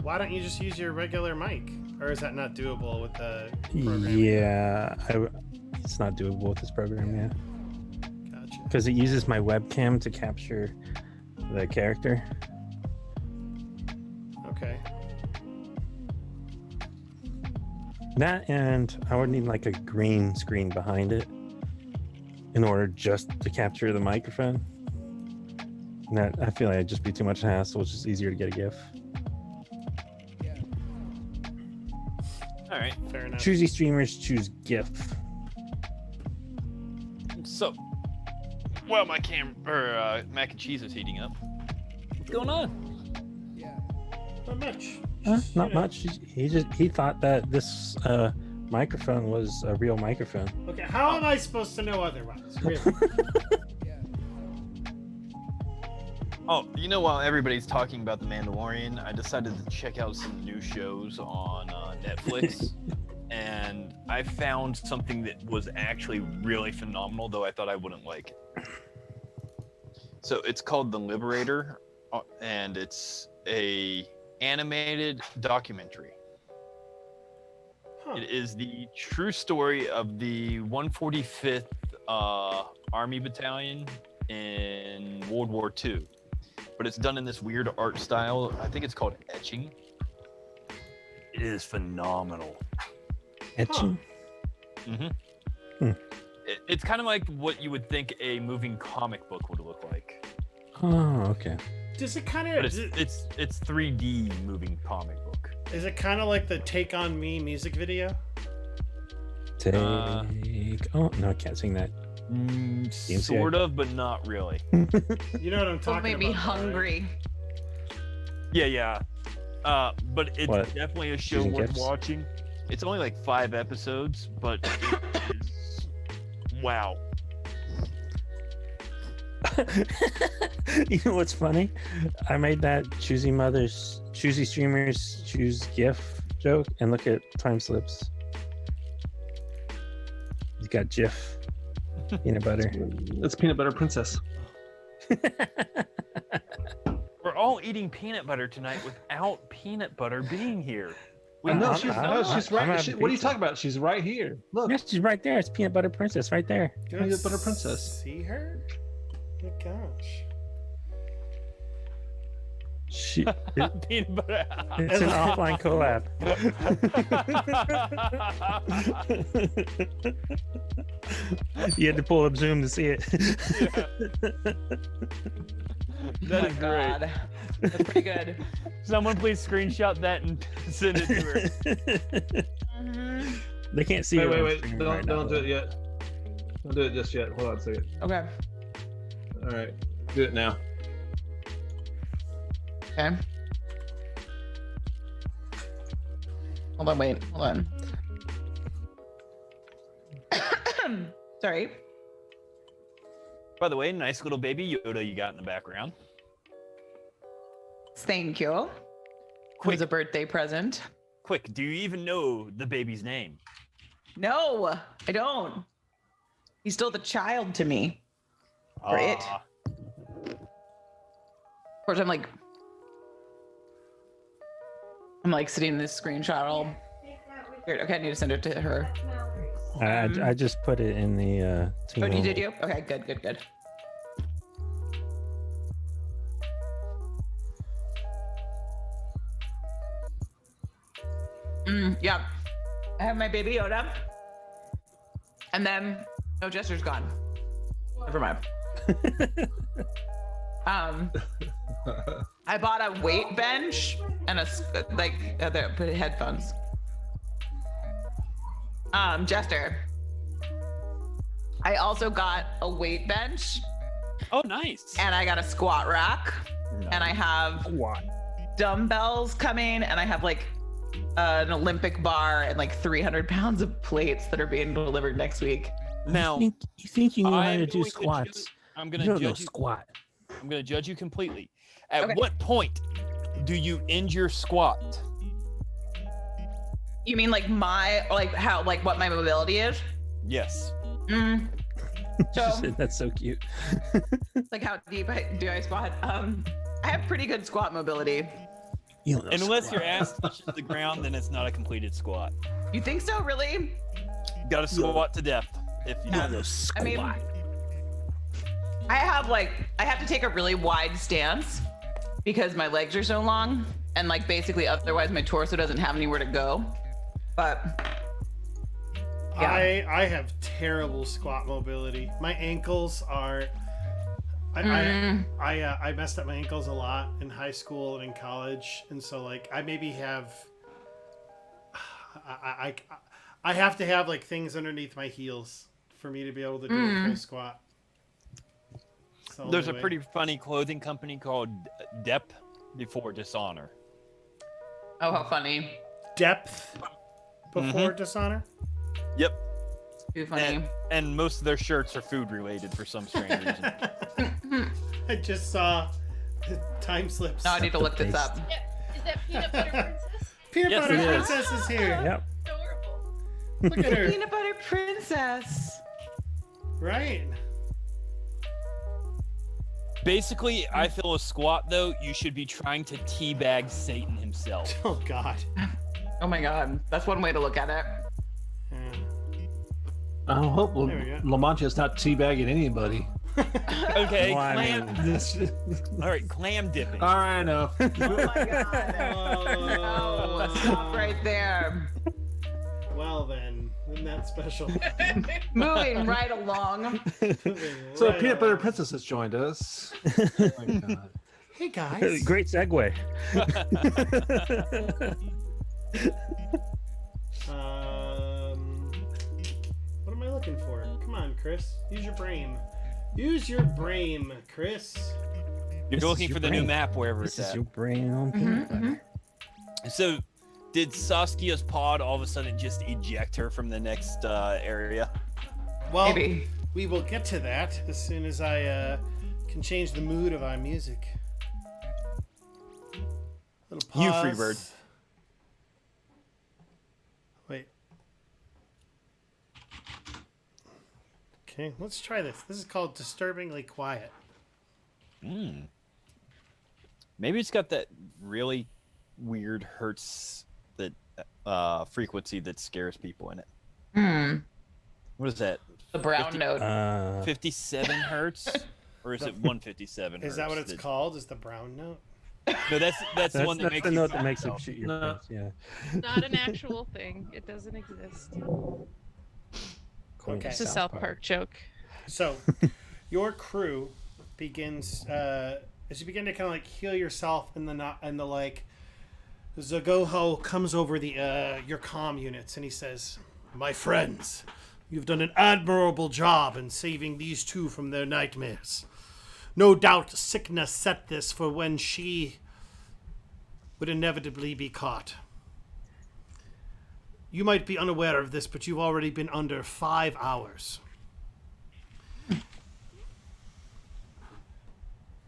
Why don't you just use your regular mic? Or is that not doable with the program? Yeah, it's not doable with this program, yeah. Gotcha. Because it uses my webcam to capture the character. Okay. That, and I would need like a green screen behind it in order just to capture the microphone. And that, I feel like it'd just be too much hassle. It's just easier to get a GIF. All right. Fair enough. Choosy streamers choose GIF. So, while my mac and cheese is heating up, what's going on? Not much. Not You know. much. He thought that this microphone was a real microphone. Okay, how am I supposed to know otherwise? Really? Oh, you know, while everybody's talking about The Mandalorian, I decided to check out some new shows on Netflix. And I found something that was actually really phenomenal, though I thought I wouldn't like it. So it's called The Liberator, and it's a animated documentary. Huh. It is the true story of the 145th Army Battalion in World War II. But it's done in this weird art style. I think it's called etching. It is phenomenal. Etching. It's kind of like what you would think a moving comic book would look like. Oh, okay. Does it kind But of? it's 3D moving comic book. Is it kind of like the "Take on Me" music video? Take. Oh no, I can't sing that. Sort of, but not really. You know what I'm Don't talking make about? me right? hungry. Yeah. But it's What? definitely a show Choosing worth gifts? watching. It's only like 5 episodes, but it is wow. You know what's funny? I made that choosy streamers choose GIF joke, and look at time slips. You got GIF, peanut butter. It's peanut butter princess. We're all eating peanut butter tonight without peanut butter being here. I know I'm- she's, I'm- no, she's I'm right. having What are you pizza. talking about? She's right here. Look. Yes, she's right there. It's peanut butter princess right there. Do Peanut I butter princess. See her? Oh my gosh. Peanut butter. It's an offline collab. You had to pull up Zoom to see it. That Oh is my great. God. That's pretty good. Someone please screenshot that and send it to her. Mhm. They can't see it. Wait. Don't do it yet. Don't do it just yet. Hold on a second. Okay. All right. Do it now. Okay. Hold on, wait. Hold on. Sorry. By the way, nice little baby Yoda you got in the background. Thank you. It was a birthday present. Quick, do you even know the baby's name? No, I don't. He's still the child to me. Or it. Ah, Of course, I'm like sitting in this screenshot all weird. Okay, I need to send it to her. I just put it in the team. Oh, did you? Okay, good. Yeah. I have my baby Yoda. And then no, Jester's gone. Never mind. I bought a weight bench and put headphones. Jester. I also got a weight bench oh, nice. and I got a squat rack and I have What? dumbbells coming and I have like an Olympic bar and like 300 pounds of plates that are being delivered next week. Now, You think you know how I'm to do going to squats? I'm You gonna don't know judge you. squat. I'm gonna judge you completely. At Okay. what point do you end your squat? You mean like what my mobility is? Yes. Mm. So That's so cute. like how deep do I squat? I have pretty good squat mobility. You don't know Unless squat. your ass touches the ground, then it's not a completed squat. You think so, really? You gotta squat to death. If you Yeah. You don't know squat. I mean, I have to take a really wide stance because my legs are so long, and like basically otherwise my torso doesn't have anywhere to go. But yeah. I have terrible squat mobility. My ankles are. I messed up my ankles a lot in high school and in college, and so like I maybe have. I have to have like things underneath my heels for me to be able to do a full squat. So There's a pretty funny clothing company called Dep before Dishonor. Oh, how funny. Depth before dishonor. Yep. Too funny. And most of their shirts are food related for some strange reason. I just saw time slips. Now I need to look this up. Yeah. Is that peanut butter princess? Peanut Yes, butter it is. princess is here. Yep. Adorable. Look at her. Peanut butter princess. Right. Basically, I feel a squat though, you should be trying to teabag Satan himself. Oh God. Oh my god, that's one way to look at it. Yeah. I hope There we go. La Mancha's not teabagging anybody. Okay, Well, I clam. mean, All right, clam dipping. All right, enough. Oh my god. No, stop right there. Well then, isn't that special? Moving right along. So Right Peanut Butter on. Princess has joined us. Oh my God. Hey guys. great segue. What am I looking for? Come on, Chris. Use your brain. Use your brain, Chris. You're This is looking your for the new brain. map wherever This it's is at. your brain on peanut butter. So, did Saskia's pod all of a sudden just eject her from the next area? Well, Maybe. we will get to that as soon as I can change the mood of our music. Little pause. You Freebird. Wait. Okay, let's try this. This is called Disturbingly Quiet. Maybe it's got that really weird hertz that frequency that scares people in it. What is that? The brown 50 note. 57 hertz, or is it 157? Is that what hertz it's called? Is the brown note? No, that's the one that That's makes the you note that feel makes you yourself. shoot your No. pants. Yeah. Not an actual thing. It doesn't exist. Queen Okay. of It's a South Park joke. So, your crew begins as you begin to kind of like heal yourself in the like. Zagoho comes over the your comm units and he says, "My friends, you've done an admirable job in saving these two from their nightmares. No doubt sickness set this for when she would inevitably be caught. You might be unaware of this, but you've already been under 5 hours.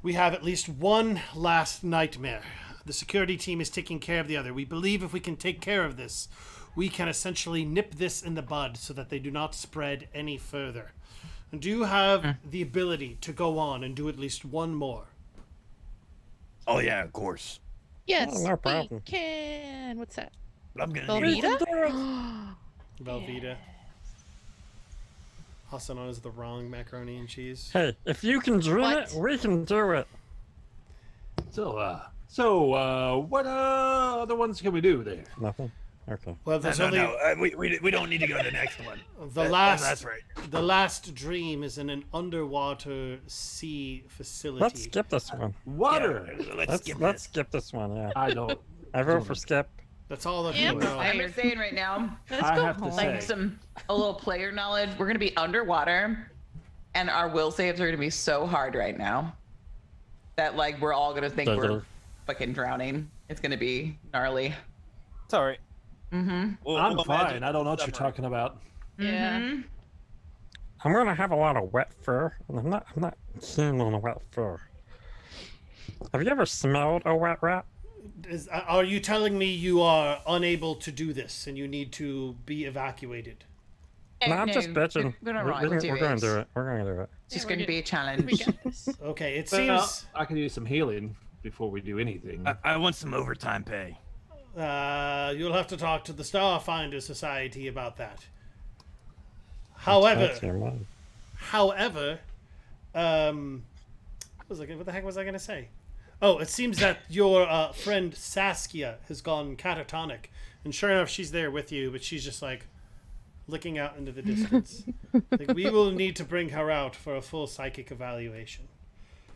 We have at least one last nightmare. The security team is taking care of the other. We believe if we can take care of this, we can essentially nip this in the bud so that they do not spread any further. And do you have the ability to go on and do at least one more?" Oh yeah, of course. Yes, Oh, no we problem. can. What's that? But I'm gonna need Velveeta? Velveeta. Also known as the wrong macaroni and cheese. Hey, if you can do What? it, we can do it. So, what other ones can we do there? Nothing. Okay. Well, there's only we don't need to go to the next one. the last. That's right. The last dream is in an underwater sea facility. Let's skip this one. Water. Let's skip this one. Yeah. I don't. I vote for skip. That's all of Yeah, you know. I'm just saying right now, Let's I go have to home. say- like a little player knowledge. We're gonna be underwater, and our will saves are gonna be so hard right now that like we're all gonna think we're fucking drowning. It's gonna be gnarly. It's all right. I'm fine. I don't know what you're talking about. Yeah. I'm gonna have a lot of wet fur, and I'm not keen on a wet fur. Have you ever smelled a wet rat? Are you telling me you are unable to do this and you need to be evacuated? No, I'm just bitching. We're not We're wrong. gonna do it. We're gonna It. do it. We're gonna do it. It's just Yeah, we're gonna be a We challenge. got this. Okay, it Well, seems I can use some healing before we do anything. I want some overtime pay. you'll have to talk to the Starfinder Society about that. However, That's your mom. However, what the heck was I gonna say? Oh, it seems that your friend Saskia has gone catatonic, and sure enough, she's there with you, but she's just like looking out into the distance. Like, we will need to bring her out for a full psychic evaluation.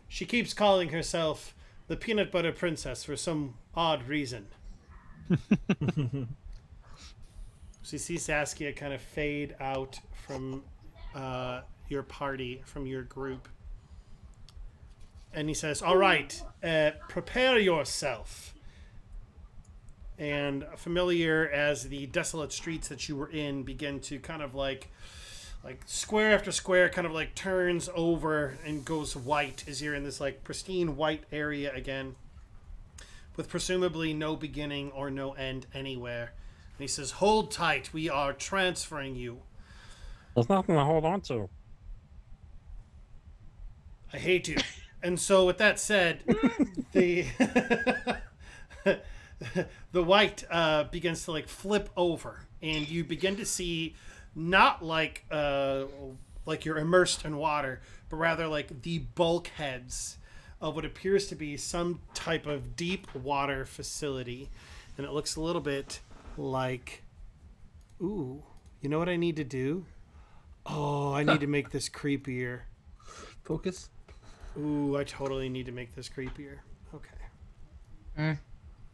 She keeps calling herself the Peanut Butter Princess for some odd reason. So you see Saskia kind of fade out from your party, from your group. And he says, all right, prepare yourself. And familiar as the desolate streets that you were in begin to kind of like square after square kind of like turns over and goes white as you're in this like pristine white area again, with presumably no beginning or no end anywhere. And he says, hold tight, we are transferring you. There's nothing to hold on to. I hate you. And so with that said, the the white begins to like flip over, and you begin to see not like you're immersed in water, but rather like the bulkheads of what appears to be some type of deep water facility. And it looks a little bit like, ooh, you know what I need to do? Oh, I need to make this creepier. Focus. Ooh, I totally need to make this creepier. Okay. I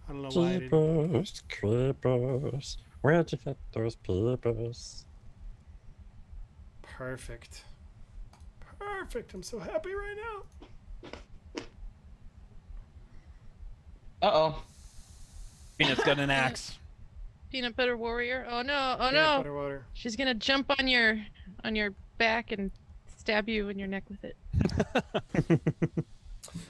don't know why I didn't. Creepers, creepers. Where'd you get those peepers? Perfect. Perfect. I'm so happy right now. Uh-oh. Peanut's got an axe. Peanut butter warrior. Oh no! Oh Peanut no! butter water. She's gonna jump on your back and stab you in your neck with it.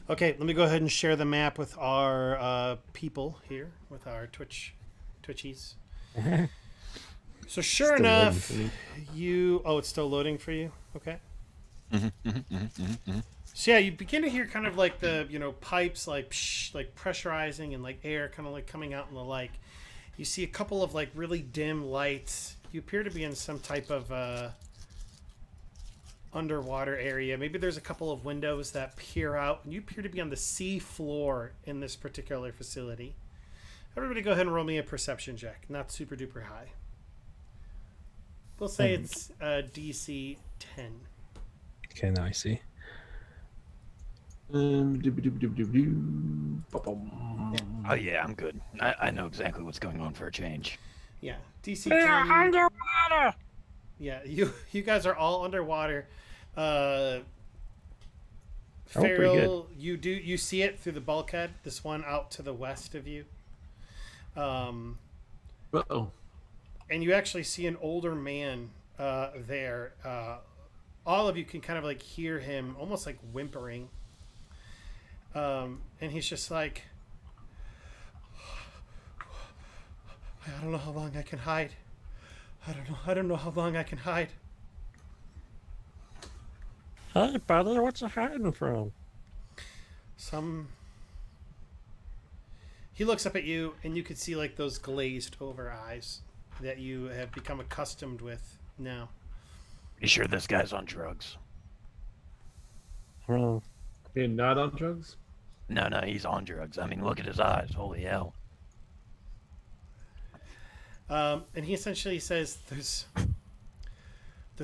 Okay, let me go ahead and share the map with our people here, with our Twitchies. So sure Still enough, loading you... Oh, it's still loading for you? Okay. So yeah, you begin to hear kind of like the, pipes like like pressurizing and like air kind of like coming out and the like. You see a couple of like really dim lights. You appear to be in some type of underwater area. Maybe there's a couple of windows that peer out, and you appear to be on the sea floor in this particular facility. Everybody go ahead and roll me a perception check. Not super duper high. We'll say it's DC 10. Okay, now I see. Oh yeah, I'm good. I know exactly what's going on for a change. Yeah, DC 10. Underwater! Yeah, you guys are all underwater. pretty Farrell, you see it through the bulkhead. This one out to the west of you. Uh-oh. And you actually see an older man there. All of you can kind of like hear him almost like whimpering. And he's just like, I don't know how long I can hide. I don't know how long I can hide. Hey, buddy, what you hiding from? He looks up at you, and you can see like those glazed over eyes that you have become accustomed with now. You sure this guy's on drugs? Well, Being not on drugs? No, he's on drugs. I mean, look at his eyes. Holy hell. And he essentially says, "There's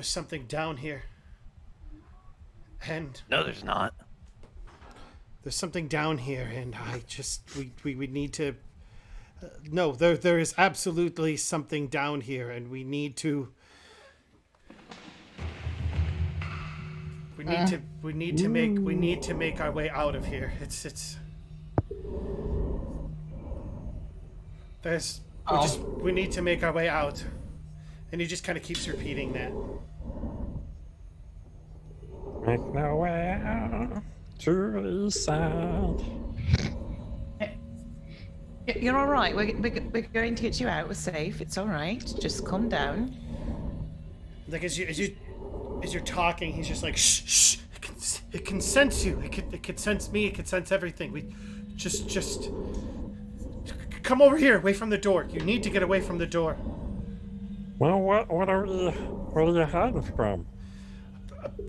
something down here, and No, there's not. there's something down here, and we need to. No, there is absolutely something down here, and we need to. We need to make our way out of here. We need to make our way out. And he just kind of keeps repeating that. make no way out to the side. You're all right. We're going to get you out. We're safe. It's all right. Just calm down. Like as you're talking, he's just like, shh. It can sense you. It can sense me. It can sense everything. We just come over here, away from the door. You need to get away from the door. Well, what are you hiding from?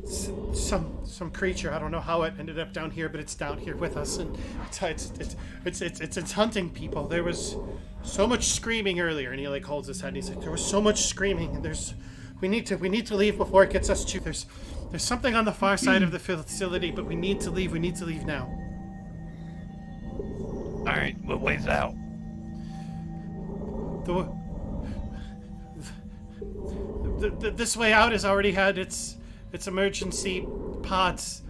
some creature. I don't know how it ended up down here, but it's down here with us, and it's hunting people. There was so much screaming earlier, and he like holds his head and he's like, there was so much screaming, and we need to leave before it gets us too. There's something on the far side of the facility, but we need to leave. We need to leave now. All right, what way's out? This way out has already had its emergency pods.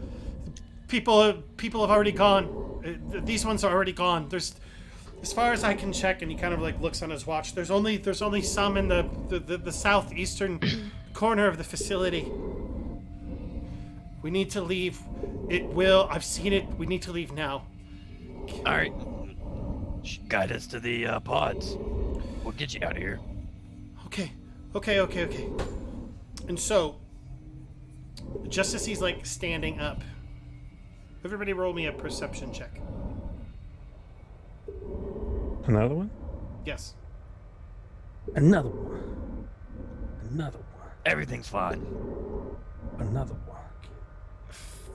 People have already gone. These ones are already gone. There's, as far as I can check, and he kind of like looks on his watch. There's only some in the southeastern corner of the facility. We need to leave. I've seen it. We need to leave now. All right, guide us to the pods. We'll get you out of here. Okay. And so, just as he's like standing up, everybody roll me a perception check. Another one? Yes. Another one. Another one. Everything's fine. Another one.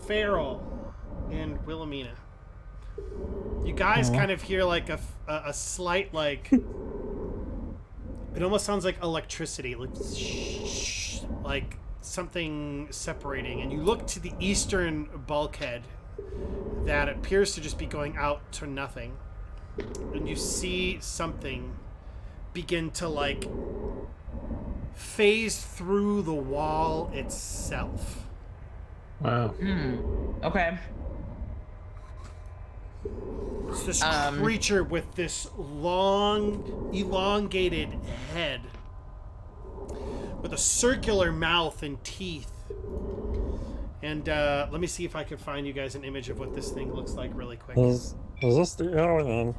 Farrell and Wilhelmina. You guys kind of hear like a slight like. It almost sounds like electricity, like something separating, and you look to the eastern bulkhead that appears to just be going out to nothing, and you see something begin to like phase through the wall itself. Wow. Okay. It's this creature with this long, elongated head with a circular mouth and teeth. And let me see if I can find you guys an image of what this thing looks like really quick. Is this the alien?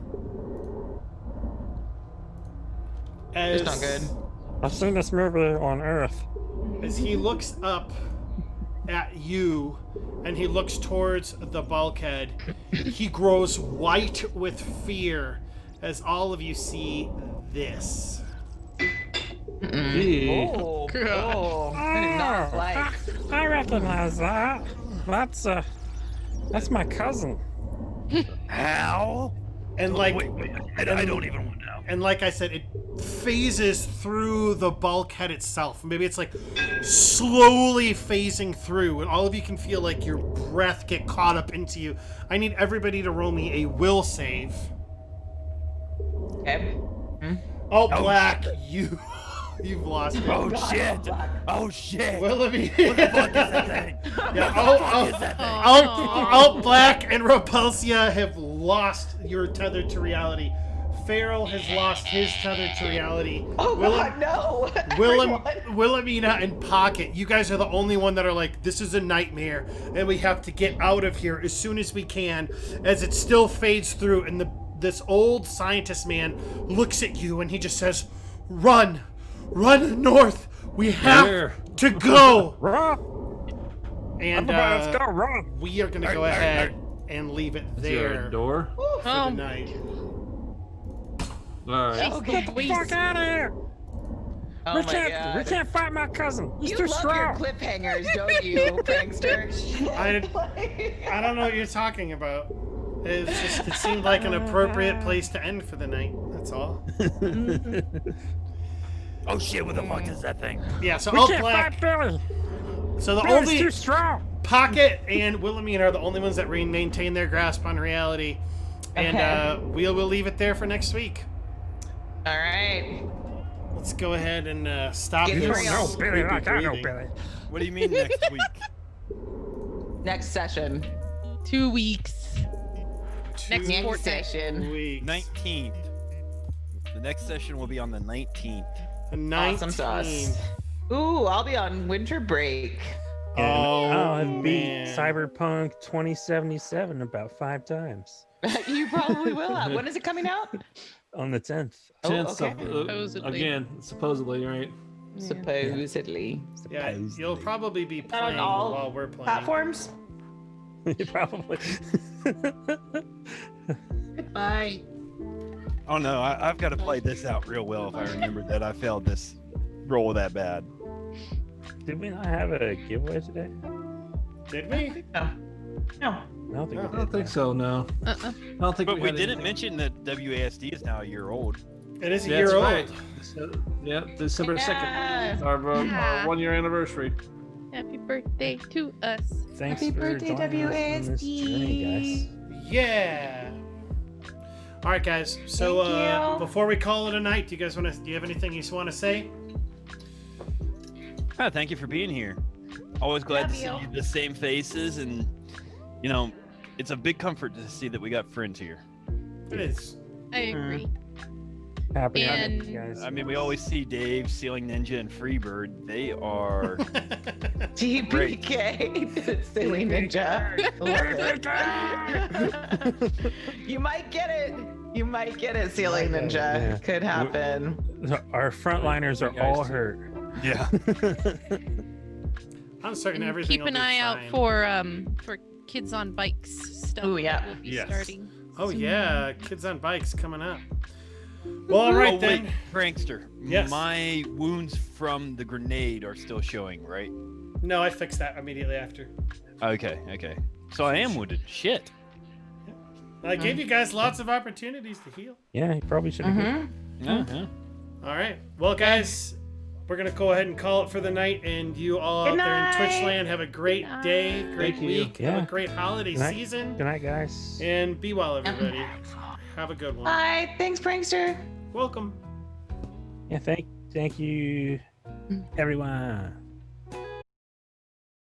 It's not good. I've seen this movie on Earth. As he looks up at you and he looks towards the bulkhead, he grows white with fear as all of you see this. Oh, I did not like. I recognize that. That's my cousin. How? And like, Wait, I don't even want to know. and like I said, it phases through the bulkhead itself. Maybe it's like slowly phasing through, and all of you can feel like your breath get caught up into you. I need everybody to roll me a will save. Okay. Oh, Black, you've lost it. Oh shit! Oh shit! Willoughby. What the fuck is that thing? Yeah. Oh, Black and Repulsia have lost your tether to reality. Farrell has lost his tether to reality. Oh God, no! Wilhelmina and Pocket, you guys are the only one that are like, this is a nightmare, and we have to get out of here as soon as we can, as it still fades through, and this old scientist man looks at you and he just says, Run north. We have to go. Run! And Let's go, run! we are going to go ahead and leave it Is there there a door? for the night. All right. Oh, Get the fuck out of here! Oh we my can't. We God. can't fight my cousin. He's You too love strong. your cliffhangers, don't you, prankster? I don't know what you're talking about. It seemed like an appropriate place to end for the night. That's all. Oh shit! What the fuck is that thing? Yeah, so We Alt can't Black. fight Billy. So the Billy's only too strong. Pocket and Wilhelmina are the only ones that maintain their grasp on reality. And Okay. we'll leave it there for next week. All right. Let's go ahead and stop Get this. real. No, Billy, creepy like I know breathing. Billy. What do you mean next week? Next session. 2 weeks. Next Next fortnight. session. Weeks. 19th. The next session will be on the 19th. The 19th. Awesome sauce. Ooh, I'll be on winter break. Oh, I've beat man. Cyberpunk 2077 about 5 times You probably will have. When is it coming out? on the 10th. Oh, Chance okay. Supposedly. again, supposedly, right? Supposedly. Yeah, you'll probably be Not on playing all while we're playing. Platforms? Probably. Goodbye. Oh no, I've got to play this out real well if I remember that I failed this roll that bad. Did we not have a giveaway today? Did we? No. No. I don't think No. we I don't did. think so. No. Uh-uh. I don't think. But we had didn't anything. mention that WASD is now a year old. It is a Yeah, year that's old. right. So, yeah, December 2nd. Yeah. Our Yeah. 1 year anniversary. Happy birthday to us. Thanks Happy for birthday, joining us on this journey, guys. Yeah. All right, guys. So Thank you. before we call it a night, do you have anything you want to say? Thank you for being here. Always glad Love to see you. the same faces, and it's a big comfort to see that we got friends here. It is. I agree. Happy to have And- you guys. I mean, we always see Dave, Ceiling Ninja, and Freebird. They are TPK, silly ninja. You might get it. You might get it, ceiling ninja. Yeah. Could happen. Our frontliners are all hurt. yeah. I'm certain And everything keep will an be eye out fine. for kids on bikes stuff. Ooh, yeah. that will be Yes. starting. Oh soon. yeah, kids on bikes coming up. Well, all right Oh, then. wait, prankster. Yes. My wounds from the grenade are still showing, right? No, I fixed that immediately after. Okay. So I am wounded. Shit. I gave you guys lots of opportunities to heal. Yeah, you probably should have. Mm-hmm. Yeah. All right. Well, guys, we're gonna go ahead and call it for the night, and you all Good out there in night. Twitch land have a great day, great Thank you. week, have Yeah. a great holiday Good night. season, Good night, guys. and be well, everybody. Have a good one. Bye. Thanks, prankster. Welcome. Yeah, thank you, everyone.